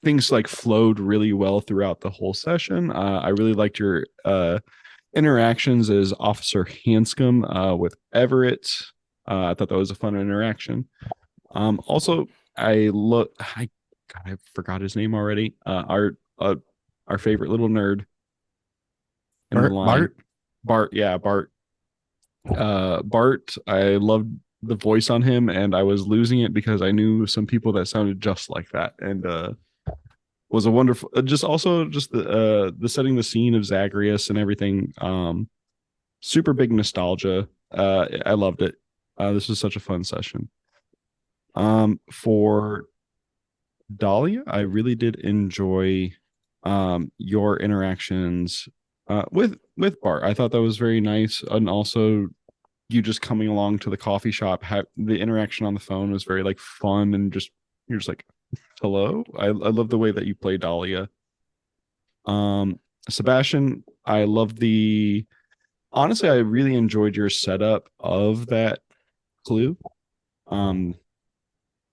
things like flowed really well throughout the whole session. I really liked your interactions as Officer Hanscom with Everett. I thought that was a fun interaction. Also, I forgot his name already. Our favorite little nerd in the line, Bart? Bart. Yeah, Bart. Bart. I loved the voice on him, and I was losing it because I knew some people that sounded just like that, and was a wonderful. Just also just the setting the scene of Zagreus and everything. Super big nostalgia. I loved it. This was such a fun session. For Dahlia, I really did enjoy your interactions with Bart. I thought that was very nice, and also you just coming along to the coffee shop. The interaction on the phone was very like fun, and just you're just like, hello. I love the way that you play Dahlia. Sebastian, I love the honestly, I really enjoyed your setup of that clue. Um,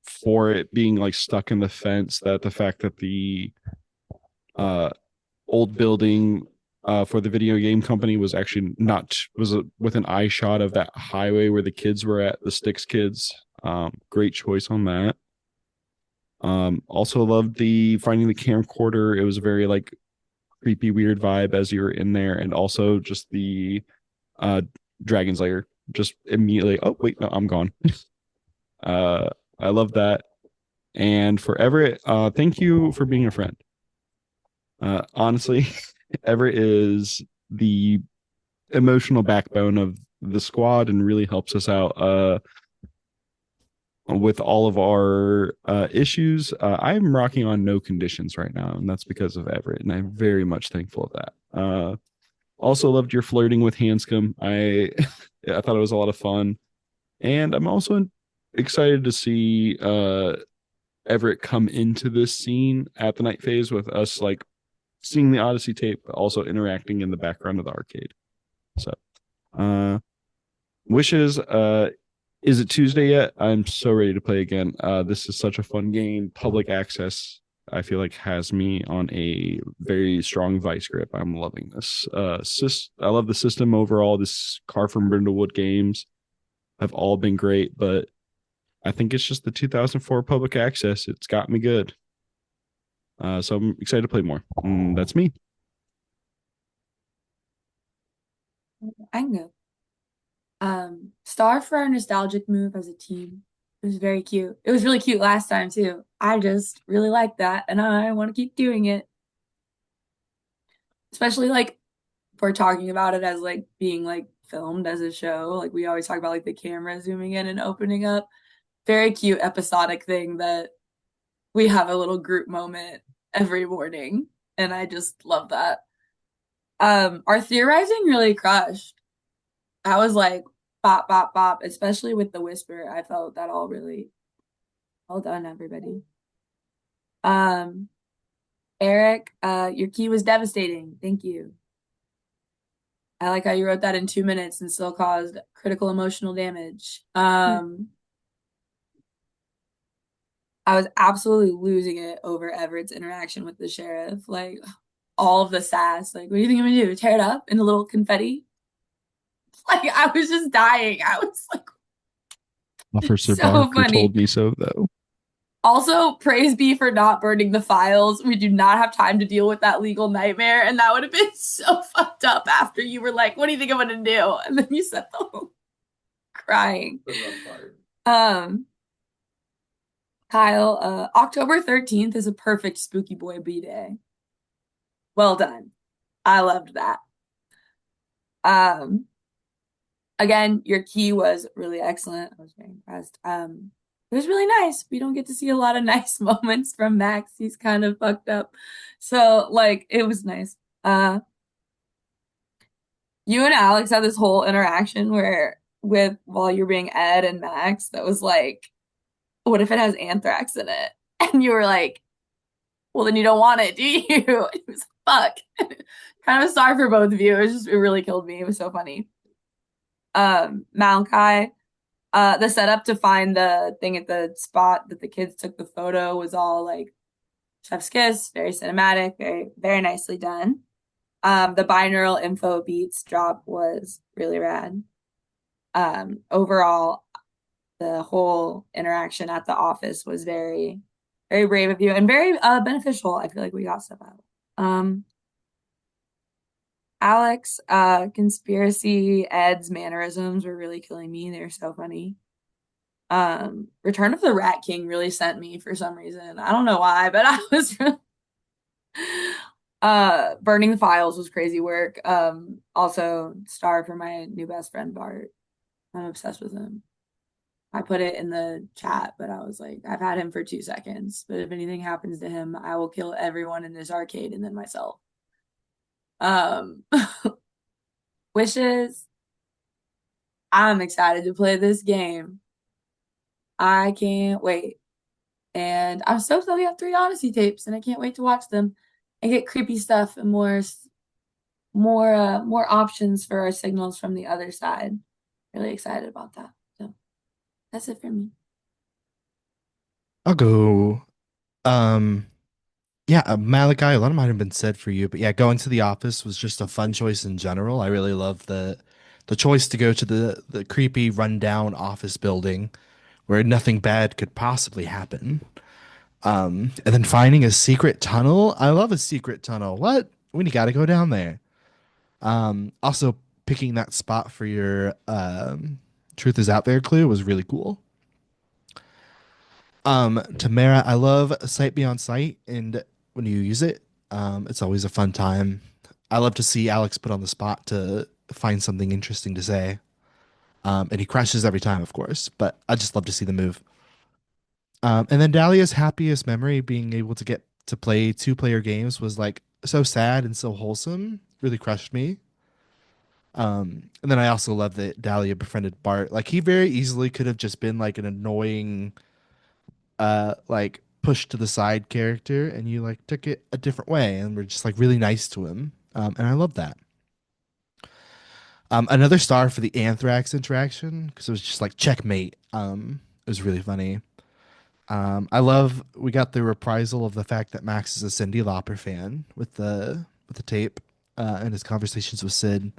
for it being like stuck in the fence, that the fact that the uh old building for the video game company was actually not was with an eye shot of that highway where the kids were at, the Sticks kids. Great choice on that. Also loved the finding the camcorder. It was a very like creepy, weird vibe as you were in there, and also just the uh Dragon's Lair. Just immediately, oh wait, no, I'm gone. uh, I love that. And for Everett, thank you for being a friend. Honestly, Everett is the emotional backbone of the squad and really helps us out with all of our issues. I'm rocking on no conditions right now, and that's because of Everett, and I'm very much thankful of that. Also loved your flirting with Hanscom. I thought it was a lot of fun, and I'm also excited to see Everett come into this scene at the night phase with us, like seeing the Odyssey tape, but also interacting in the background of the arcade. So, wishes. Is it Tuesday yet? I'm so ready to play again. This is such a fun game. Public access, I feel like, has me on a very strong vice grip. I'm loving this. I love the system overall. This Car from Brindlewood games have all been great, but I think it's just the 2004 public access. It's got me good. So I'm excited to play more. That's me. I can go. Star for our nostalgic move as a team. It was very cute. It was really cute last time too. I just really like that, and I want to keep doing it. Especially like if we're talking about it as like being like filmed as a show. Like we always talk about like the camera zooming in and opening up. Very cute episodic thing that we have a little group moment every morning, and I just love that. Our theorizing really crushed. I was like bop bop bop, especially with the whisper. I felt that all really well done, everybody. Um, Eric, your key was devastating. Thank you. I like how you wrote that in 2 minutes and still caused critical emotional damage. I was absolutely losing it over Everett's interaction with the sheriff. Like all of the sass. Like, what do you think I'm gonna do? Tear it up into little confetti? Like I was just dying. I was like, Officer so Barker funny. told me so, though. Also, praise be for not burning the files. We do not have time to deal with that legal nightmare, and that would have been so fucked up after you were like, "What do you think I'm gonna do?" And then you said the whole crying. Kyle, October 13th is a perfect Spooky Boy B-Day. Well done. I loved that. Again, your key was really excellent. I was very impressed. It was really nice. We don't get to see a lot of nice moments from Max. He's kind of fucked up. So, like, it was nice. You and Alex had this whole interaction while you're being Ed and Max, that was like, what if it has anthrax in it? And you were like, well, then you don't want it, do you? It was fuck. Kind of sorry for both of you. It really killed me. It was so funny. Malachi, the setup to find the thing at the spot that the kids took the photo was all like chef's kiss, very cinematic, very, very nicely done. The binaural info beats drop was really rad. Overall, the whole interaction at the office was very, very brave of you and very beneficial. I feel like we got stuff out. Alex, conspiracy, Ed's mannerisms were really killing me. They're so funny. Return of the Rat King really sent me for some reason. I don't know why, but I was burning the files was crazy work. Also star for my new best friend Bart. I'm obsessed with him. I put it in the chat, but I was like, I've had him for 2 seconds, but if anything happens to him, I will kill everyone in this arcade and then myself. Wishes. I'm excited to play this game. I can't wait. And I'm stoked that we have 3 Odyssey tapes, and I can't wait to watch them and get creepy stuff and more more options for our signals from the other side. Really excited about that. So that's it for me. I'll go. Um, yeah, Malachi, a lot might have been said for you, but yeah, going to the office was just a fun choice in general. I really love the choice to go to the creepy rundown office building where nothing bad could possibly happen. And then finding a secret tunnel. I love a secret tunnel. What? We got to go down there. Also picking that spot for your truth is out there clue was really cool. Tamara, I love Sight Beyond Sight, and when you use it, it's always a fun time. I love to see Alex put on the spot to find something interesting to say. And he crashes every time, of course, but I just love to see the move. And then Dahlia's happiest memory being able to get to play two-player games was like so sad and so wholesome. Really crushed me. And then I also love that Dahlia befriended Bart. Like he very easily could have just been like an annoying like pushed to the side character, and you like took it a different way and were just like really nice to him. And I love that. Another star for the Anthrax interaction because it was just like checkmate. It was really funny. I love we got the reprisal of the fact that Max is a Cyndi Lauper fan with the tape and his conversations with Sid.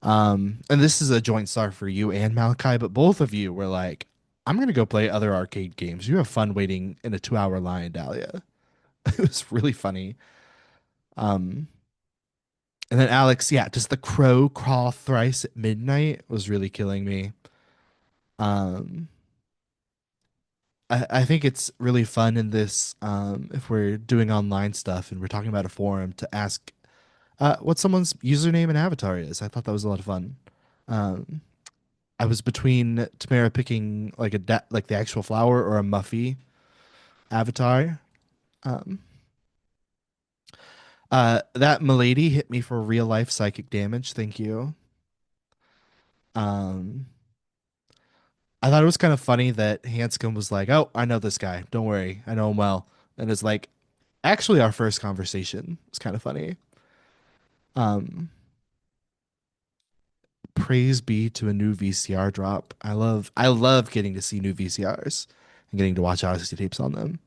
And this is a joint star for you and Malachi, but both of you were like, I'm gonna go play other arcade games. You have fun waiting in a 2 hour line, Dahlia. It was really funny. Um, and then Alex, yeah, does the crow crawl thrice at midnight was really killing me. Um, I think it's really fun in this, if we're doing online stuff and we're talking about a forum to ask what someone's username and avatar is. I thought that was a lot of fun. Um, I was between Tamara picking like like the actual flower or a Muffy avatar. Um, that Milady hit me for real life psychic damage. Thank you. Um, I thought it was kind of funny that Hanscom was like, "Oh, I know this guy. Don't worry, I know him well." And it's like, actually, our first conversation. It's kind of funny. Um, praise be to a new VCR drop. I love getting to see new VCRs and getting to watch Odyssey tapes on them.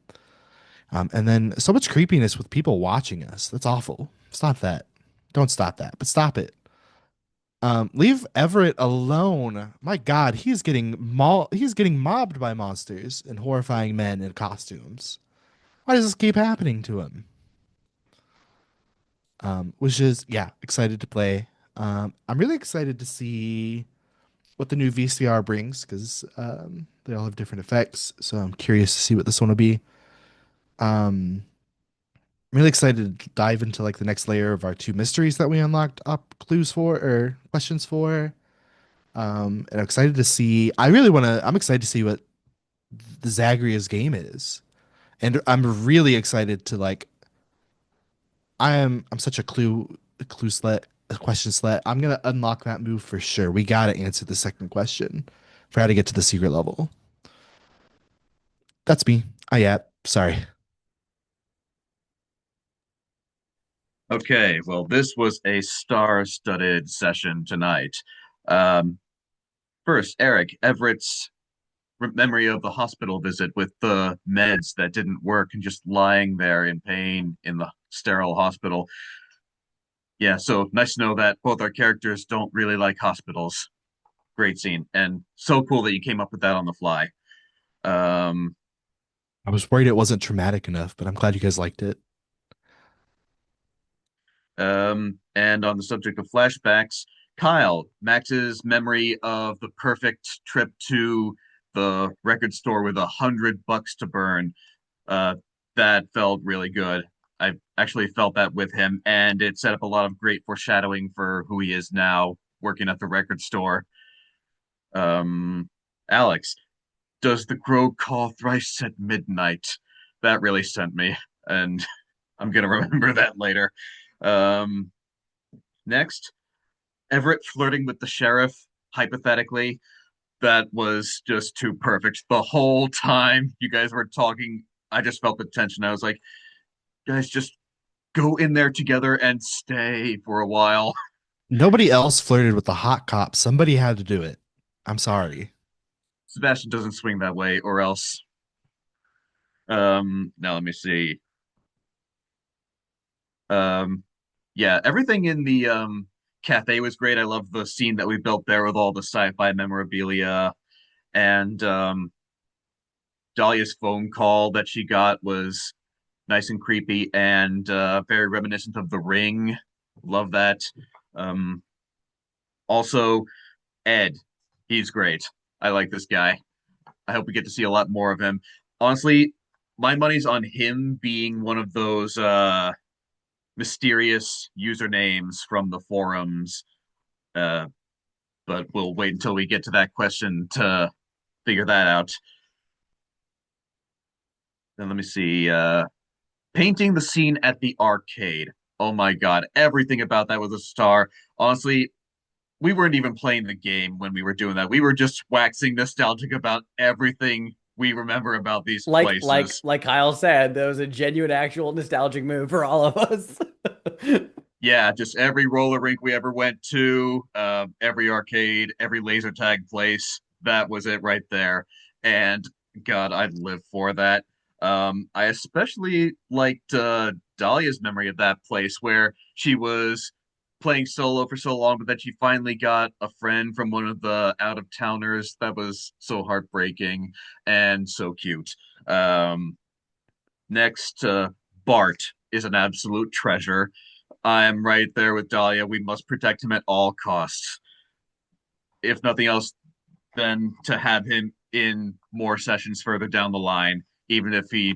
And then so much creepiness with people watching us. That's awful. Stop that. Don't stop that, but stop it. Leave Everett alone. My God, he's getting mobbed by monsters and horrifying men in costumes. Why does this keep happening to him? Which is yeah, excited to play. I'm really excited to see what the new VCR brings because they all have different effects. So I'm curious to see what this one will be. Um, I'm really excited to dive into like the next layer of our two mysteries that we unlocked up clues for or questions for. And I'm excited to see. I'm excited to see what the Zagreus game is, and I'm really excited to like. I'm such a clue slut, a question slut. I'm gonna unlock that move for sure. We gotta answer the second question for how to get to the secret level. That's me. Yeah. Sorry. Okay, well, this was a star-studded session tonight. Um, First, Eric, Everett's memory of the hospital visit with the meds that didn't work and just lying there in pain in the sterile hospital. Yeah, so nice to know that both our characters don't really like hospitals. Great scene, and so cool that you came up with that on the fly. Um, I was worried it wasn't traumatic enough, but I'm glad you guys liked it. and on the subject of flashbacks, Kyle, Max's memory of the perfect trip to the record store with $100 to burn. Uh, that felt really good. I actually felt that with him, and it set up a lot of great foreshadowing for who he is now, working at the record store. Um, Alex, does the crow call thrice at midnight? That really sent me, and I'm gonna remember that later. Um, Next, Everett flirting with the sheriff, hypothetically, that was just too perfect. The whole time you guys were talking, I just felt the tension. I was like, guys, just go in there together and stay for a while. Nobody else flirted with the hot cop. Somebody had to do it. I'm sorry. Sebastian doesn't swing that way, or else. Now let me see. Um, yeah, everything in the cafe was great. I love the scene that we built there with all the sci-fi memorabilia, and Dahlia's phone call that she got was nice and creepy and very reminiscent of The Ring. Love that. Um, Also, Ed, he's great. I like this guy. I hope we get to see a lot more of him. Honestly, my money's on him being one of those mysterious usernames from the forums. Uh, but we'll wait until we get to that question to figure that out. Then let me see. Painting the scene at the arcade. Oh my God, everything about that was a star. Honestly, we weren't even playing the game when we were doing that. We were just waxing nostalgic about everything we remember about these places. Like Kyle said, that was a genuine, actual nostalgic move for all of us. Yeah, just every roller rink we ever went to, every arcade, every laser tag place, that was it right there. And God, I'd live for that. I especially liked Dahlia's memory of that place where she was playing solo for so long, but then she finally got a friend from one of the out of towners that was so heartbreaking and so cute. Next, Bart is an absolute treasure. I am right there with Dahlia. We must protect him at all costs. If nothing else, then to have him in more sessions further down the line, even if he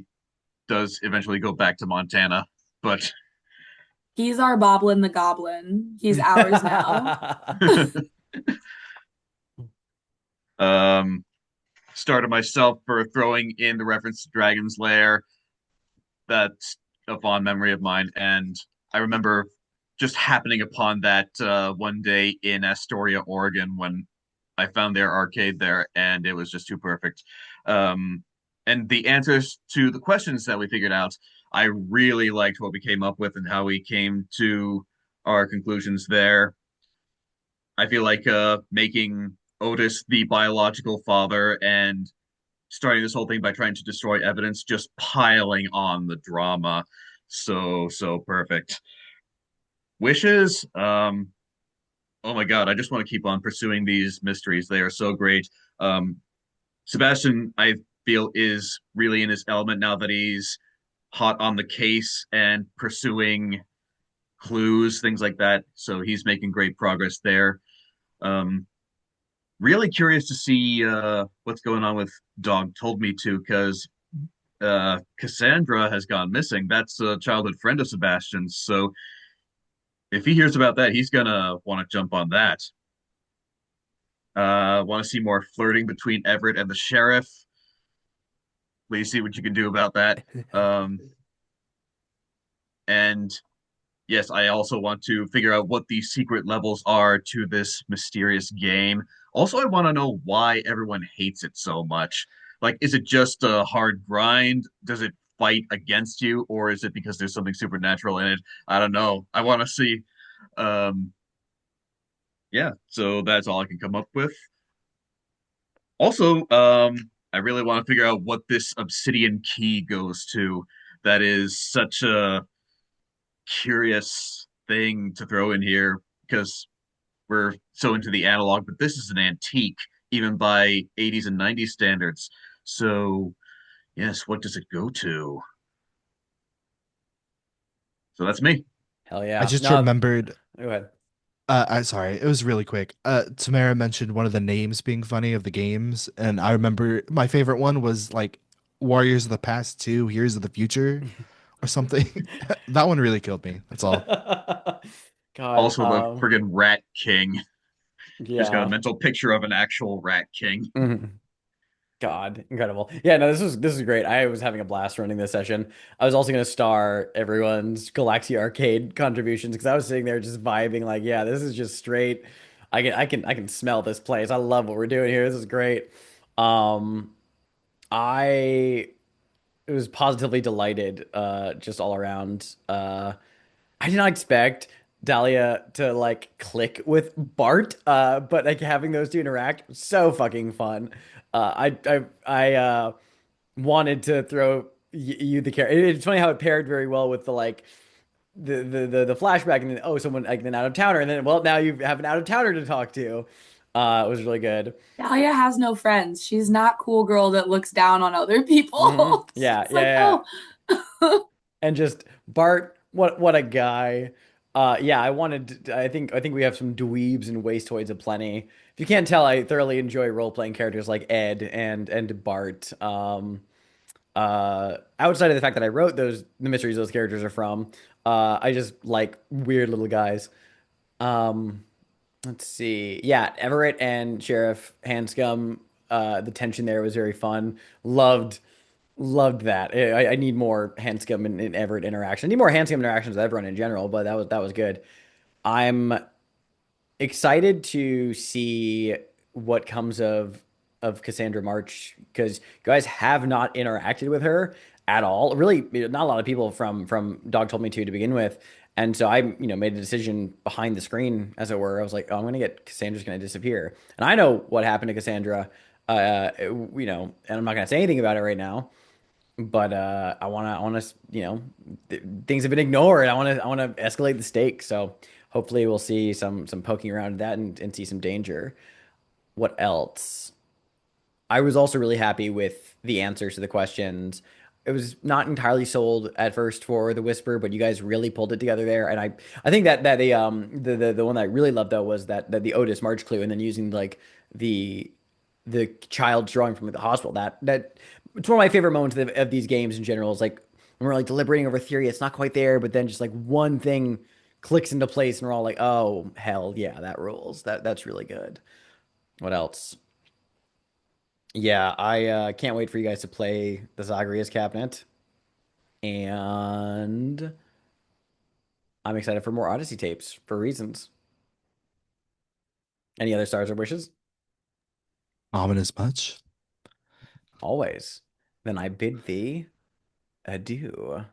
does eventually go back to Montana. But He's our Boblin the Goblin. He's ours now. um, started myself for throwing in the reference to Dragon's Lair. That's a fond memory of mine, and I remember just happening upon that one day in Astoria, Oregon, when I found their arcade there, and it was just too perfect. Um, and the answers to the questions that we figured out, I really liked what we came up with and how we came to our conclusions there. I feel like making Otis the biological father and starting this whole thing by trying to destroy evidence, just piling on the drama. So perfect. Wishes, oh my God, I just want to keep on pursuing these mysteries. They are so great. Um, Sebastian, I feel, is really in his element now that he's hot on the case and pursuing clues, things like that. So he's making great progress there. Um, really curious to see what's going on with Dog Told Me To, because Cassandra has gone missing. That's a childhood friend of Sebastian's. So if he hears about that, he's gonna want to jump on that. Want to see more flirting between Everett and the sheriff. Please see what you can do about that. Um, and yes, I also want to figure out what the secret levels are to this mysterious game. Also, I want to know why everyone hates it so much. Like, is it just a hard grind? Does it fight against you, or is it because there's something supernatural in it? I don't know. I want to see. Um, yeah, so that's all I can come up with. Also, I really want to figure out what this obsidian key goes to. That is such a curious thing to throw in here because we're so into the analog, but this is an antique, even by 80s and 90s standards. So, yes, what does it go to? So that's me. Hell I yeah. just No, remembered. go ahead. I sorry, it was really quick. Tamara mentioned one of the names being funny of the games, and I remember my favorite one was like Warriors of the Past 2, Heroes of the Future, or something. That one really killed me. That's all. God, Also, the friggin' Rat King. Just got a yeah. mental picture of an actual Rat King. Mhm. God, incredible. Yeah, no, this was great. I was having a blast running this session. I was also going to star everyone's Galaxy Arcade contributions because I was sitting there just vibing like, yeah, this is just straight. I can smell this place. I love what we're doing here. This is great. Um I was positively delighted, just all around. I did not expect Dahlia to like click with Bart, but like having those two interact, so fucking fun. I wanted to throw you the character. It's funny how it paired very well with the like the flashback, and then oh, someone like an out of towner, and then well, now you have an out of towner to talk to. It was really good. Dahlia has no friends. She's not cool girl that looks down on other people. Yeah, It's like, yeah, oh, and just Bart, what a guy. Yeah, I think we have some dweebs and wastoids aplenty. If you can't tell, I thoroughly enjoy role-playing characters like Ed and Bart. Outside of the fact that I wrote the mysteries those characters are from, I just like weird little guys. Um, let's see. Yeah, Everett and Sheriff Hanscom, the tension there was very fun. Loved that. I need more Hanscom and Everett interaction. I need more Hanscom interactions with everyone in general, but that was good. I'm excited to see what comes of Cassandra March because you guys have not interacted with her at all. Really, not a lot of people from Dog Told Me to begin with. And so I, made a decision behind the screen, as it were. I was like, oh, I'm gonna get Cassandra's gonna disappear. And I know what happened to Cassandra, and I'm not gonna say anything about it right now. But I wanna, things have been ignored. I wanna escalate the stakes. So hopefully we'll see some poking around at that and see some danger. What else? I was also really happy with the answers to the questions. It was not entirely sold at first for the Whisper, but you guys really pulled it together there. And I think that the one that I really loved though was that the Otis March clue, and then using like the the child drawing from the hospital. That it's one of my favorite moments of these games in general. Is like when we're like deliberating over theory, it's not quite there, but then just like one thing clicks into place, and we're all like, oh hell yeah, that rules. That's really good. What else? Yeah, I can't wait for you guys to play the Zagreus cabinet, and I'm excited for more Odyssey tapes for reasons. Any other stars or wishes? Ominous much. Always. Then I bid thee adieu.